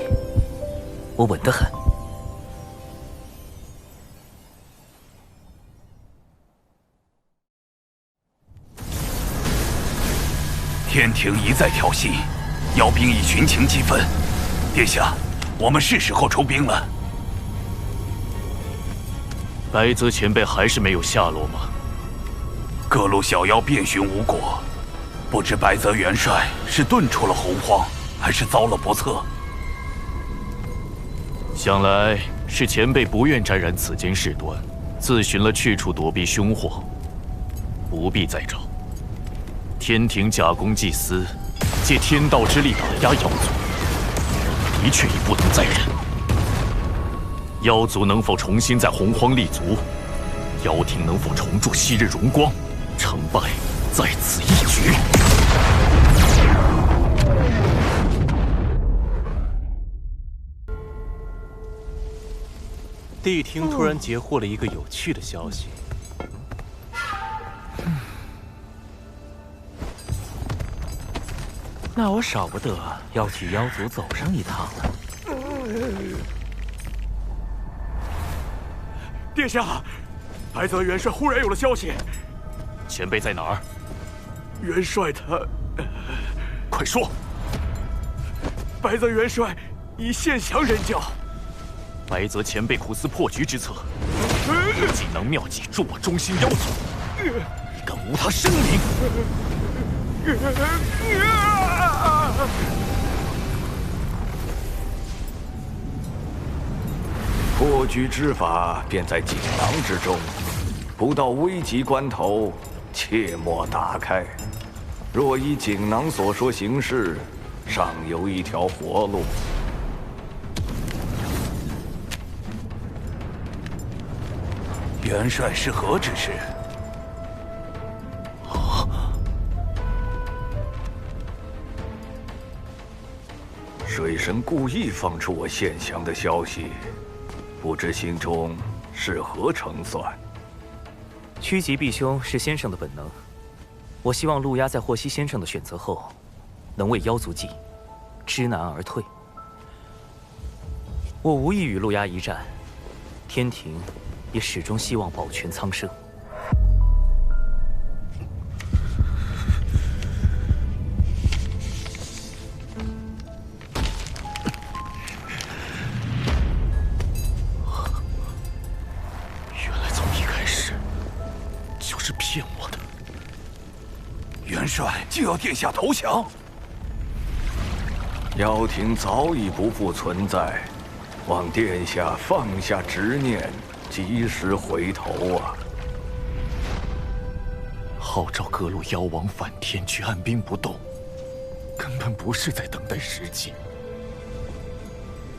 我稳得很。天庭一再挑衅，妖兵已群情激愤。殿下，我们是时候出兵了。白泽前辈还是没有下落吗？各路小妖遍寻无果，不知白泽元帅是遁出了洪荒，还是遭了不测。想来是前辈不愿沾染此间事端，自寻了去处躲避凶祸，不必再找。天庭假公济私，借天道之力打压妖族，的确已不能再忍。妖族能否重新在洪荒立足？妖庭能否重铸昔日荣光？成败在此一举。谛听突然截获了一个有趣的消息。那我少不得要去妖族走上一趟了。殿下，白泽元帅忽然有了消息。前辈在哪儿？元帅他……快说！白泽元帅已现降人教。白泽前辈苦思破局之策，锦囊妙计助我忠心妖族，你敢无他生灵？破局之法便在锦囊之中，不到危急关头，切莫打开。若依锦囊所说行事，尚有一条活路。元帅是何指示？水神故意放出我现降的消息，不知心中是何成算？趋吉避凶是先生的本能，我希望陆压在获悉先生的选择后，能为妖族计，知难而退。我无意与陆压一战，天庭也始终希望保全苍生。骗我的！元帅就要殿下投降？妖庭早已不复存在，望殿下放下执念，及时回头啊！号召各路妖王反天，却按兵不动，根本不是在等待时机。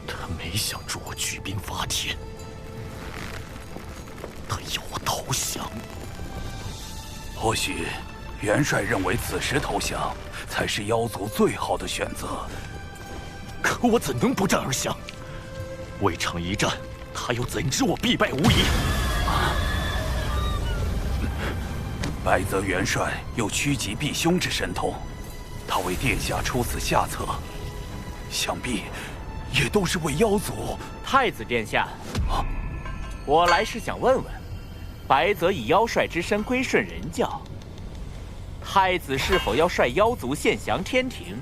他没想助我举兵伐天，他要我投降。或许，元帅认为此时投降才是妖族最好的选择。可我怎能不战而降？未尝一战，他又怎知我必败无疑？白泽元帅有趋吉避凶之神通，他为殿下出此下策，想必也都是为妖族。太子殿下，我来是想问问。白泽以妖帅之身归顺人教，太子是否要率妖族献降天庭，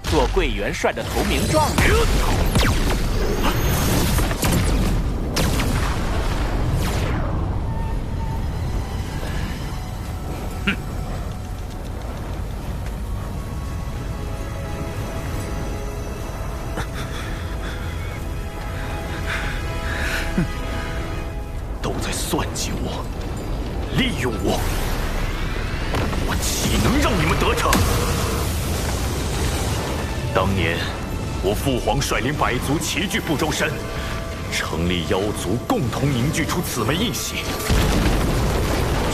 做贵元帅的投名状呢？都在算计我，利用我，我岂能让你们得逞？当年我父皇率领百族齐聚不周山，成立妖族，共同凝聚出此枚印玺，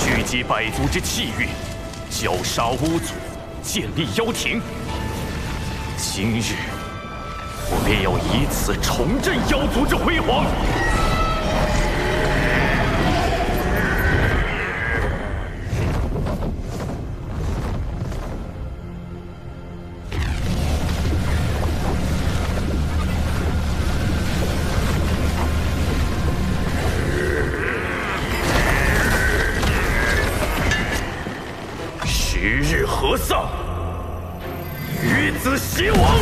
聚集百族之气运，绞杀巫族，建立妖庭。今日我便要以此重振妖族之辉煌。何丧，与子偕亡。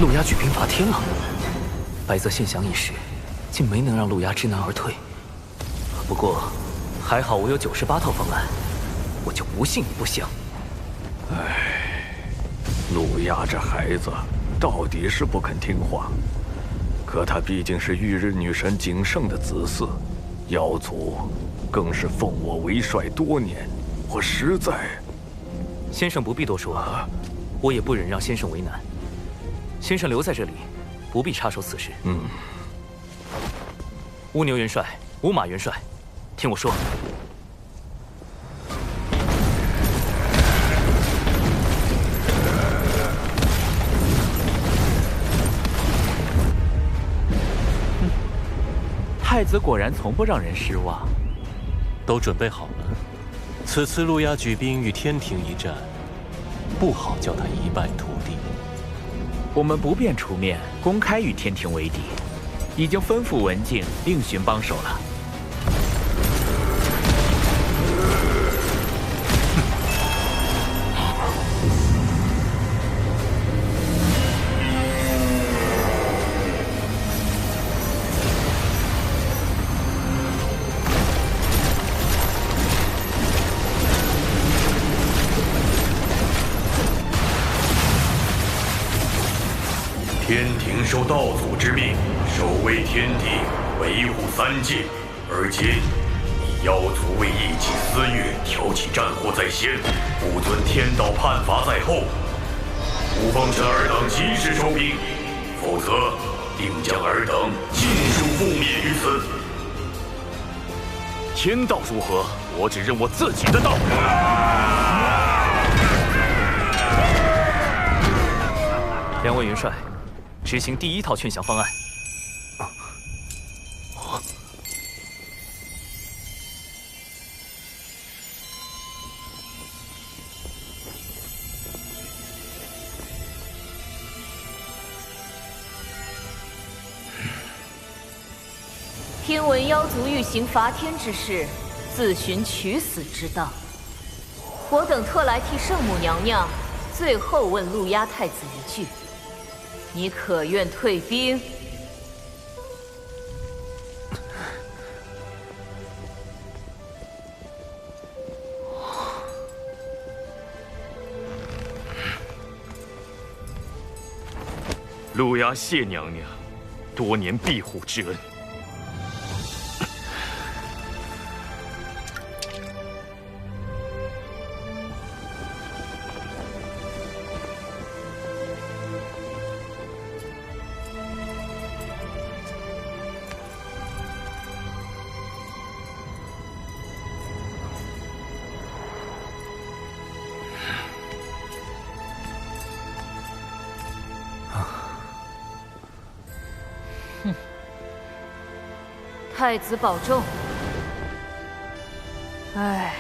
陆压举兵伐天了，白泽献降一事，竟没能让陆压知难而退。不过，还好我有98套方案，我就不信你不降。唉，陆压这孩子。到底是不肯听话，可他毕竟是玉日女神景圣的子嗣，妖族更是奉我为帅多年，我实在……先生不必多说，我也不忍让先生为难。先生留在这里，不必插手此事。乌牛元帅、乌马元帅，听我说。太子果然从不让人失望。都准备好了，此次陆压举兵与天庭一战，不好叫他一败涂地。我们不便出面公开与天庭为敌，已经吩咐文静另寻帮手了。天庭受道祖之命，守卫天地，维护三界。而今你妖族为一己私欲，挑起战火在先，不遵天道判罚在后。吾奉劝尔等及时收兵，否则定将尔等尽数覆灭于此。天道如何？我只认我自己的道。两位元帅，执行第1套劝降方案。听闻妖族欲行伐天之事，自寻取死之道。我等特来替圣母娘娘最后问陆压太子一句：你可愿退兵？陆压谢娘娘多年庇护之恩。太子保重。唉，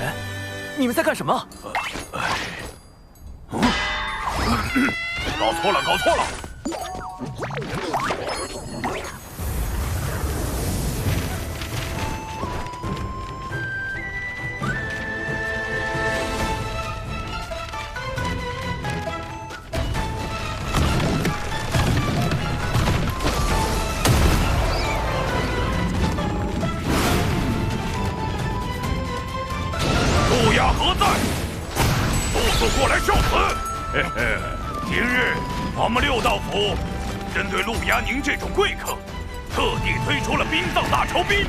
哎，你们在干什么？搞错了，搞错了！陆雅何在？速速过来受死！嘿嘿，今日我们六道府针对陆压宁这种贵客，特地推出了殡葬大酬宾。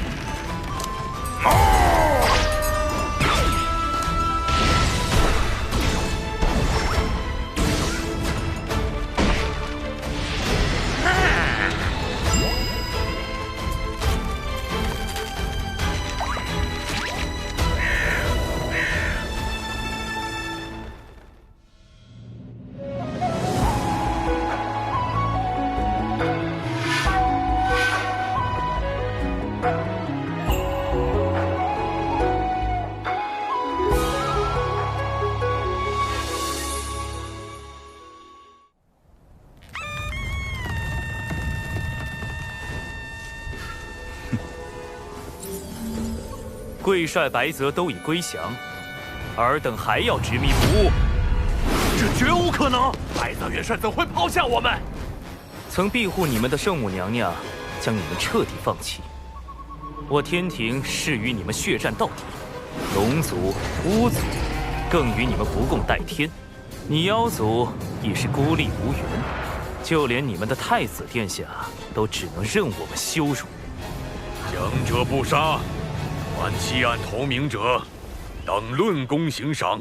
贵帅白泽都已归降，尔等还要执迷不悟？这绝无可能！白泽元帅怎会抛下我们？曾庇护你们的圣母娘娘，将你们彻底放弃。我天庭誓与你们血战到底，龙族、巫族更与你们不共戴天。你妖族已是孤立无援，就连你们的太子殿下都只能任我们羞辱。强者不杀。凡弃暗投明者，等论功行赏。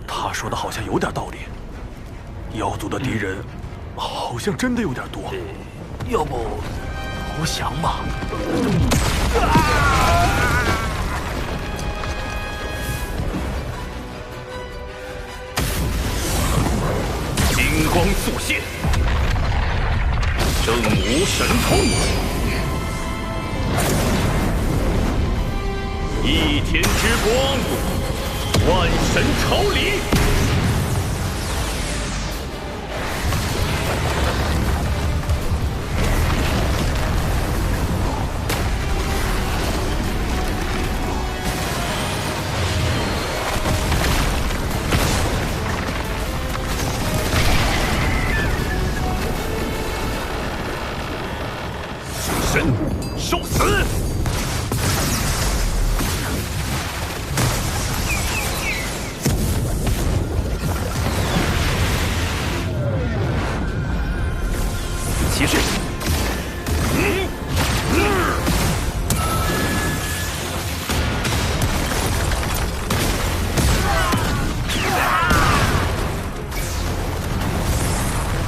他说的好像有点道理。妖族的敌人好像真的有点多，要不投降吧？金光速现，正无神通。一天之光，万神朝礼。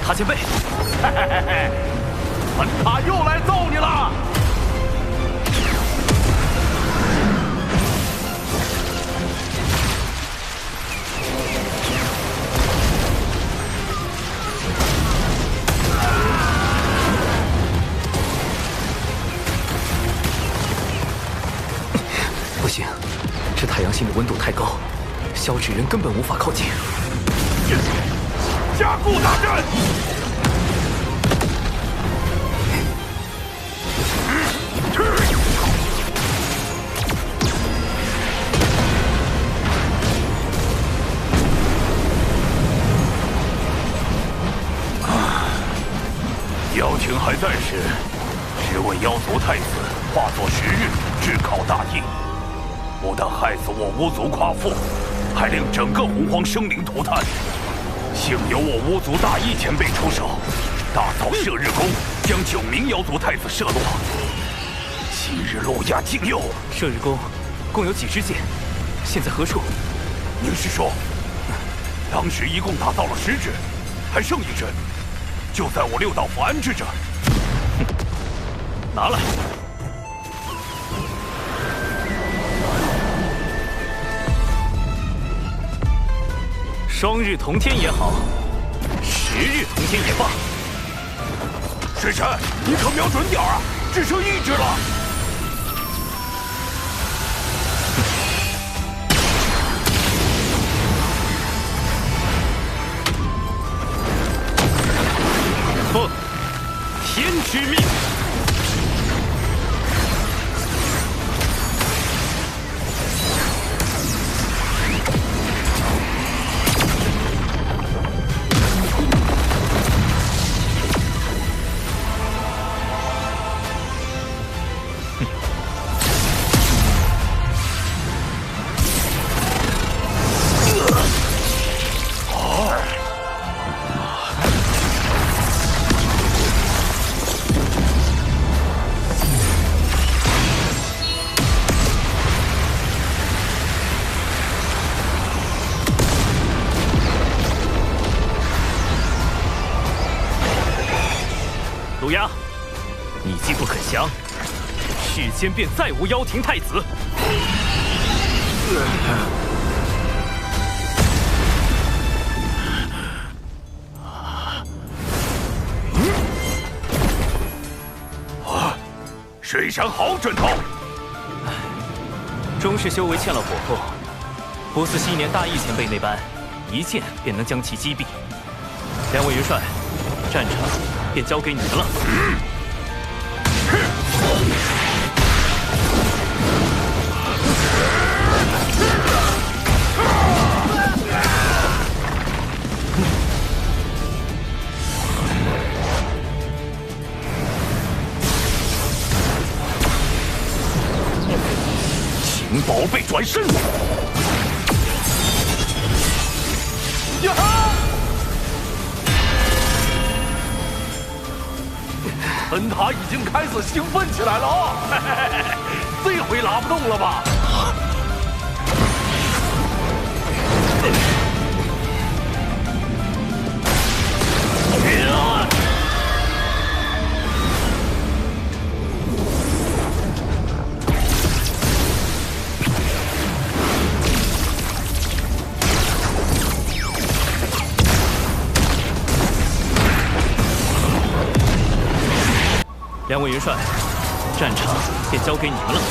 塔前辈，本塔又来揍你了！不行，这太阳星的温度太高，萧芷人根本无法靠近。加固大阵！妖庭还在时，只为妖族太子化作时日，炙烤大地，不但害死我巫族夸父，还令整个洪荒生灵涂炭。幸有我巫族大义前辈出手，大造射日弓，将9名妖族太子射落。今日路亚竟又射日弓，共有几支箭？现在何处？您是说，当时一共打造了10支，还剩1支，就在我6道符安置着。拿来。双日同天也好，10日同天也罢。水神，你可瞄准点啊！只剩1只了。奉天之命。鲁鸦，你既不肯降，世间便再无妖庭太子。水神好准头，终是修为欠了火候，不似昔年大义前辈那般，一剑便能将其击毙。2位元帅，战场便交给你们了。请宝贝转身！呀哈！本塔已经开始兴奋起来了啊！这回拉不动了吧？2位元帅，战场便交给你们了。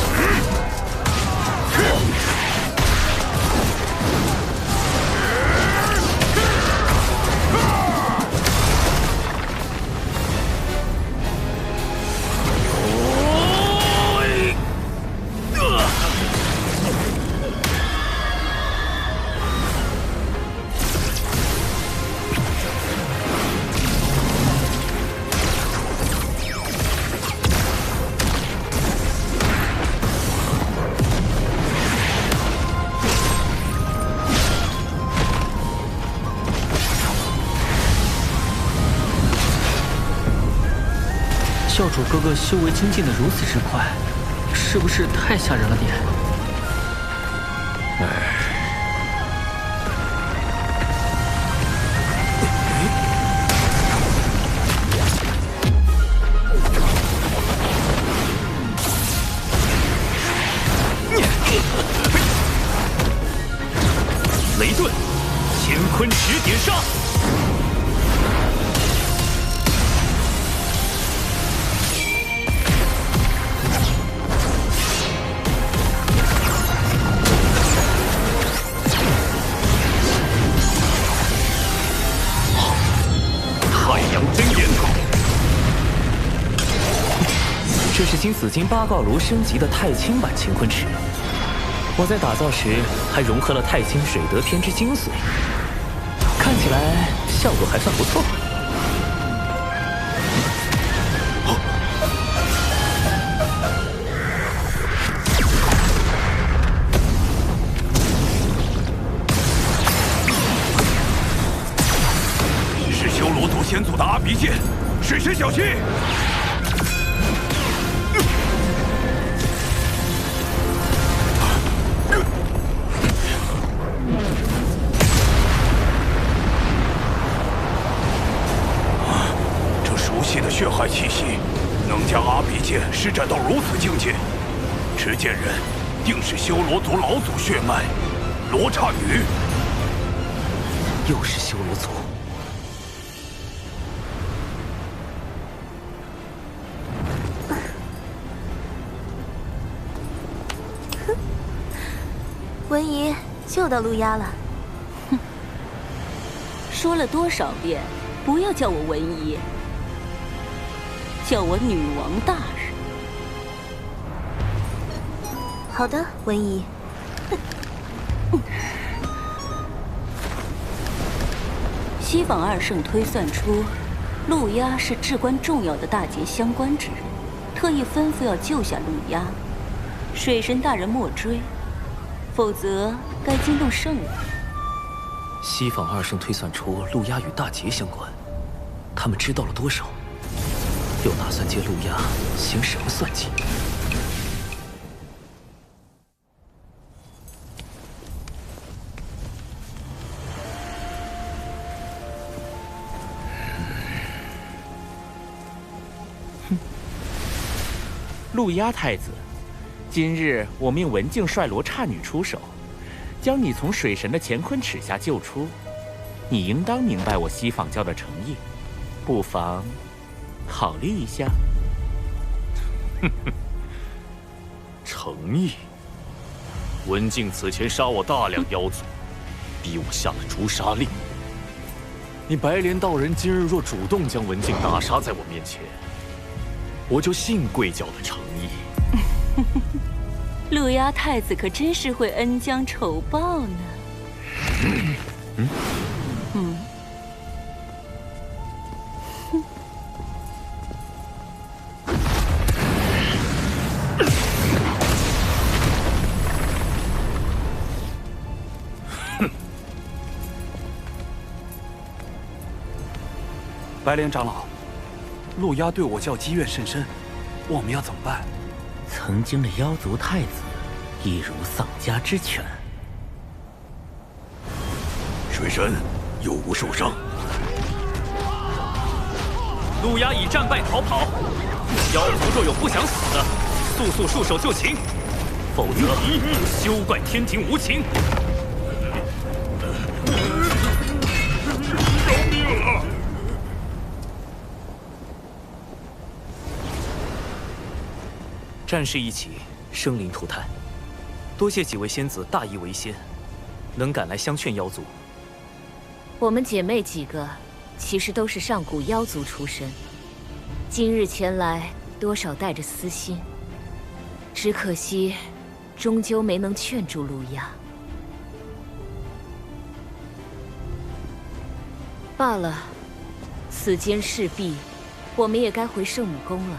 教主哥哥修为精进的如此之快，是不是太吓人了点？这是经紫金八卦炉升级的太清版乾坤池。我在打造时还融合了太清水德天之精髓，看起来效果还算不错。是修罗族先祖的阿鼻剑，水神小心！的血海气息，能将阿鼻剑施展到如此境界，持剑人定是修罗族老祖血脉，罗刹女。又是修罗族。文姨救到陆压了。哼，说了多少遍，不要叫我文姨。叫我女王大人。好的，文姨。西坊二圣推算出，陆压是至关重要的大劫相关之人，特意吩咐要救下陆压。水神大人莫追，否则该惊动圣人。西坊二圣推算出陆压与大劫相关，他们知道了多少？又打算借陆压行什么算计？陆压太子，今日我命文静率罗刹女出手，将你从水神的乾坤尺下救出。你应当明白我西坊教的诚意，不妨考虑一下。哼哼，诚意。文静此前杀我大量妖族，逼我下了诛杀令。你白莲道人今日若主动将文静打杀在我面前，我就信贵教的诚意。陆压太子可真是会恩将仇报呢。白莲长老，陆压对我教积怨甚深，我们要怎么办？曾经的妖族太子，亦如丧家之犬。水神有无受伤？陆压已战败逃跑，妖族若有不想死的，速束手就擒，否则休怪天庭无情。饶命啊！战事一起，生灵涂炭，多谢几位仙子大义为先，能赶来相劝妖族。我们姐妹几个其实都是上古妖族出身，今日前来多少带着私心，只可惜终究没能劝住陆压。罢了，此间事毕，我们也该回圣母宫了。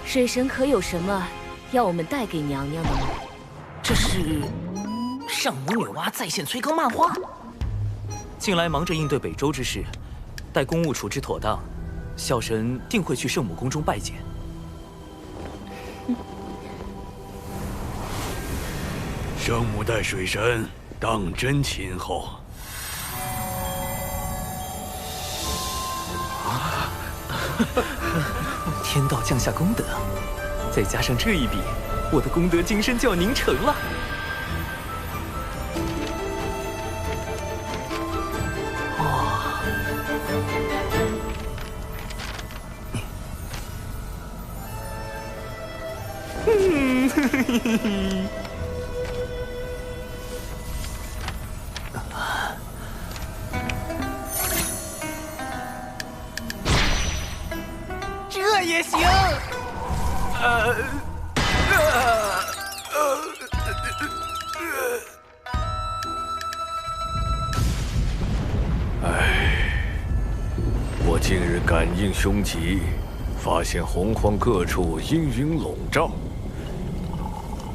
水神可有什么要我们带给娘娘的吗？这是圣母女娲在线催更漫画。近来忙着应对北周之事，待公务处置妥当，小神定会去圣母宫中拜见。圣母待水神当真亲厚。天道降下功德，再加上这一笔，我的功德金身就要凝成了。这也行？我近日感应凶吉，发现洪荒各处阴云笼罩，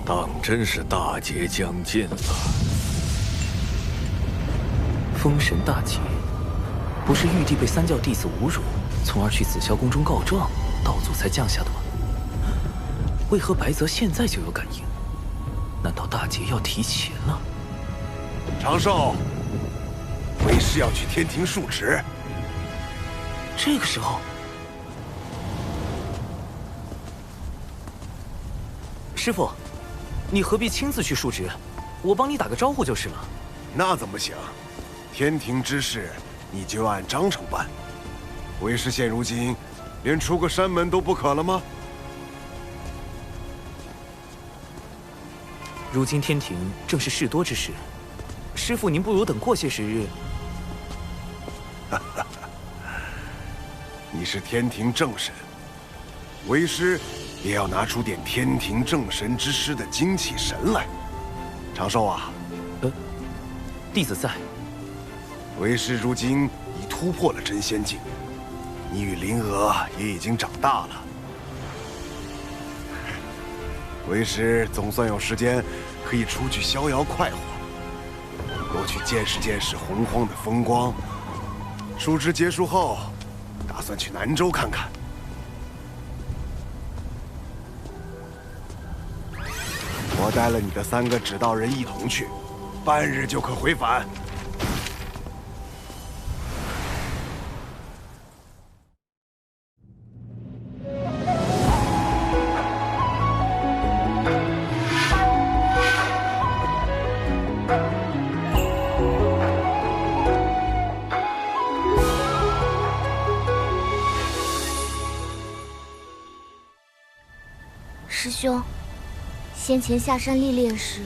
当真是大劫将近了。封神大劫，不是玉帝被三教弟子侮辱，从而去紫霄宫中告状，道祖才降下的吗？为何白泽现在就有感应？难道大劫要提前了？长寿，为师要去天庭述职。这个时候，师傅，你何必亲自去述职？我帮你打个招呼就是了。那怎么行？天庭之事，你就按章程办。为师现如今，连出个山门都不可了吗？如今天庭正是事多之时，师傅您不如等过些时日。你是天庭正神，为师也要拿出点天庭正神之师的精气神来。长寿啊，弟子在。为师如今已突破了真仙境，你与灵娥也已经长大了。为师总算有时间可以出去逍遥快活，多去见识见识洪荒的风光。述职结束后，打算去南州看看。我带了你的3个指道人一同去，半日就可回返。师兄，先前下山历练时，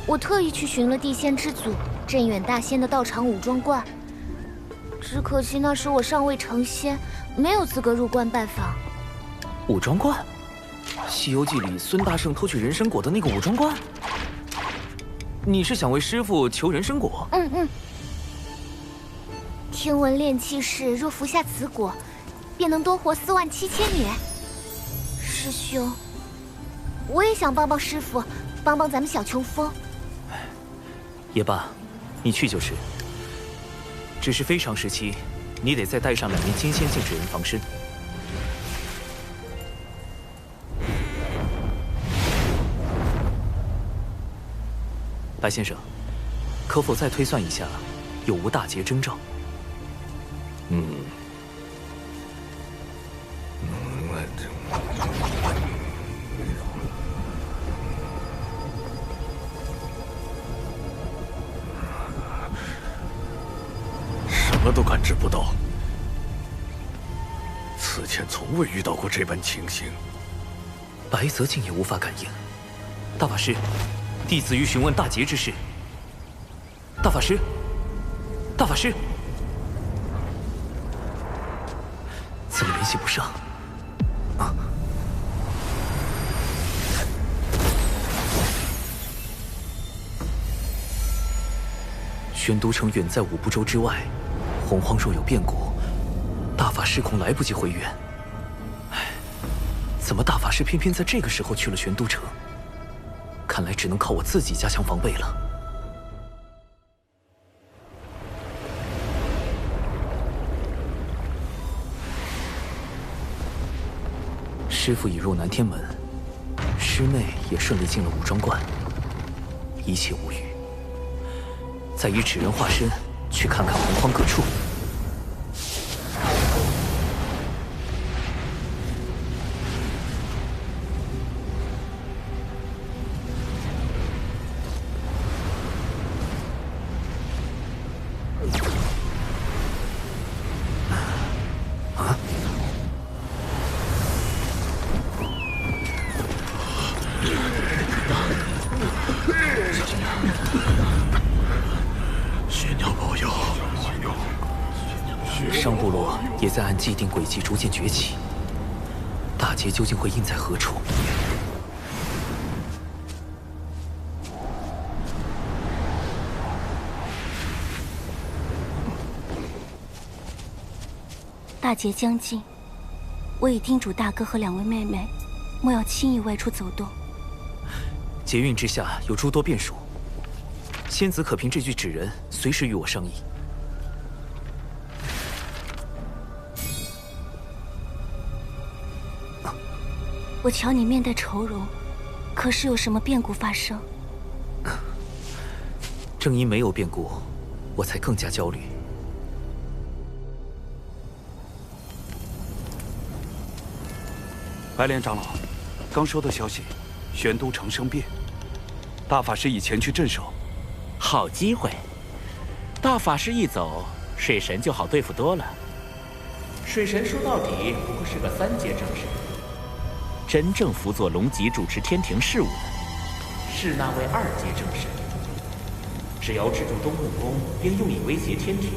我特意去寻了地仙之祖镇远大仙的道场武装观，只可惜那时我尚未成仙，没有资格入关拜访。武装观，《西游记》里孙大圣偷去人参果的那个武装观。你是想为师父求人参果？听闻炼气士若服下此果，便能多活47000年。师兄，我也想帮帮师父，帮帮咱们小琼峰。也罢，你去就是。只是非常时期，你得再带上2名金仙境之人防身。白先生，可否再推算一下，有无大劫征兆？什么都感知不到，此前从未遇到过这般情形。白泽竟也无法感应。大法师，弟子欲询问大劫之事。大法师，大法师，怎么联系不上？玄都城远在5步洲之外，洪荒若有变故，大法师恐来不及回援。怎么大法师偏偏在这个时候去了玄都城？看来只能靠我自己加强防备了。师父已入南天门，师妹也顺利进了武装观，一切无虞。再以纸人化身去看看洪荒各处。上部落也在按既定轨迹逐渐崛起，大劫究竟会印在何处？大劫将近，我已叮嘱大哥和2位妹妹，莫要轻易外出走动。劫运之下有诸多变数，仙子可凭这句纸人，随时与我商议。我瞧你面带愁容，可是有什么变故发生？正因没有变故，我才更加焦虑。白莲长老，刚收到消息，玄都城生变，大法师已前去镇守。好机会，大法师一走，水神就好对付多了。水神说到底不过是个3阶正神，真正辅佐龙脊主持天庭事务的，是那位2阶正神。只要制住东木宫，便用以威胁天庭。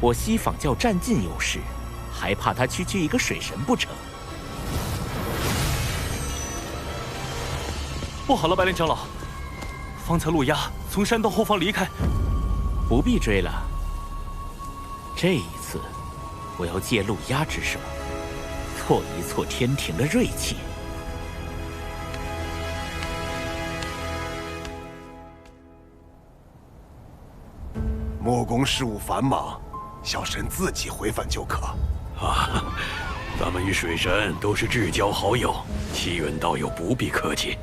我西坊教占尽优势，还怕他区区一个水神不成？不好了，白莲长老，方才陆压从山洞后方离开，不必追了。这一次，我要借陆压之手，挫一挫天庭的锐气。木工事务繁忙，小神自己回返就可。啊，咱们与水神都是至交好友，祈愿道友不必客气。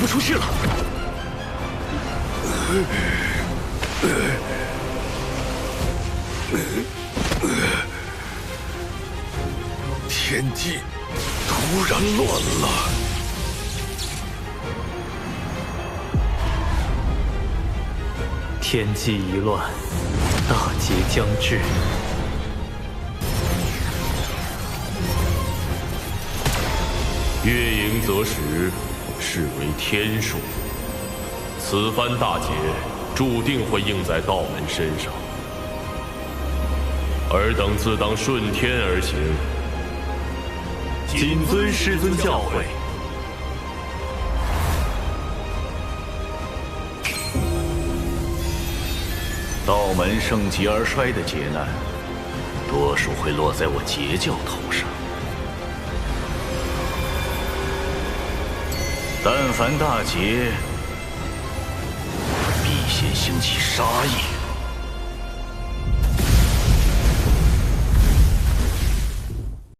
出事了！天机突然乱了。天机一乱，大劫将至。月盈则食，是为天数。此番大劫注定会应在道门身上，尔等自当顺天而行，谨遵师尊教诲。道门盛极而衰的劫难，多数会落在我截教头上。但凡大劫，必先兴起杀意。